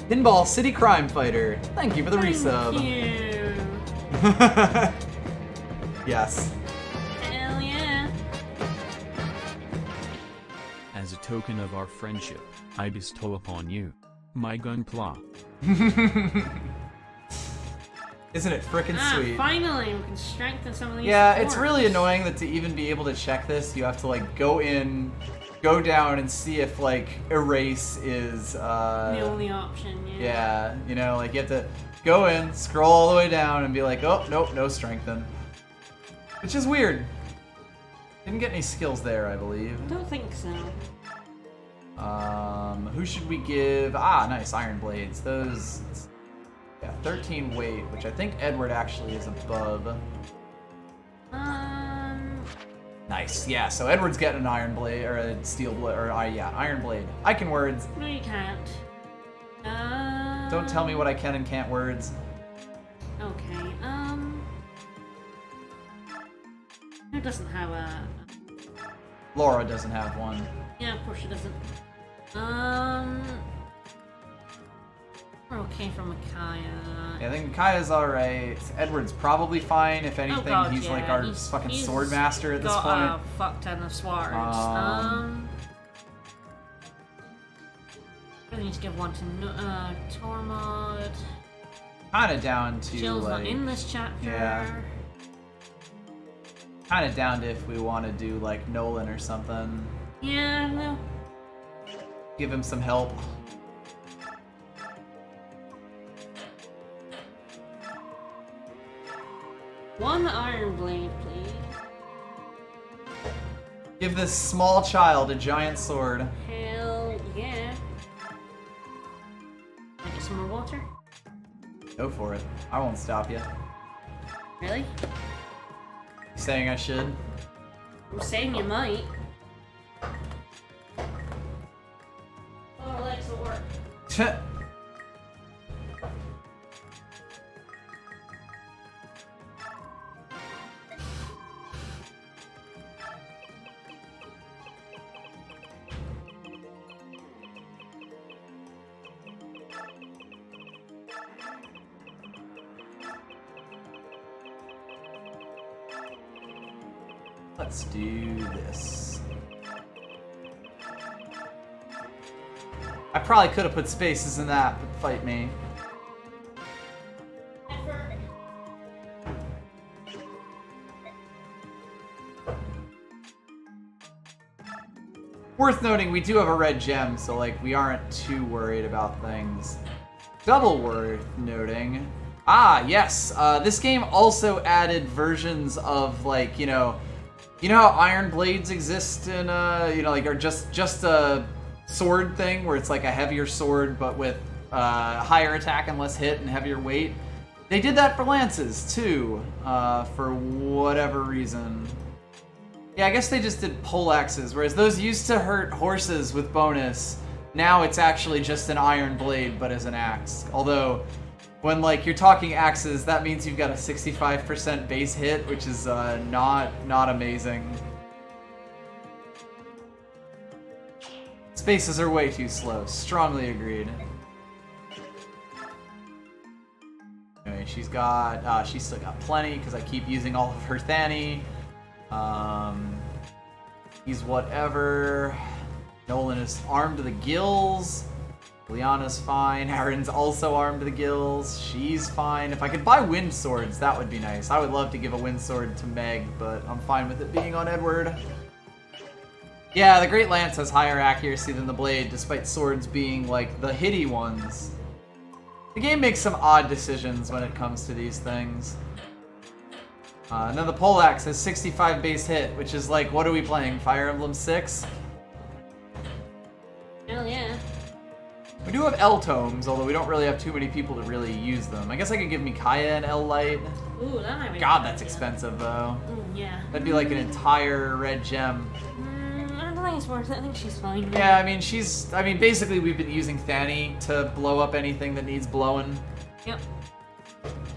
Pinball City Crime Fighter. Thank you for the resub. Thank you. Yes. Hell yeah. As a token of our friendship, I bestow upon you my gunpla. Isn't it frickin' sweet? Finally, we can strengthen some of these Yeah, it's supports. really annoying that to even be able to check this, you have to like go in, go down and see if like erase is The only option, yeah. yeah, you know, like you have to go in, scroll all the way down and be like, oh, nope, no strengthen. Which is weird. Didn't get any skills there, I believe. Don't think so. Who should we give? Ah, nice, Iron Blades. Those, yeah, 13 weight, which I think Edward actually is above. Nice, yeah, so Edward's getting an Iron Blade, or a Steel Blade, or yeah, Iron Blade. I can words. No, you can't. Don't tell me what I can and can't words. Okay, who doesn't have a... Laura doesn't have one. Yeah, of course she doesn't. We're okay from Micaiah. Yeah, I think Kaya's alright. Edward's probably fine. If anything, God, he's yeah, like our he's- fucking he's sword master at this got point. a fuck ton of swords. I need to give one to Tormod. Kind of down to Jill's like, not in this chapter. yeah. Kind of down to if we want to do like Nolan or something. Yeah, I don't know. Give him some help. One iron blade, please. Give this small child a giant sword. Hell yeah. Can I get some more water? Go for it. I won't stop you. Really? Saying I should? I'm saying you might. Oh, legs will work. Let's do this. I probably could have put spaces in that, but fight me. Worth noting, we do have a red gem, so like we aren't too worried about things. Double worth noting. Ah, yes. This game also added versions of like, you know how iron blades exist in like are just a sword thing where it's like a heavier sword but with higher attack and less hit and heavier weight. They did that for lances too, for whatever reason. Yeah, I guess they just did pole axes, whereas those used to hurt horses with bonus. Now it's actually just an iron blade, but as an axe. Although, when like you're talking axes, that means you've got a 65% base hit, which is not amazing. Spaces are way too slow. Strongly agreed. Anyway, she's still got plenty because I keep using all of her Thani. He's whatever. Nolan is armed to the gills. Liana's fine. Aaron's also armed to the gills. She's fine. If I could buy wind swords, that would be nice. I would love to give a wind sword to Meg, but I'm fine with it being on Edward. Yeah, the Great Lance has higher accuracy than the blade, despite swords being like the hitty ones. The game makes some odd decisions when it comes to these things. And then the poleaxe has 65 base hit, which is like, what are we playing? Fire Emblem 6? Hell yeah. We do have L tomes, although we don't really have too many people to really use them. I guess I could give Micaiah an L light. Ooh, that might be God, a good that's idea. expensive though. Yeah. That'd be like an entire red gem. I don't think it's worth it. I think she's fine. Yeah, I mean, basically we've been using Thani to blow up anything that needs blowing. Yep.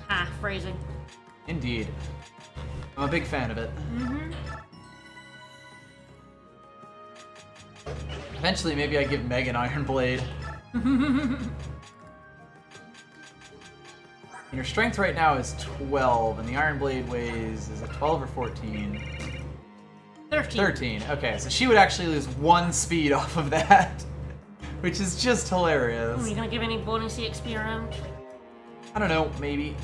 Ha, phrasing. Indeed. I'm a big fan of it. Mm-hmm. Eventually, maybe I give Meg an Iron Blade. Your strength right now is 12, and the Iron Blade weighs, is it 12 or 14? 13. 13, okay, so she would actually lose 1 speed off of that, which is just hilarious. Are you gonna give any bonus EXP around? I don't know, maybe.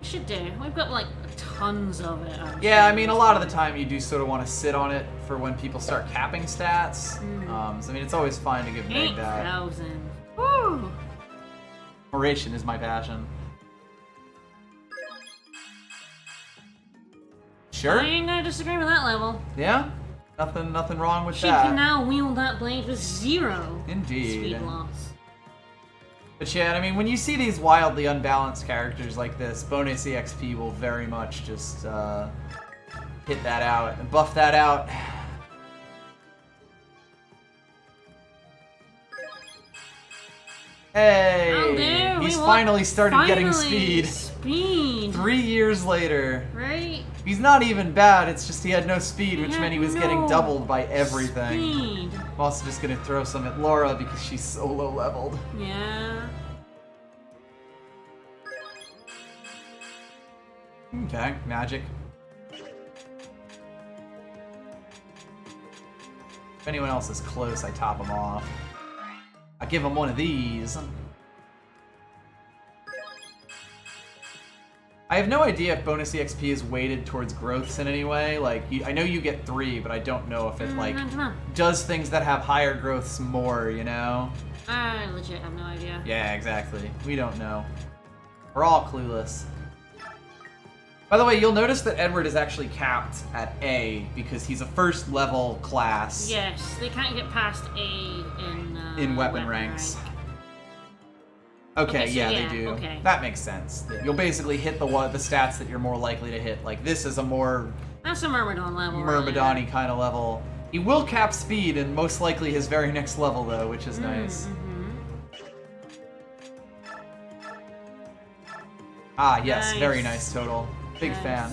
We should do. We've got like tons of it. Yeah, I mean, a lot of the time you do sort of want to sit on it for when people start capping stats. So, I mean, it's always fine to give Meg that. 8,000. Woo! Oration is my passion. Sure? I ain't gonna disagree with that level. Yeah? Nothing wrong with She that. can now wield that blade with 0 Indeed. speed loss. But yeah, I mean, when you see these wildly unbalanced characters like this, bonus EXP will very much just hit that out and buff that out. Hey! Oh, there, He's we finally started getting finally, speed. Speed! 3 years later. Right? He's not even bad, it's just he had no speed, which had meant he was getting no doubled by everything. Speed. I'm also just gonna throw some at Laura because she's so low leveled. Yeah. Okay, magic. If anyone else is close, I top them off. I give them one of these. I have no idea if bonus EXP is weighted towards growths in any way. Like, I know you get 3, but I don't know if it, like, I don't know. does things that have higher growths more, you know? I legit have no idea. Yeah, exactly. We don't know. We're all clueless. By the way, you'll notice that Edward is actually capped at A because he's a first level class Yes, they can't get past A in weapon ranks. rank. Okay, Okay, so yeah, yeah, they do. okay. That makes sense. You'll basically hit the stats that you're more likely to hit. Like, this is a more That's a Myrmidon level. Myrmidon-y kind of level. He will cap speed in most likely his very next level, though, which is nice. Ah, yes, Nice. very nice total. Big Nice. fan.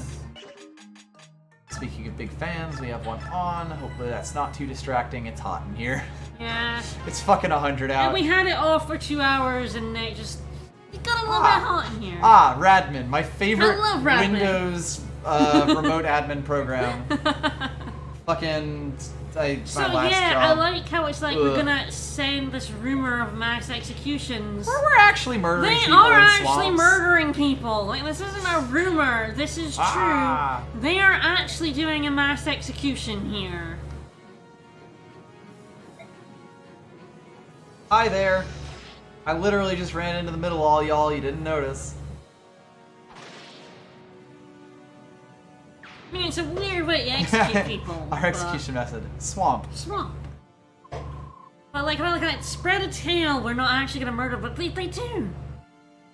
Speaking of big fans, we have one on. Hopefully that's not too distracting. It's hot in here. Yeah. It's fucking 100 out. And we had it off for 2 hours, and it got a little bit hot in here. Ah, Radmin, my favorite I love Radmin. Windows remote admin program. Fucking, my So last yeah, job. I like how it's like we're Ugh. gonna send this rumor of mass executions. We're actually murdering They people are in actually swamps. murdering people. Like, this isn't a rumor. This is true. Ah. They are actually doing a mass execution here. Hi there. I literally just ran into the middle of all y'all. You didn't notice. I mean, it's a weird way to execute people. Our but- execution method. Swamp. Swamp. But like, spread a tale, we're not actually gonna murder, but they do.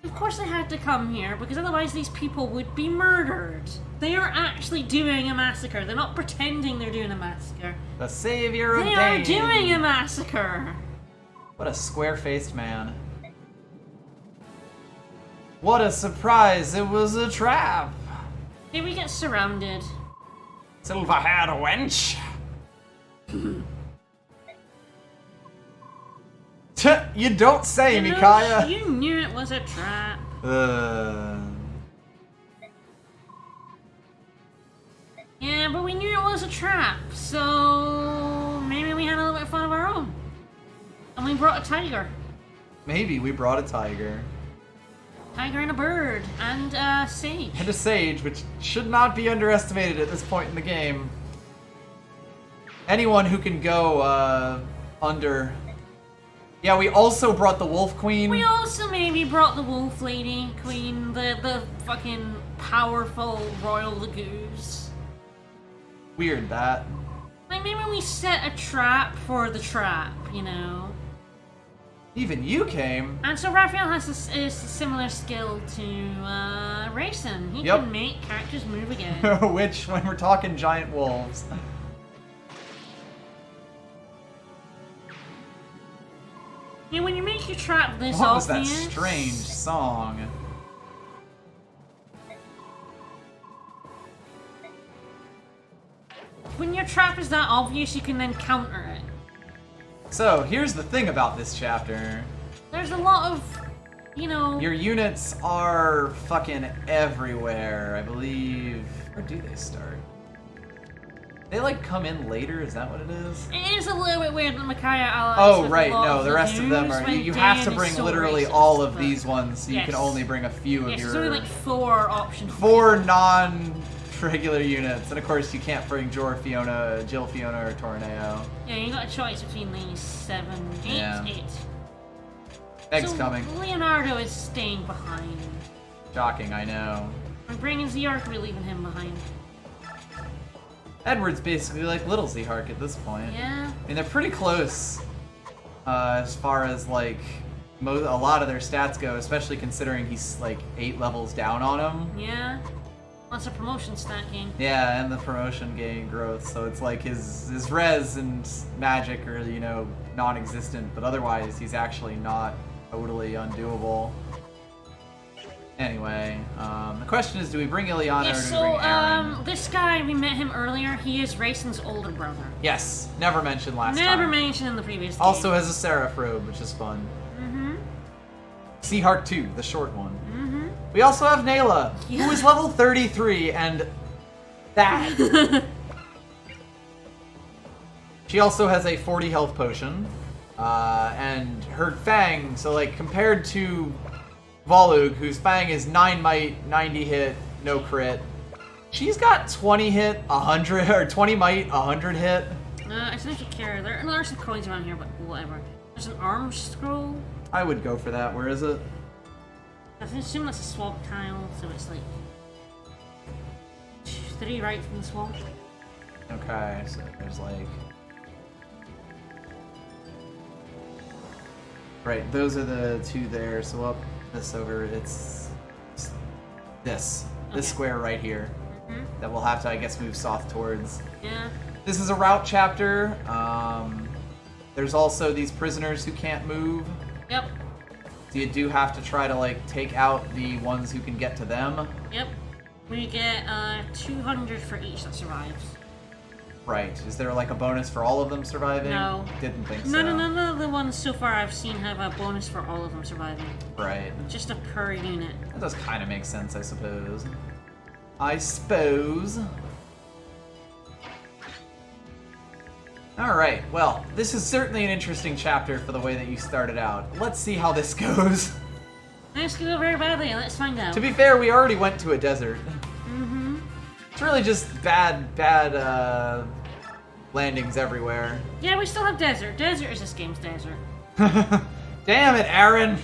Of course they had to come here, because otherwise these people would be murdered. They are actually doing a massacre. They're not pretending they're doing a massacre. The savior of They Dane. are doing a massacre. What a square-faced man. What a surprise, it was a trap. Here we get surrounded. Silver-haired wench. You don't say, You know, Micaiah. you knew it was a trap. Yeah, but we knew it was a trap, so maybe we had a little bit of fun of our own. And we brought a tiger. Maybe we brought a tiger. Tiger and a bird. And a sage. And a sage, which should not be underestimated at this point in the game. Anyone who can go, under... Yeah, we also brought the Wolf Queen. We also maybe brought the wolf lady, queen, the fucking powerful royal Lagoose. Weird, that. Like, maybe we set a trap for the trap, you know? Even you came. And so Raphael has a similar skill to Rayson. He Yep. can make characters move again. Which, when we're talking giant wolves. You know, when you make your trap this What was that obvious... strange song? When your trap is that obvious, you can then counter it. So, here's the thing about this chapter. There's a lot of, you know... Your units are fucking everywhere, I believe. Where do they start? They, like, come in later? Is that what it is? It is a little bit weird that Micaiah allies Oh, with right, a lot no, of the rest of them Lagoons are... when You have to Dan is bring so literally racist, all of but- these ones, so you can Yes. only bring a few of Yes, your... there's only like 4 options. 4 non-regular units, and of course you can't bring Jill Fiona, or Tornado. Yeah, you got a choice between these 7, 8, Yeah. 8. Egg's So coming. Leonardo is staying behind. Shocking, I know. We're bringing Ziyark, we're leaving him behind. Edward's basically like little Zehark at this point. Yeah. I mean, they're pretty close as far as like a lot of their stats go, especially considering he's like 8 levels down on him. Yeah. That's a promotion stat game. Yeah, and the promotion gain growth, so it's like his res and magic are, you know, non-existent, but otherwise he's actually not totally undoable. Anyway, the question is, do we bring Ileana Yeah, or do so, we bring Aaron? this guy, we met him earlier. He is Rayson's older brother. Yes, never mentioned last time. Never mentioned in the previous game. Also has a Seraph robe, which is fun. Mm-hmm. Seaheart 2, the short one. Mm-hmm. We also have Nayla, who Yeah. is level 33, and that. She also has a 40 health potion, and her Fang, so like compared to Volug, whose Fang is 9 might, 90 hit, no crit. She's got 20 hit, 100, or 20 might, 100 hit. I don't actually care. There's some coins around here, but whatever. There's an arm scroll. I would go for that. Where is it? I assume that's a swamp tile, so it's like 3 right from the swamp. Okay, so there's like... Right, those are the 2 there, so up this over, it's this square right here that we'll have to, I guess, move south towards. Yeah. This is a route chapter. There's also these prisoners who can't move. Yep. So you do have to try to, like, take out the ones who can get to them. Yep. We get 200 for each that survives. Right. Is there, like, a bonus for all of them surviving? No. Didn't think so. None of the ones so far I've seen have a bonus for all of them surviving. Right. Just a per unit. That does kind of make sense, I suppose. I suppose. Alright, well, this is certainly an interesting chapter for the way that you started out. Let's see how this goes. This could go very badly, let's find out. To be fair, we already went to a desert. Mm-hmm. It's really just bad landings everywhere. Yeah, we still have desert. Desert is this game's desert. Damn it, Aaron!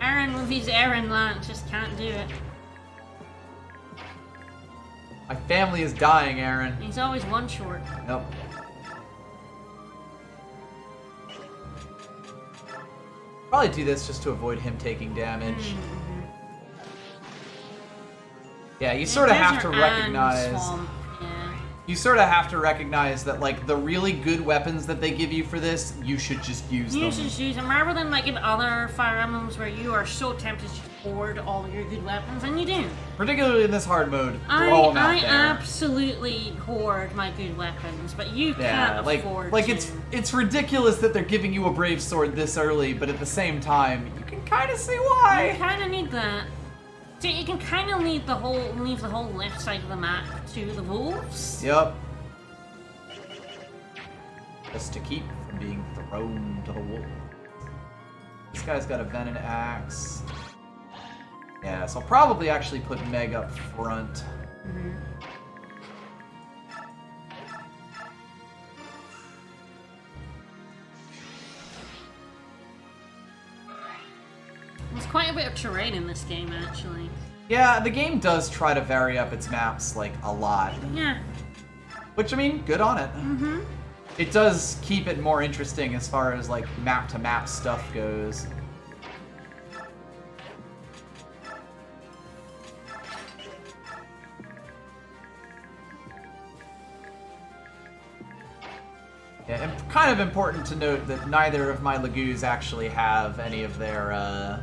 Aaron with his Aaron lance just can't do it. My family is dying, Aaron. He's always one short. Nope. Probably do this just to avoid him taking damage. Mm-hmm. Yeah, you sort of have to Desert and recognize. swamp, yeah. You sort of have to recognize that, like, the really good weapons that they give you for this, you should just use You them. should just use them rather than like in other Fire Emblems where you are so tempted to hoard all your good weapons, and you do. Particularly in this hard mode, throw them out I there. absolutely hoard my good weapons, but you Yeah, can't afford like to. it's ridiculous that they're giving you a brave sword this early, but at the same time, you can kind of see why. You kind of need that. So you can kind of leave the whole left side of the map to the wolves. Yep. Just to keep from being thrown to the wolves. This guy's got a venom axe. Yeah, so I'll probably actually put Meg up front. Mm-hmm. There's quite a bit of terrain in this game, actually. Yeah, the game does try to vary up its maps, like, a lot. Yeah. Which, I mean, good on it. Mm-hmm. It does keep it more interesting as far as, like, map-to-map stuff goes. Yeah, and kind of important to note that neither of my Lagoos actually have any of their,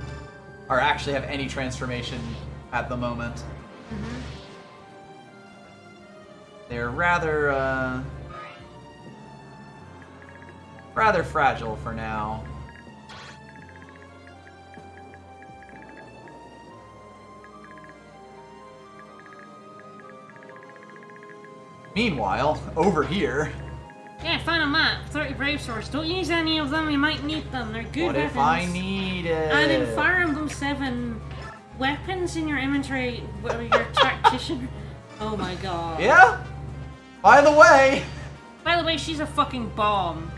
or actually have any transformation at the moment. Mm-hmm. They're rather fragile for now. Meanwhile, over here... Yeah, find a map. 30 Brave Swords. Don't use any of them, you might need them. They're good What weapons. if I need it? And in Fire Emblem 7, weapons in your inventory where your tactician... Oh my god. Yeah? By the way... By the way, she's a fucking bomb.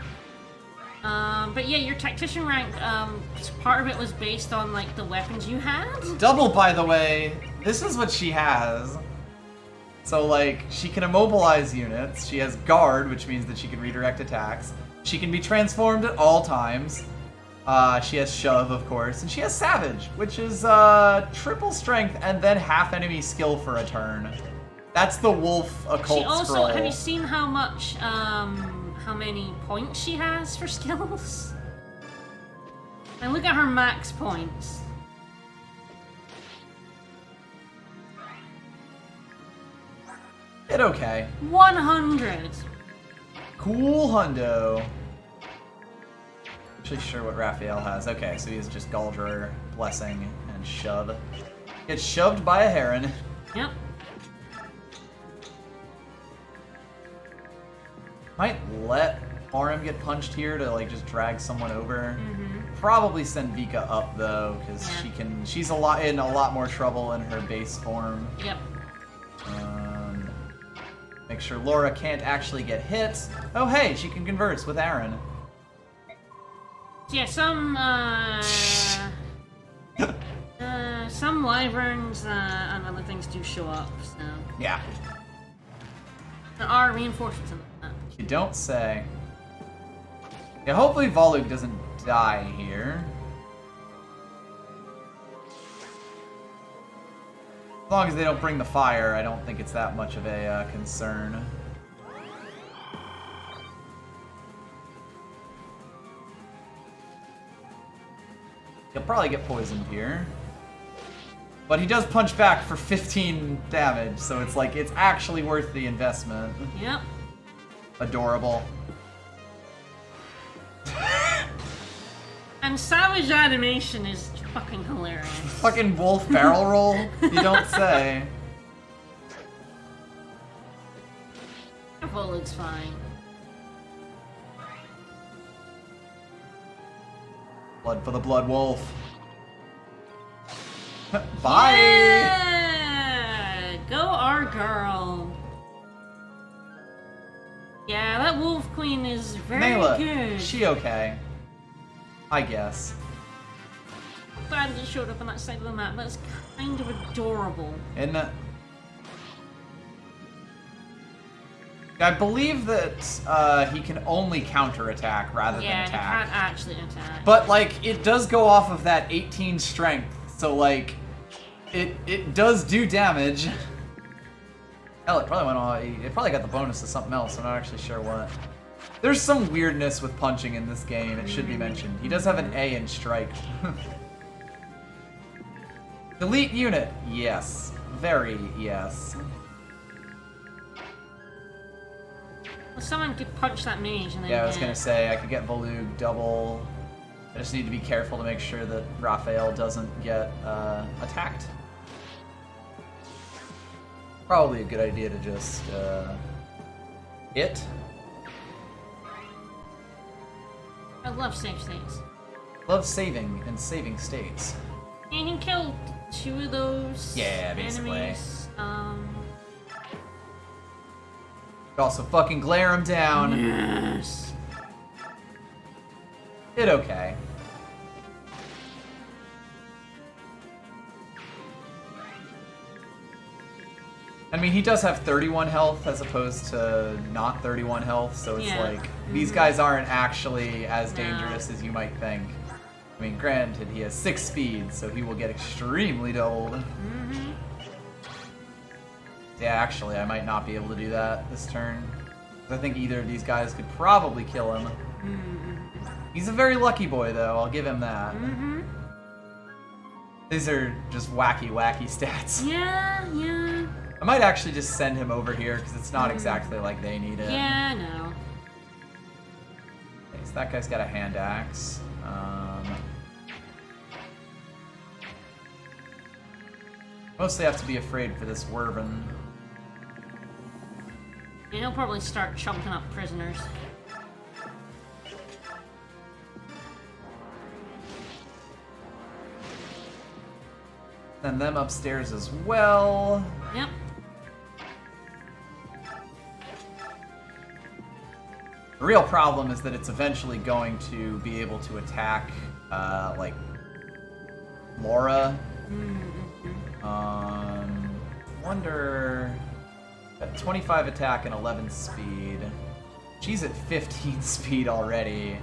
But yeah, your tactician rank, part of it was based on, like, the weapons you had. Double, by the way. This is what she has. So, like, she can immobilize units. She has Guard, which means that she can redirect attacks. She can be transformed at all times. She has Shove, of course. And she has Savage, which is triple strength and then half enemy skill for a turn. That's the Wolf Occult She also, Scroll. have you seen how much, how many points she has for skills? And look at her max points. It okay. 100! Cool hundo. Actually sure what Raphael has. Okay, so he has just Galdrer, Blessing, and Shove. Gets shoved by a heron. Yep. Might let or him get punched here to like just drag someone over. Mm-hmm. Probably send Vika up though, because Yeah. she's in a lot more trouble in her base form. Yep. Make sure Laura can't actually get hit. Oh hey, she can converse with Aaron. Yeah, some wyverns and other things do show up, so Yeah. there are reinforcements in that. You don't say. Yeah, hopefully Volug doesn't die here. As long as they don't bring the fire, I don't think it's that much of a concern. He'll probably get poisoned here. But he does punch back for 15 damage, so it's like, it's actually worth the investment. Yep. Adorable. And Savage animation is fucking hilarious. Fucking wolf barrel roll? You don't say. Well, looks fine. Blood for the blood wolf. Bye! Yeah! Go our girl. Yeah, that wolf queen is very Nayla, good. she okay? I guess. Glad it showed up on that side of the map. That's kind of adorable. Isn't it? I believe that he can only counterattack rather than Yeah, he attack. can't actually attack. But like, it does go off of that 18 strength, so like, it does do damage. Hell, it probably went on. It probably got the bonus to something else. I'm not actually sure what. There's some weirdness with punching in this game. It should be mentioned. He does have an A in strike. Delete unit. Yes. Very yes. Well, someone could punch that mage and then. Yeah, I was gonna say I could get Volug double. I just need to be careful to make sure that Raphael doesn't get attacked. Probably a good idea to just hit. I love save states. Love saving and saving states. You can kill 2 of those. Yeah, basically. Enemies. Could also fucking glare him down. Yes. Did okay. I mean, he does have 31 health as opposed to not 31 health, so it's Yeah. like, these guys aren't actually as No. dangerous as you might think. I mean, granted, he has 6 speed, so he will get extremely doubled. Mm-hmm. Yeah, actually, I might not be able to do that this turn. I think either of these guys could probably kill him. Mm-hmm. He's a very lucky boy, though, I'll give him that. Mm-hmm. These are just wacky stats. Yeah, yeah. I might actually just send him over here, because it's not exactly like they need it. Yeah, no. Okay, so that guy's got a hand axe. Mostly have to be afraid for this Werven. Yeah, he'll probably start chunking up prisoners. Send them upstairs as well. Yep. The real problem is that it's eventually going to be able to attack, like, Laura. Wonder... At 25 attack and 11 speed. She's at 15 speed already.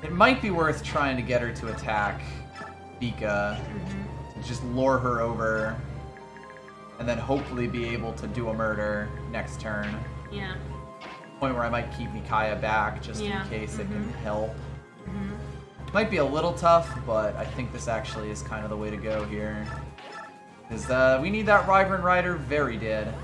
It might be worth trying to get her to attack Vika. Just lure her over. And then hopefully be able to do a murder next turn. Yeah. Point where I might keep Micaiah back just in case it can help. Might be a little tough, but I think this actually is kind of the way to go here. Because we need that Wyvern Rider very dead.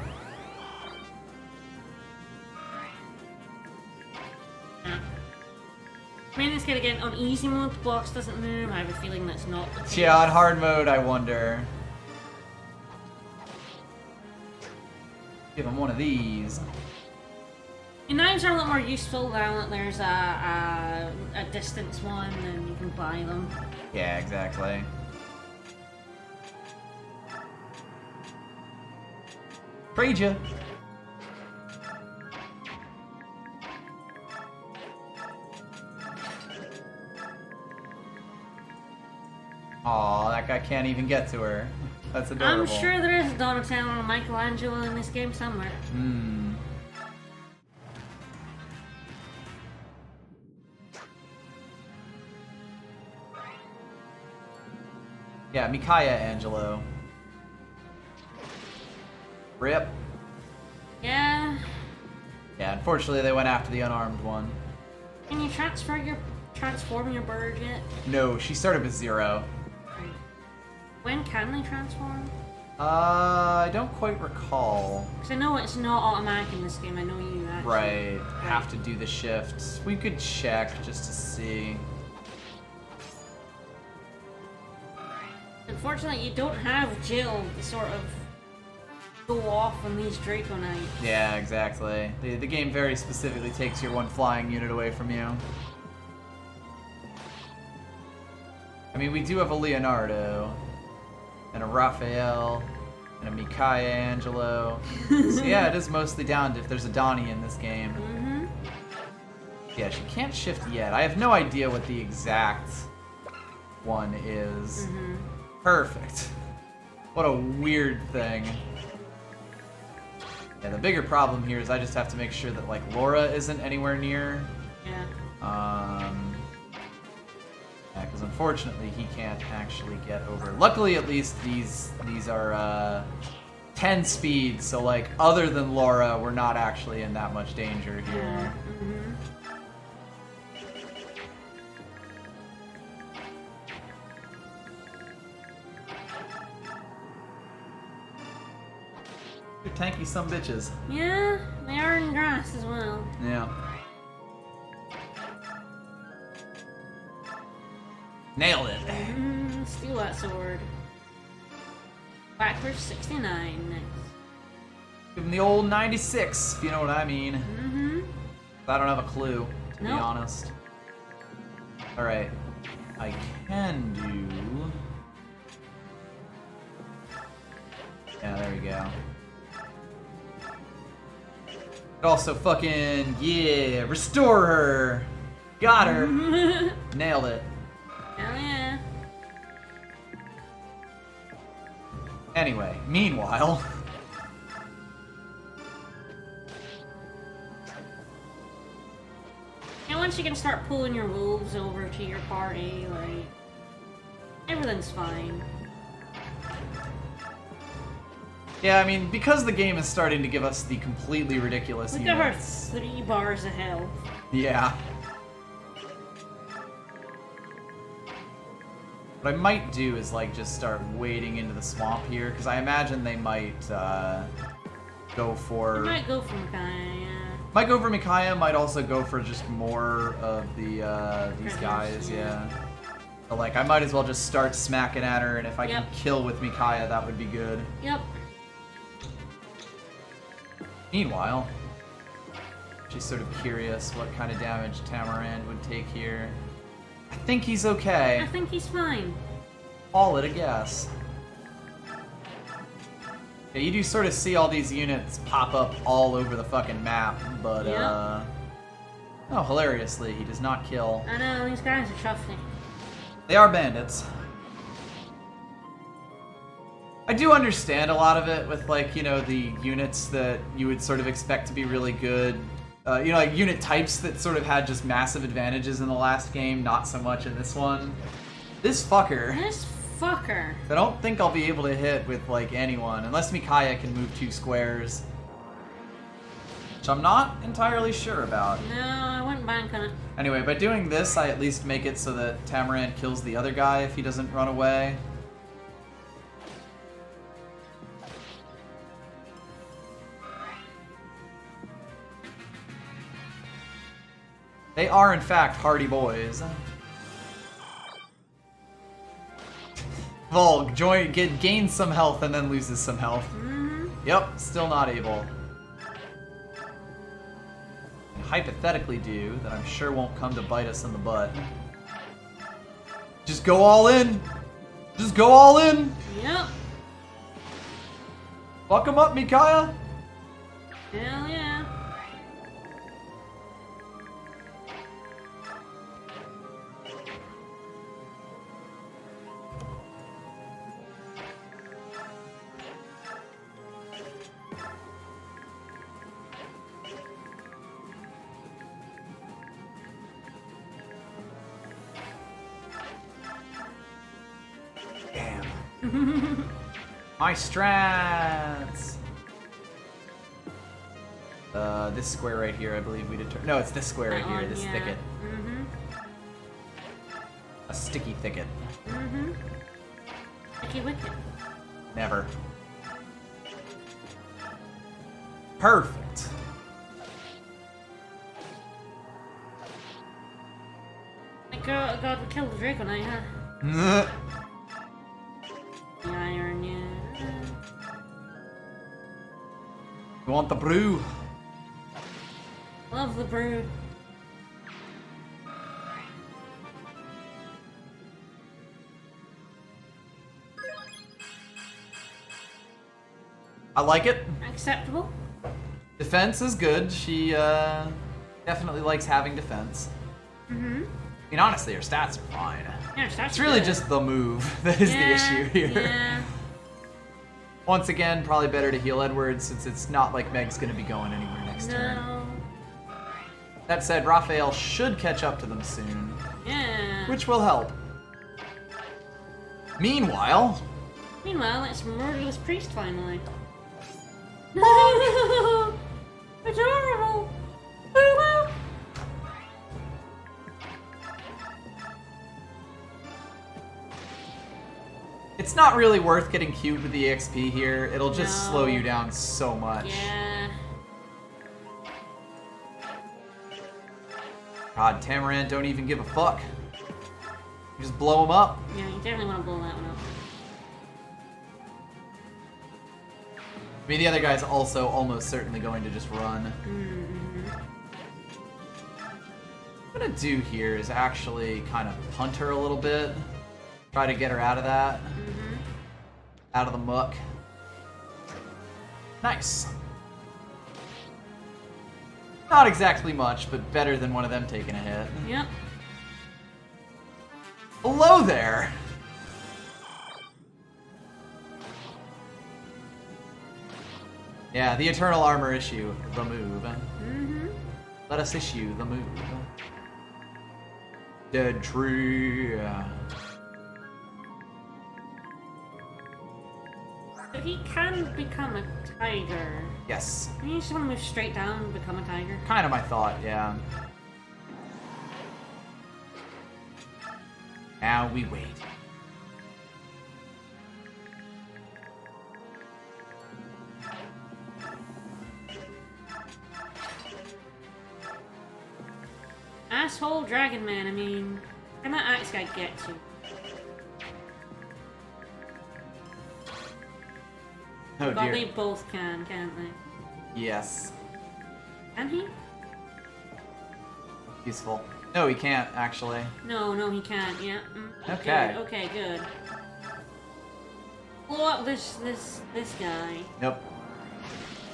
I mean, it's gonna get on easy mode, the box doesn't move. I have a feeling that's not the case. Yeah, on hard mode, I wonder. Give him one of these. The knives are a lot more useful now that there's a distance one and you can buy them. Yeah, exactly. Trade ya. Aw, that guy can't even get to her. That's adorable. I'm sure there is a Donatello or Michelangelo in this game somewhere. Hmm. Yeah, Micaya Angelo. Rip. Yeah. Yeah, unfortunately they went after the unarmed one. Can you transform your bird yet? No, she started with 0. When can they transform? I don't quite recall. Because I know it's not automatic in this game. I know you actually. Right, have to do the shift. We could check just to see. Unfortunately, you don't have Jill to sort of go off on these Draco Knights. Yeah, exactly. The game very specifically takes your one flying unit away from you. I mean, we do have a Leonardo, and a Raphael, and a Micaya Angelo. So yeah, it is mostly down to if there's a Donnie in this game. Mm-hmm. Yeah, she can't shift yet. I have no idea what the exact one is. Mm-hmm. Perfect. What a weird thing. Yeah, the bigger problem here is I just have to make sure that, like, Laura isn't anywhere near. Yeah. Yeah, because unfortunately he can't actually get over. Luckily, at least these are 10 speed, so like other than Laura, we're not actually in that much danger here. Yeah. Mm-hmm. You're tanky some bitches. Yeah, they are in grass as well. Yeah. Nailed it. Steal that sword. Backwards 69 next. Give him the old 96, if you know what I mean. Mm-hmm. I don't have a clue, to be Nope. honest. Alright. I can do... Yeah, there we go. Also fucking, yeah, restore her! Got her! Nailed it. Hell yeah. Anyway, meanwhile... And once you can start pulling your wolves over to your party, like, everything's fine. Yeah, I mean, because the game is starting to give us the completely ridiculous Look at her units. 3 bars of health. Yeah. What I might do is, like, just start wading into the swamp here, because I imagine they might, go for... You might go for Micaiah, yeah. Might go for Micaiah, might also go for just more of the, these Prisoners, guys, yeah. yeah. But, like, I might as well just start smacking at her, and if I can Yep. kill with Micaiah, that would be good. Yep. Meanwhile, she's sort of curious what kind of damage Tamarand would take here. I think he's okay. I think he's fine. Call it a guess. Yeah, you do sort of see all these units pop up all over the fucking map, but, Yeah. Oh, hilariously, he does not kill. I know, these guys are trusting. They are bandits. I do understand a lot of it with, like, you know, the units that you would sort of expect to be really good. You know, like, unit types that sort of had just massive advantages in the last game, not so much in this one. This fucker. This fucker. I don't think I'll be able to hit with, like, anyone, unless Micaiah can move 2 squares. Which I'm not entirely sure about. No, I wouldn't bank on it. Anyway, by doing this, I at least make it so that Tamarand kills the other guy if he doesn't run away. They are, in fact, hardy boys. Volg, gains some health and then loses some health. Mm-hmm. Yep, still not able. hypothetically do that I'm sure won't come to bite us in the butt. Just go all in. Just go all in. Yep. Fuck him up, Micaiah. Hell yeah. Damn. My strats. This square right here, I believe we determined. No, it's this square right here, this thicket. Mm-hmm. A sticky thicket. Mm-hmm. Sticky wicket. Never. Perfect. God, we killed the Draco Knight, huh? You The iron, yeah. want the brew? Love the brew. I like it. Acceptable. Defense is good. She definitely likes having defense. Mm-hmm. I mean, honestly, her stats are fine. Yeah, that's It's really good. just the move that is the issue here. Yeah. Once again, probably better to heal Edward since it's not like Meg's going to be going anywhere next turn. No. That said, Raphael should catch up to them soon, Yeah. which will help. Meanwhile, Meanwhile, it's murderless priest finally. No! Adorable! Boo-boo! it's not really worth getting cute with the EXP here. It'll just No. slow you down so much. Yeah. God, Tamaran don't even give a fuck. You just blow him up. Yeah, you definitely want to blow that one up. I mean, the other guy's also almost certainly going to just run. Mm-hmm. What I'm gonna do here is actually kind of punt her a little bit. Try to get her out of that. Mm-hmm. Out of the muck. Nice. Not exactly much, but better than one of them taking a hit. Yep. Hello there! Yeah, the Eternal Armor issue, the move. Mm-hmm. Let us issue the move. Dead tree. So he can become a tiger. Yes. You just want to move straight down and become a tiger. Kind of my thought, yeah. Now we wait. Asshole Dragon Man, I mean, can that axe guy get to? Oh Well, dear. they both can, can't they? Yes. Can he? Useful. No, he can't, actually. No, he can't. Yeah. Okay. Good. Okay, good. Blow up this guy. Nope.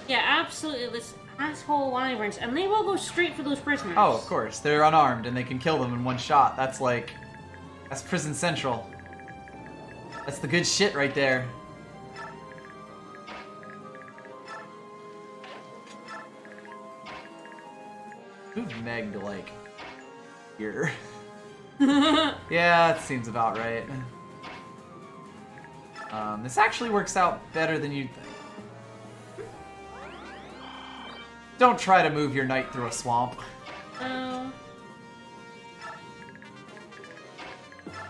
Yeah, absolutely. This asshole wyverns, and they will go straight for those prisoners. Oh, of course. They're unarmed and they can kill them in one shot. That's like... That's Prison Central. That's the good shit right there. Move Meg to, like, here. Yeah, that seems about right. This actually works out better than you'd think. Don't try to move your knight through a swamp. Oh.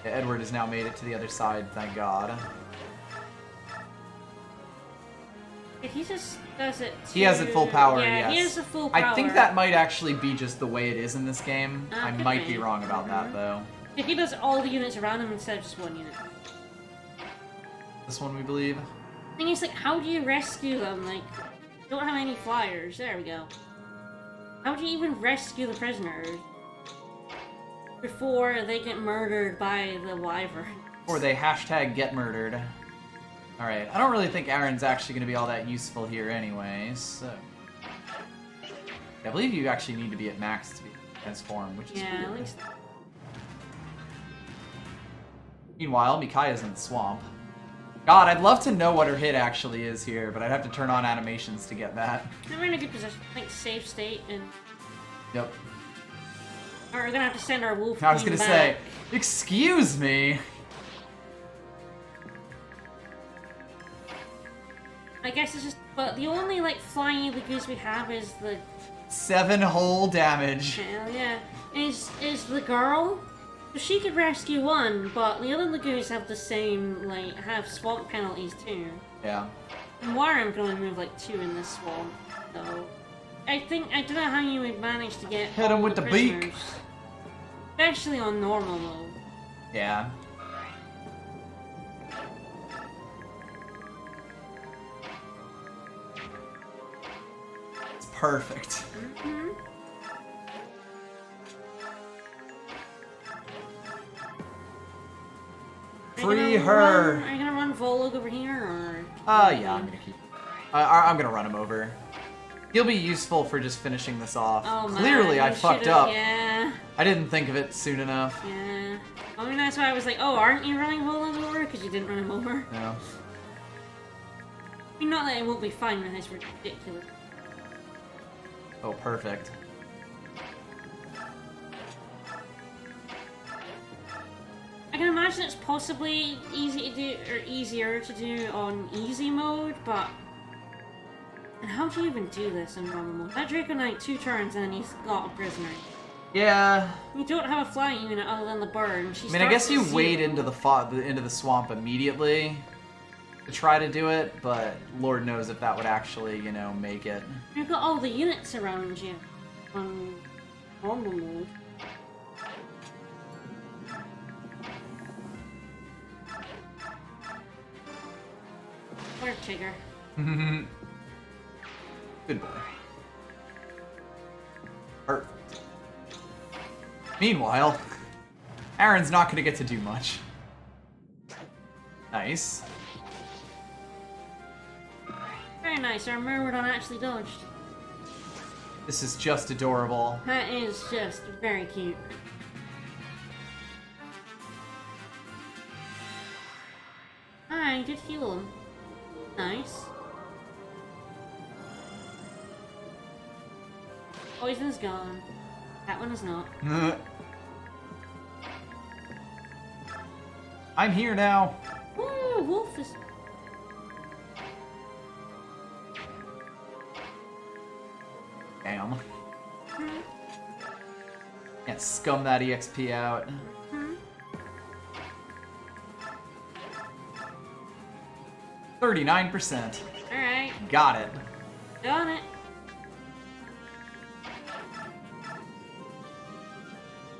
Yeah, Edward has now made it to the other side, thank God. If he just does it. He has it full power, yeah, yes. he has the full power. I think that might actually be just the way it is in this game. I could might be. be wrong about that, though. If he does all the units around him instead of just one unit. This one, we believe. Thing is, like, how do you rescue them? Like, you don't have any flyers. There we go. How do you even rescue the prisoners before they get murdered by the wyvern? Or they hashtag get murdered. Alright, I don't really think Aaron's actually going to be all that useful here anyway, so... I believe you actually need to be at max to be transformed, which is Yeah, weird. at least. Meanwhile, Mikaya's in the swamp. God, I'd love to know what her hit actually is here, but I'd have to turn on animations to get that. We're in a good position. I think safe state and. Yep. Or we're gonna have to send our wolf. I was queen gonna back. say, excuse me! I guess it's just. But the only, like, flying Lagoose we have is the. 7 whole damage. Hell yeah. Is the girl. So she could rescue one, but the other Lagoons have the same, like, have swamp penalties too. Yeah. And Warren can only move like 2 in this swamp, so I don't know how you would manage to get Hit him all with the prisoners. beak. Especially on normal mode. Yeah. It's perfect. Mm-hmm. Free her! Are you gonna run Volog over here, or...? Yeah, I'm gonna keep... I'm gonna run him over. He'll be useful for just finishing this off. Oh, man, Clearly, I you fucked should've- up. Yeah, I didn't think of it soon enough. yeah. I mean, that's why I was like, oh, aren't you running Volog over? Because you didn't run him over. No. I mean, not that it won't be fine with this ridiculous. Oh, perfect. I can imagine it's possibly easy to do, or easier to do on easy mode, but... And how do you even do this in normal mode? That Draco Knight 2 turns and then he's got a prisoner. Yeah. You don't have a flying unit other than the bird, and she I mean, I guess starts you at wade 0. into the swamp immediately to try to do it, but Lord knows if that would actually, you know, make it. You've got all the units around you on normal mode. Where Tigger? Good boy. Perfect. Meanwhile, Aaron's not gonna get to do much. Nice. Very nice, our Myrmidon actually dodged. This is just adorable. That is just very cute. I did heal him. Nice. Poison's gone. That one is not. I'm here now. Woo! Wolf is. Damn. Can't scum that EXP out. 39%. Alright, Got it. done it.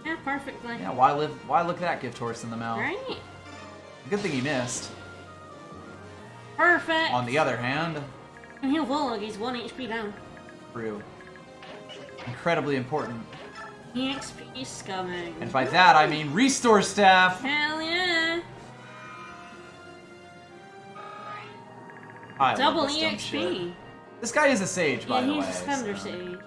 Yeah, perfectly. Yeah, why look at that gift horse in the mouth? Right? Good thing he missed. Perfect! On the other hand, And he'll Volog, he's 1 HP down. true. Incredibly important. EXP scumming. And by that I mean restore staff! Hell yeah! I love Double this dumb shit. EXP! This guy is a sage, by Yeah, the he's way. a Thunder so Sage.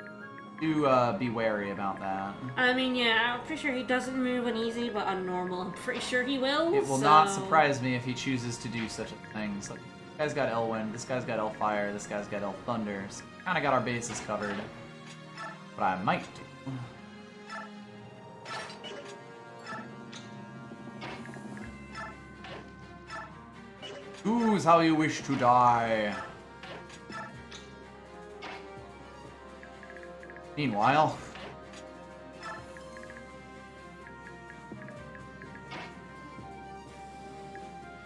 do be wary about that. I mean, yeah, I'm pretty sure he doesn't move on easy, but on normal, I'm pretty sure he will. It will so... not surprise me if he chooses to do such a thing. So, this guy's got Elwind, this guy's got Elfire, this guy's got Elthunder. So kind of got our bases covered. But I might do. Choose how you wish to die. Meanwhile,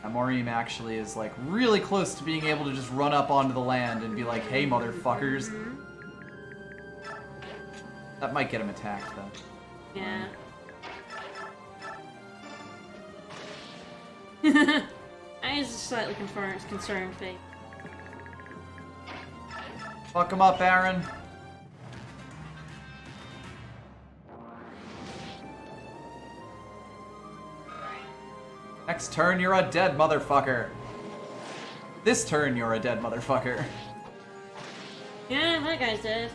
Amorim actually is like really close to being able to just run up onto the land and be like, hey motherfuckers. That might get him attacked though. Yeah. That is a slightly concerned face. Fuck him up, Aaron. Next turn, you're a dead motherfucker. This turn, you're a dead motherfucker. Yeah, that guy's dead.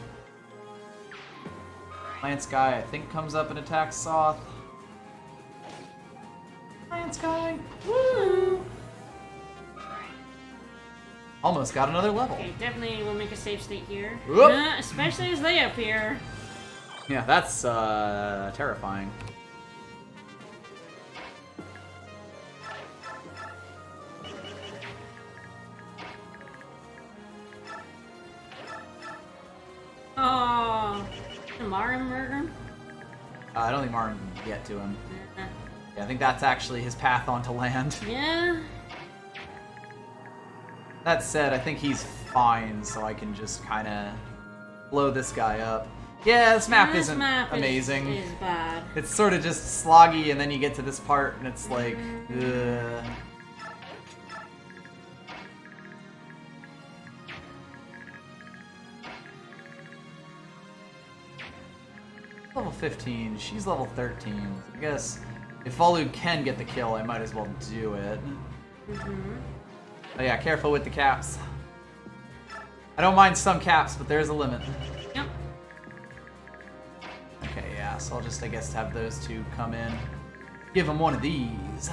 Lance guy, I think, comes up and attacks Soth. Lance guy. Woo! Almost got another level. Okay, definitely will make a safe state here. Whoop. Especially as they appear. Yeah, that's terrifying. Oh, did Marin murder him? I don't think Martin can get to him. Uh, Yeah, I think that's actually his path onto land. yeah. That said, I think he's fine, so I can just kind of blow this guy up. Yeah, this map This isn't map amazing. Is bad. It's sort of just sloggy, and then you get to this part, and it's like, ugh. Level 15, she's level 13. I guess if Volug can get the kill, I might as well do it. Oh yeah, careful with the caps. I don't mind some caps, but there's a limit. Yep. Okay, yeah, so I'll just, I guess, have those two come in. Give them one of these.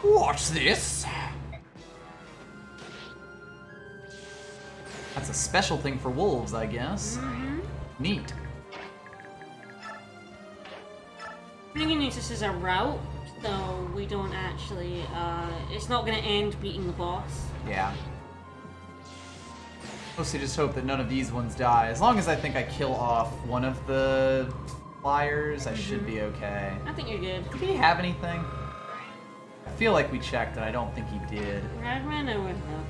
Watch this! That's a special thing for wolves, I guess. Neat. I think this is a route, so we don't actually, it's not gonna end beating the boss. Yeah. Mostly just hope that none of these ones die. As long as I think I kill off one of the flyers, I should be okay. I think you're good. Did he have anything? I feel like we checked, and I don't think he did. Radman, I would have.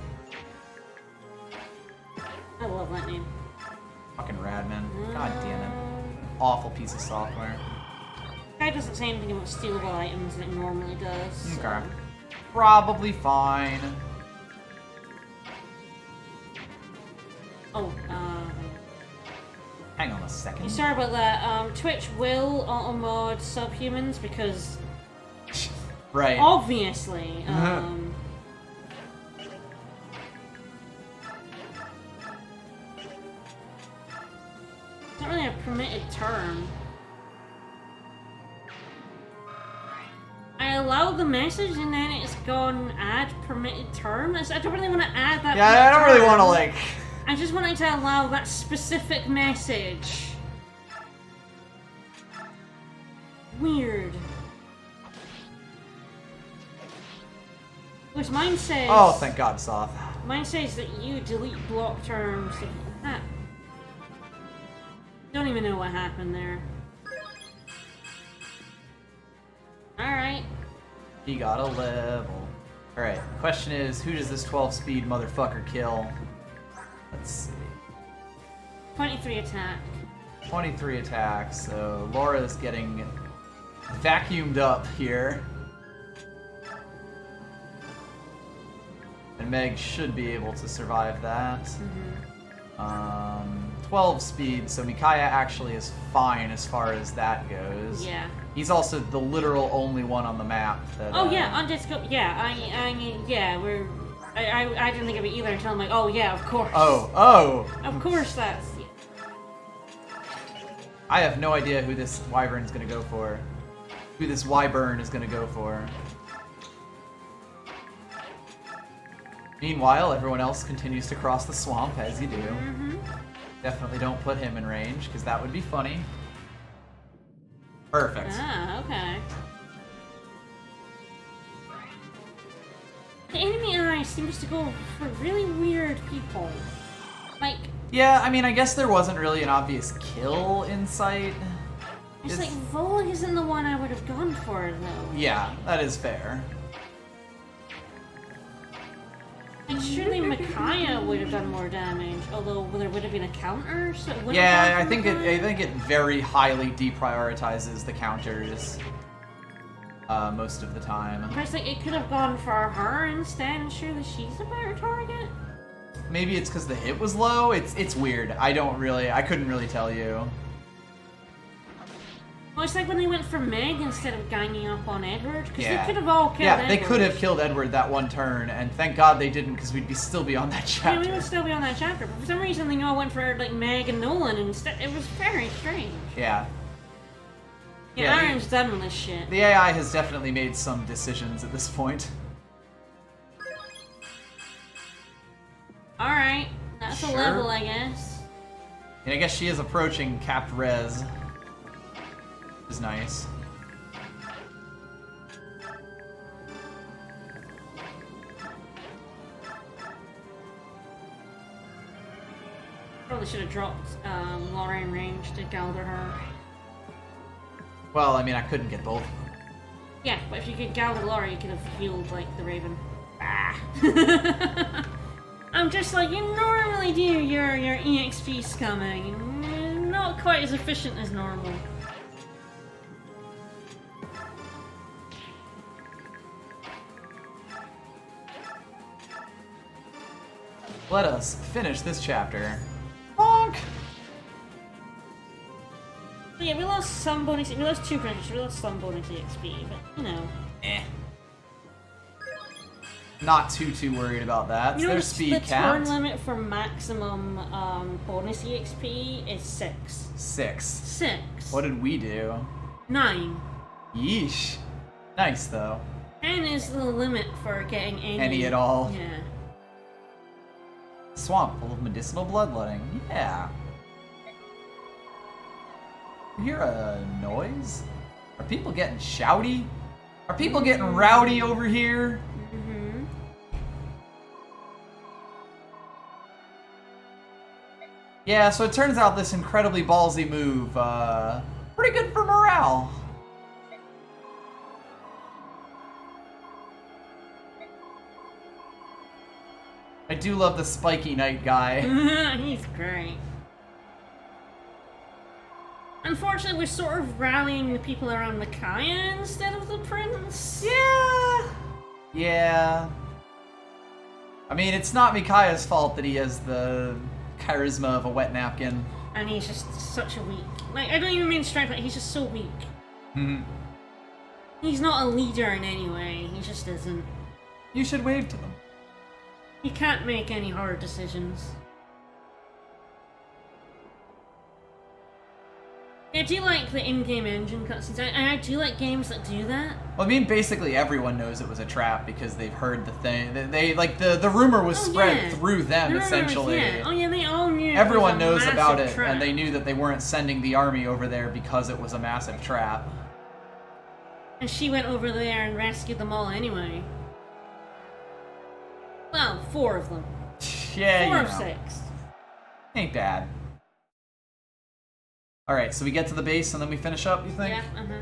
I love that name. Fucking Radman. God damn it. Awful piece of software. Guy doesn't say anything about stealable items that it normally does. So. Okay. Probably fine. Oh, Hang on a second. sorry about that. Twitch will auto-mod subhumans because Right. obviously, it's not really a permitted term. I allowed the message and then it's gone add permitted term. I don't really want to add that. Yeah, I don't really want to, term. like... I just wanted to allow that specific message. Weird. Which mine says. Oh, thank God, Soth. Mine says that you delete block terms. Ah. Don't even know what happened there. Alright. He got a level. Alright, question is, who does this 12-speed motherfucker kill? Let's see. 23 attack. 23 attacks, so Laura's getting vacuumed up here. And Meg should be able to survive that. 12 speed, so Micaiah actually is fine as far as that goes. Yeah. He's also the literal only one on the map that... Oh yeah, on Disco. Yeah, I didn't think of it either until I'm like, oh yeah, of course. Oh! Of course that's. Yeah. I have no idea who this wyvern's gonna go for. Who this wyvern is gonna go for. Meanwhile, everyone else continues to cross the swamp, as you do. Definitely don't put him in range, because that would be funny. Perfect. Ah, okay. The enemy eye seems to go for really weird people. Like, Yeah, I mean, I guess there wasn't really an obvious kill in sight. it's like Volag isn't the one I would have gone for, though. Yeah, that is fair. Like, surely Micaiah would have done more damage, although there would have been a counter, so it would have Yeah, gone I for think Micaiah. it very highly deprioritizes the counters most of the time. But it's like, it could have gone for her instead, and surely she's a better target? Maybe it's because the hit was low. It's weird. I couldn't really tell you. Well, it's like when they went for Meg instead of ganging up on Edward, because Yeah. they could have all killed Yeah, Edward. they could have killed Edward that one turn, and thank God they didn't, because we'd still be on that Yeah, chapter. we would still be on that chapter, but for some reason they all went for like Meg and Nolan instead. It was very strange. Yeah. Yeah, Yeah, Iron's done with this shit. The AI has definitely made some decisions at this point. Alright, that's Sure. a level, I guess. And I guess she is approaching capped res. Which is nice. Probably should have dropped Laura in range to Galder her. Well, I mean, I couldn't get both of them. Yeah, but if you could Galder Laura, you could have healed, like, the Raven. Ah. I'm just like, you normally do your EXP scumming. Not quite as efficient as normal. Let us finish this chapter. Bonk! So yeah, we lost some bonus. We lost 2 credits. We lost some bonus EXP, but you know. Eh. Not too worried about that. You know, Their the speed turn capped. limit for maximum bonus EXP is 6. 6. 6. What did we do? 9. Yeesh. Nice though. 10 is the limit for getting any. Any at all. Yeah. Swamp full of medicinal bloodletting. Yeah. You hear a noise? Are people getting shouty? Are people getting rowdy over here? Mm-hmm. Yeah, so it turns out this incredibly ballsy move, pretty good for morale. I do love the spiky knight guy. He's great. Unfortunately, we're sort of rallying the people around Micaiah instead of the prince. Yeah. Yeah. I mean, it's not Micaiah's fault that he has the charisma of a wet napkin. And he's just such a weak. Like, I don't even mean strength, but he's just so weak. Mhm. He's not a leader in any way. He just isn't. You should wave to them. He can't make any hard decisions. I do like the in-game engine cutscenes. I do like games that do that. Well, I mean, basically everyone knows it was a trap because they've heard the thing. They like the rumor was spread yeah. through them The rumors, essentially. Yeah. Oh yeah, they all knew. Everyone it was knows a about massive it, trap. and they knew that they weren't sending the army over there because it was a massive trap. And she went over there and rescued them all anyway. Well, 4 of them. Yeah, 4 you of know. 6. Ain't bad. Alright, so we get to the base and then we finish up, you think? Yeah, uh-huh.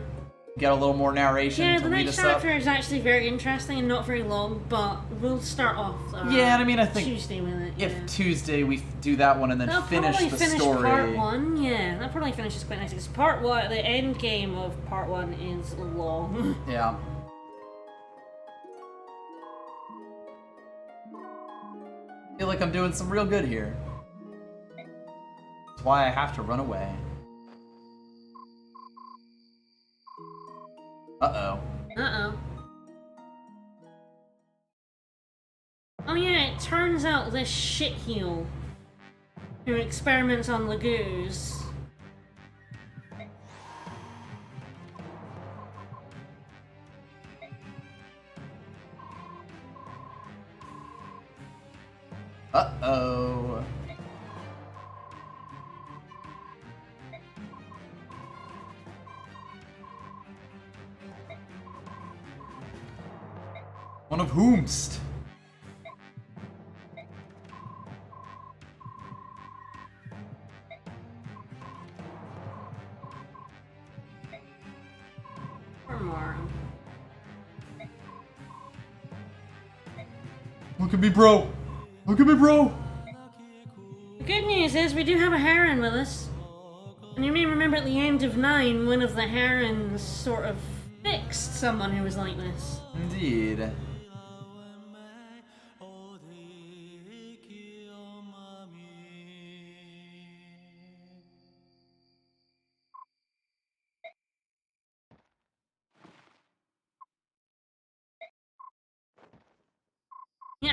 Get a little more narration Yeah, to the lead next us up. chapter is actually very interesting and not very long, but we'll start off Yeah, and I mean, I think Tuesday with it. if yeah. Tuesday we do that one and then They'll finish probably the finish story. part 1, yeah. That probably finishes quite nicely, because part 1, the end game of part 1 is long. Yeah. I feel like I'm doing some real good here. That's why I have to run away. Uh-oh. Uh-oh. Oh yeah, it turns out this shitheel who experiments on Lagoos Uh-oh. One of whomst? or more. Look at me, bro! Look at me, bro! The good news is we do have a heron with us. And you may remember at the end of 9, one of the herons sort of fixed someone who was like this. Indeed.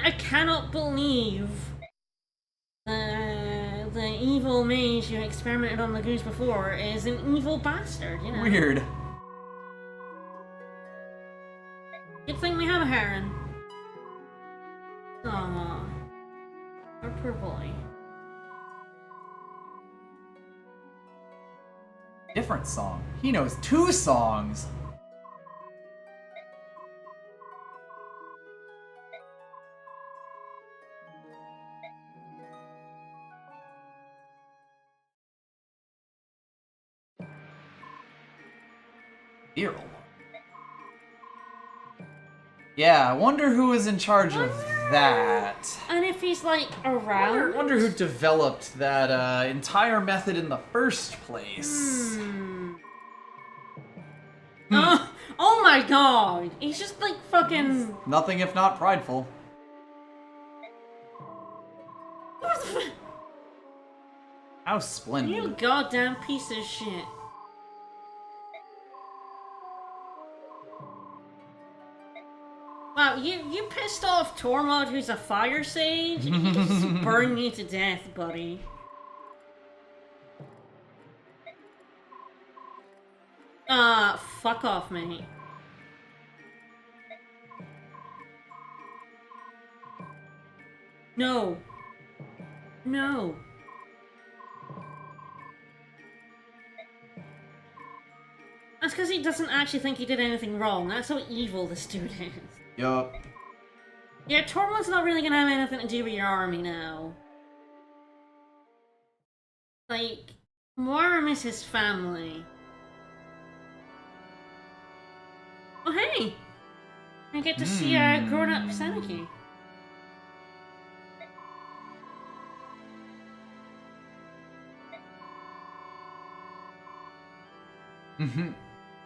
I cannot believe the evil mage who experimented on Lagoons before is an evil bastard, you know? Weird. Good thing we have a heron. Aww. Our poor boy. Different song. He knows 2 songs. Earl. Yeah, I wonder who is in charge of that. And if he's like around? Wonder who developed that entire method in the first place. Oh my god! He's just like fucking. Nothing if not prideful. How splendid. You goddamn piece of shit. Wow, you pissed off Tormod, who's a fire sage? He can just burn you to death, buddy. Fuck off, mate. No. No. That's because he doesn't actually think he did anything wrong. That's how evil this dude is. Yup. Yeah, Tormod's not really gonna have anything to do with your army now. Like, Moira is his family. Oh, hey! I get to see a grown-up Seneca.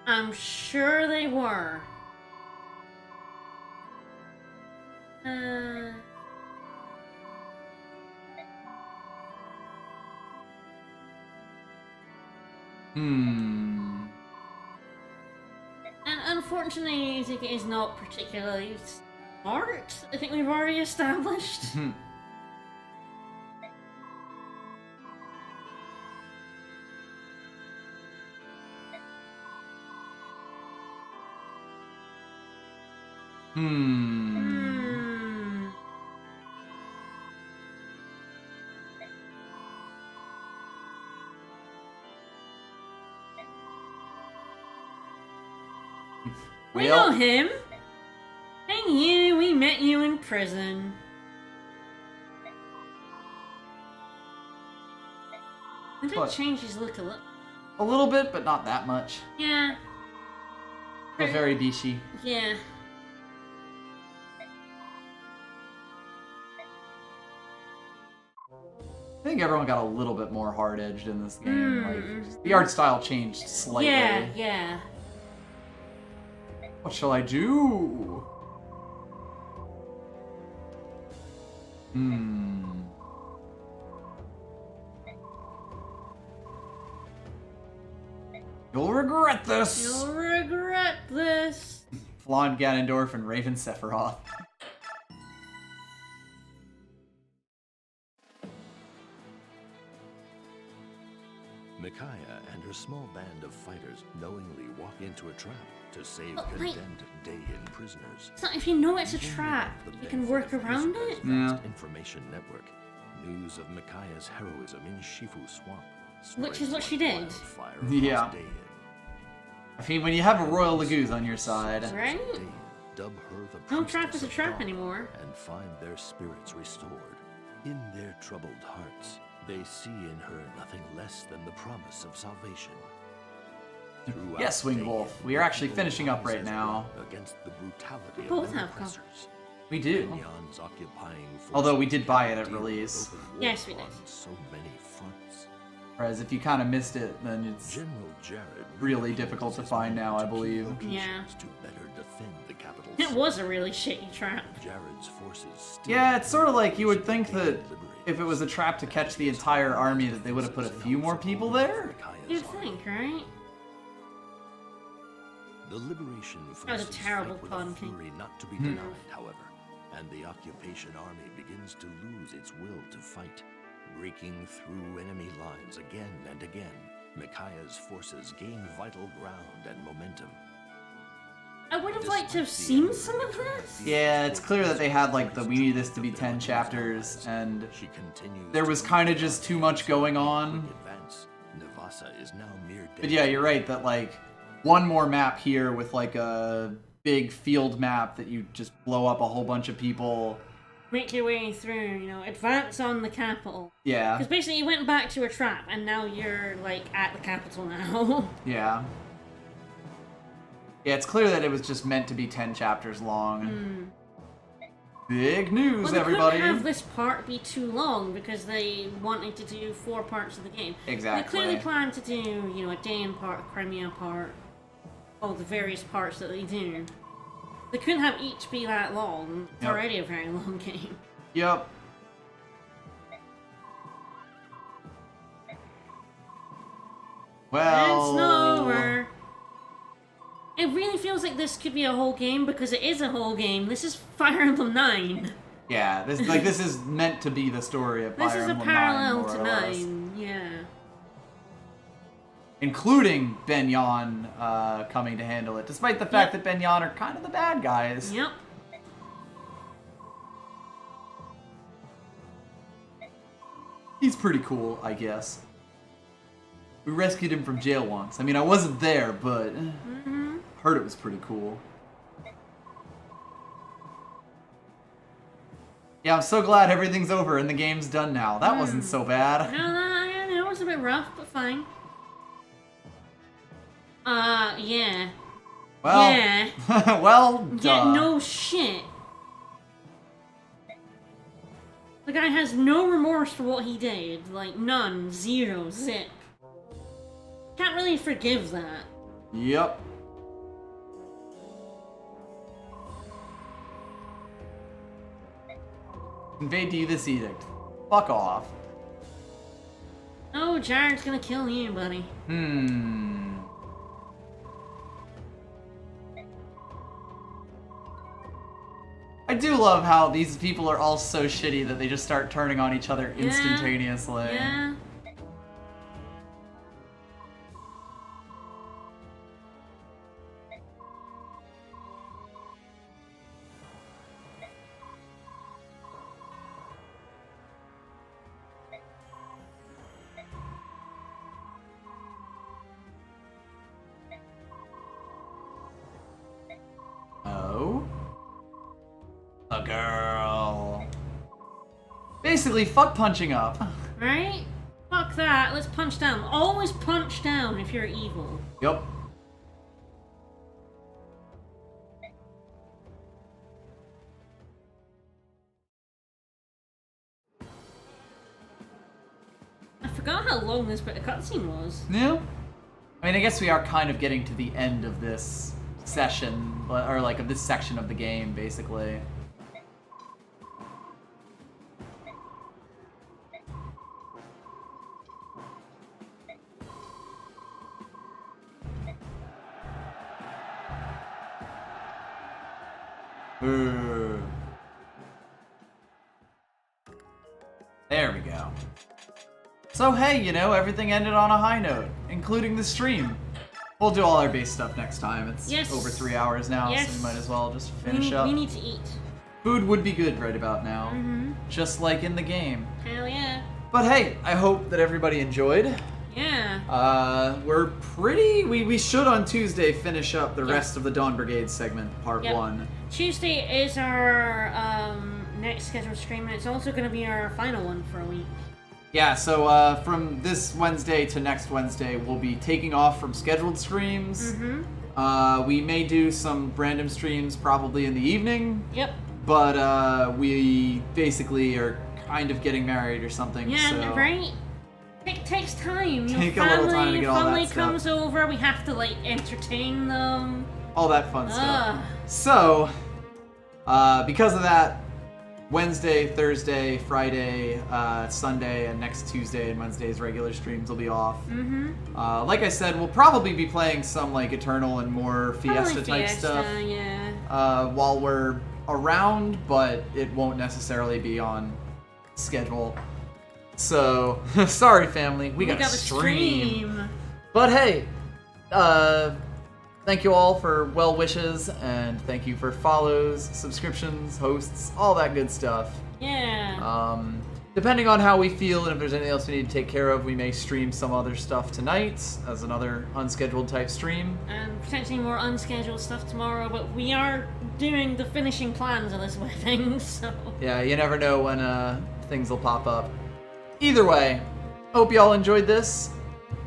I'm sure they were. And unfortunately, Zika is not particularly smart. I think we've already established. We know him. And you, we met you in prison. I did change his look a little. A little bit, but not that much. Yeah. But very Bishi. Yeah. I think everyone got a little bit more hard-edged in this game. Like, the art style changed slightly. Yeah, yeah. What shall I do? You'll regret this! You'll regret this. Flan Ganondorf and Raven Sephiroth. Micaiah and her small band of fighters knowingly walk into a trap to save But, condemned Daein prisoners. So if you know it's a trap, you can work around it? Yeah. Information network. News of Micaiah's heroism in Shifu Swamp. Which is what spreads she like did. wildfire across Yeah. Daein. I mean, when you have a Royal Lagoose on your side. Right? Daein dub her the No trap priestess is a of trap dawn anymore. and find their spirits restored. In their troubled hearts, they see in her nothing less than the promise of salvation. Throughout Yes, Winged Daein, Wolf. We are actually evil finishing up right rises now. against the brutality We of both their have oppressors. We do. Neon's occupying forces Although we did buy it at deal with release. open war Yes, we did. on so many fronts. Whereas if you kind of missed it, then it's General Jared really difficult to find now, I believe. Yeah. to better defend the capital. It was a really shitty trap. Jared's forces still Yeah, it's sort of like you would think that liberate if it was a trap to catch the entire army that they would have put a few more people there? You'd think, right? The liberation That was a forces terrible fight with pun, a King. fury not to be denied, however. and the occupation army begins to lose its will to fight. Breaking through enemy lines again and again, Micaiah's forces gain vital ground and momentum. I would have liked to have seen some of this. Yeah, it's clear that they had like we need this to be 10 chapters, and She continues there was kind of just too much going on. advance. Navassa is now mere But yeah, you're right that like one more map here with like a big field map that you just blow up a whole bunch of people. Make your way through, advance on the capital. Yeah. Because basically you went back to a trap, and now you're, like, at the capital now. Yeah. Yeah, it's clear that it was just meant to be 10 chapters long. Big news, Well, they everybody! couldn't have this part be too long, because they wanted to do 4 parts of the game. Exactly. They clearly planned to do, a Daein part, a Crimea part, all the various parts that they do. They couldn't have each be that long. It's Yep. already a very long game. Yep. Well... It's not over. It really feels like this could be a whole game, because it is a whole game. This is Fire Emblem 9. Yeah, this is meant to be the story of Fire This is a Emblem 9, parallel more to or less. 9, yeah. Including Benyon coming to handle it, despite the fact that Benyon are kind of the bad guys. Yep. He's pretty cool, I guess. We rescued him from jail once. I mean, I wasn't there, but heard it was pretty cool. Yeah, I'm so glad everything's over and the game's done now. That wasn't so bad. No, it was a bit rough, but fine. Yeah. Well, Yeah. well, duh. Yeah, no shit. The guy has no remorse for what he did. Like, none. Zero. Zip. Can't really forgive that. Yep. Conveyed to you this edict. Fuck off. Oh, Jared's gonna kill you, buddy. I do love how these people are all so shitty that they just start turning on each other Yeah. instantaneously. Yeah. Oh? A girl. Basically, fuck punching up. Right? Fuck that. Let's punch down. Always punch down if you're evil. Yep. I forgot how long this bit of cutscene was. Yeah. I mean, I guess we are kind of getting to the end of this session, or like of this section of the game, basically. Ooh. There we go. So hey, everything ended on a high note, including the stream. We'll do all our base stuff next time. It's Yes. over 3 hours now, Yes. so we might as well just finish up. We need to eat. Food would be good right about now, just like in the game. Hell yeah. But hey, I hope that everybody enjoyed. Yeah. We should on Tuesday finish up the rest of the Dawn Brigade segment, part Yep. 1. Tuesday is our next scheduled stream, and it's also going to be our final one for a week. Yeah, so from this Wednesday to next Wednesday, we'll be taking off from scheduled streams. We may do some random streams probably in the evening, Yep. but we basically are kind of getting married or something. Yeah, so. Right? It takes time. Take a little time to get all that family stuff. comes over, we have to, entertain them. All that fun stuff. Ugh. So, because of that, Wednesday, Thursday, Friday, Sunday, and next Tuesday and Wednesday's regular streams will be off. Like I said, we'll probably be playing some Eternal and more Fiesta type stuff Yeah. while we're around, but it won't necessarily be on schedule. So, sorry family, we gotta stream. But hey, thank you all for well wishes, and thank you for follows, subscriptions, hosts, all that good stuff. Yeah. Depending on how we feel and if there's anything else we need to take care of, we may stream some other stuff tonight as another unscheduled type stream. And potentially more unscheduled stuff tomorrow, but we are doing the finishing plans of this wedding, so... Yeah, you never know when things will pop up. Either way, hope y'all enjoyed this.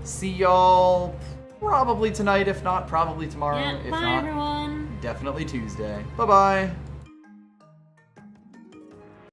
See y'all probably tonight, if not, probably tomorrow. Yeah, if bye not, everyone. definitely Tuesday. Bye-bye.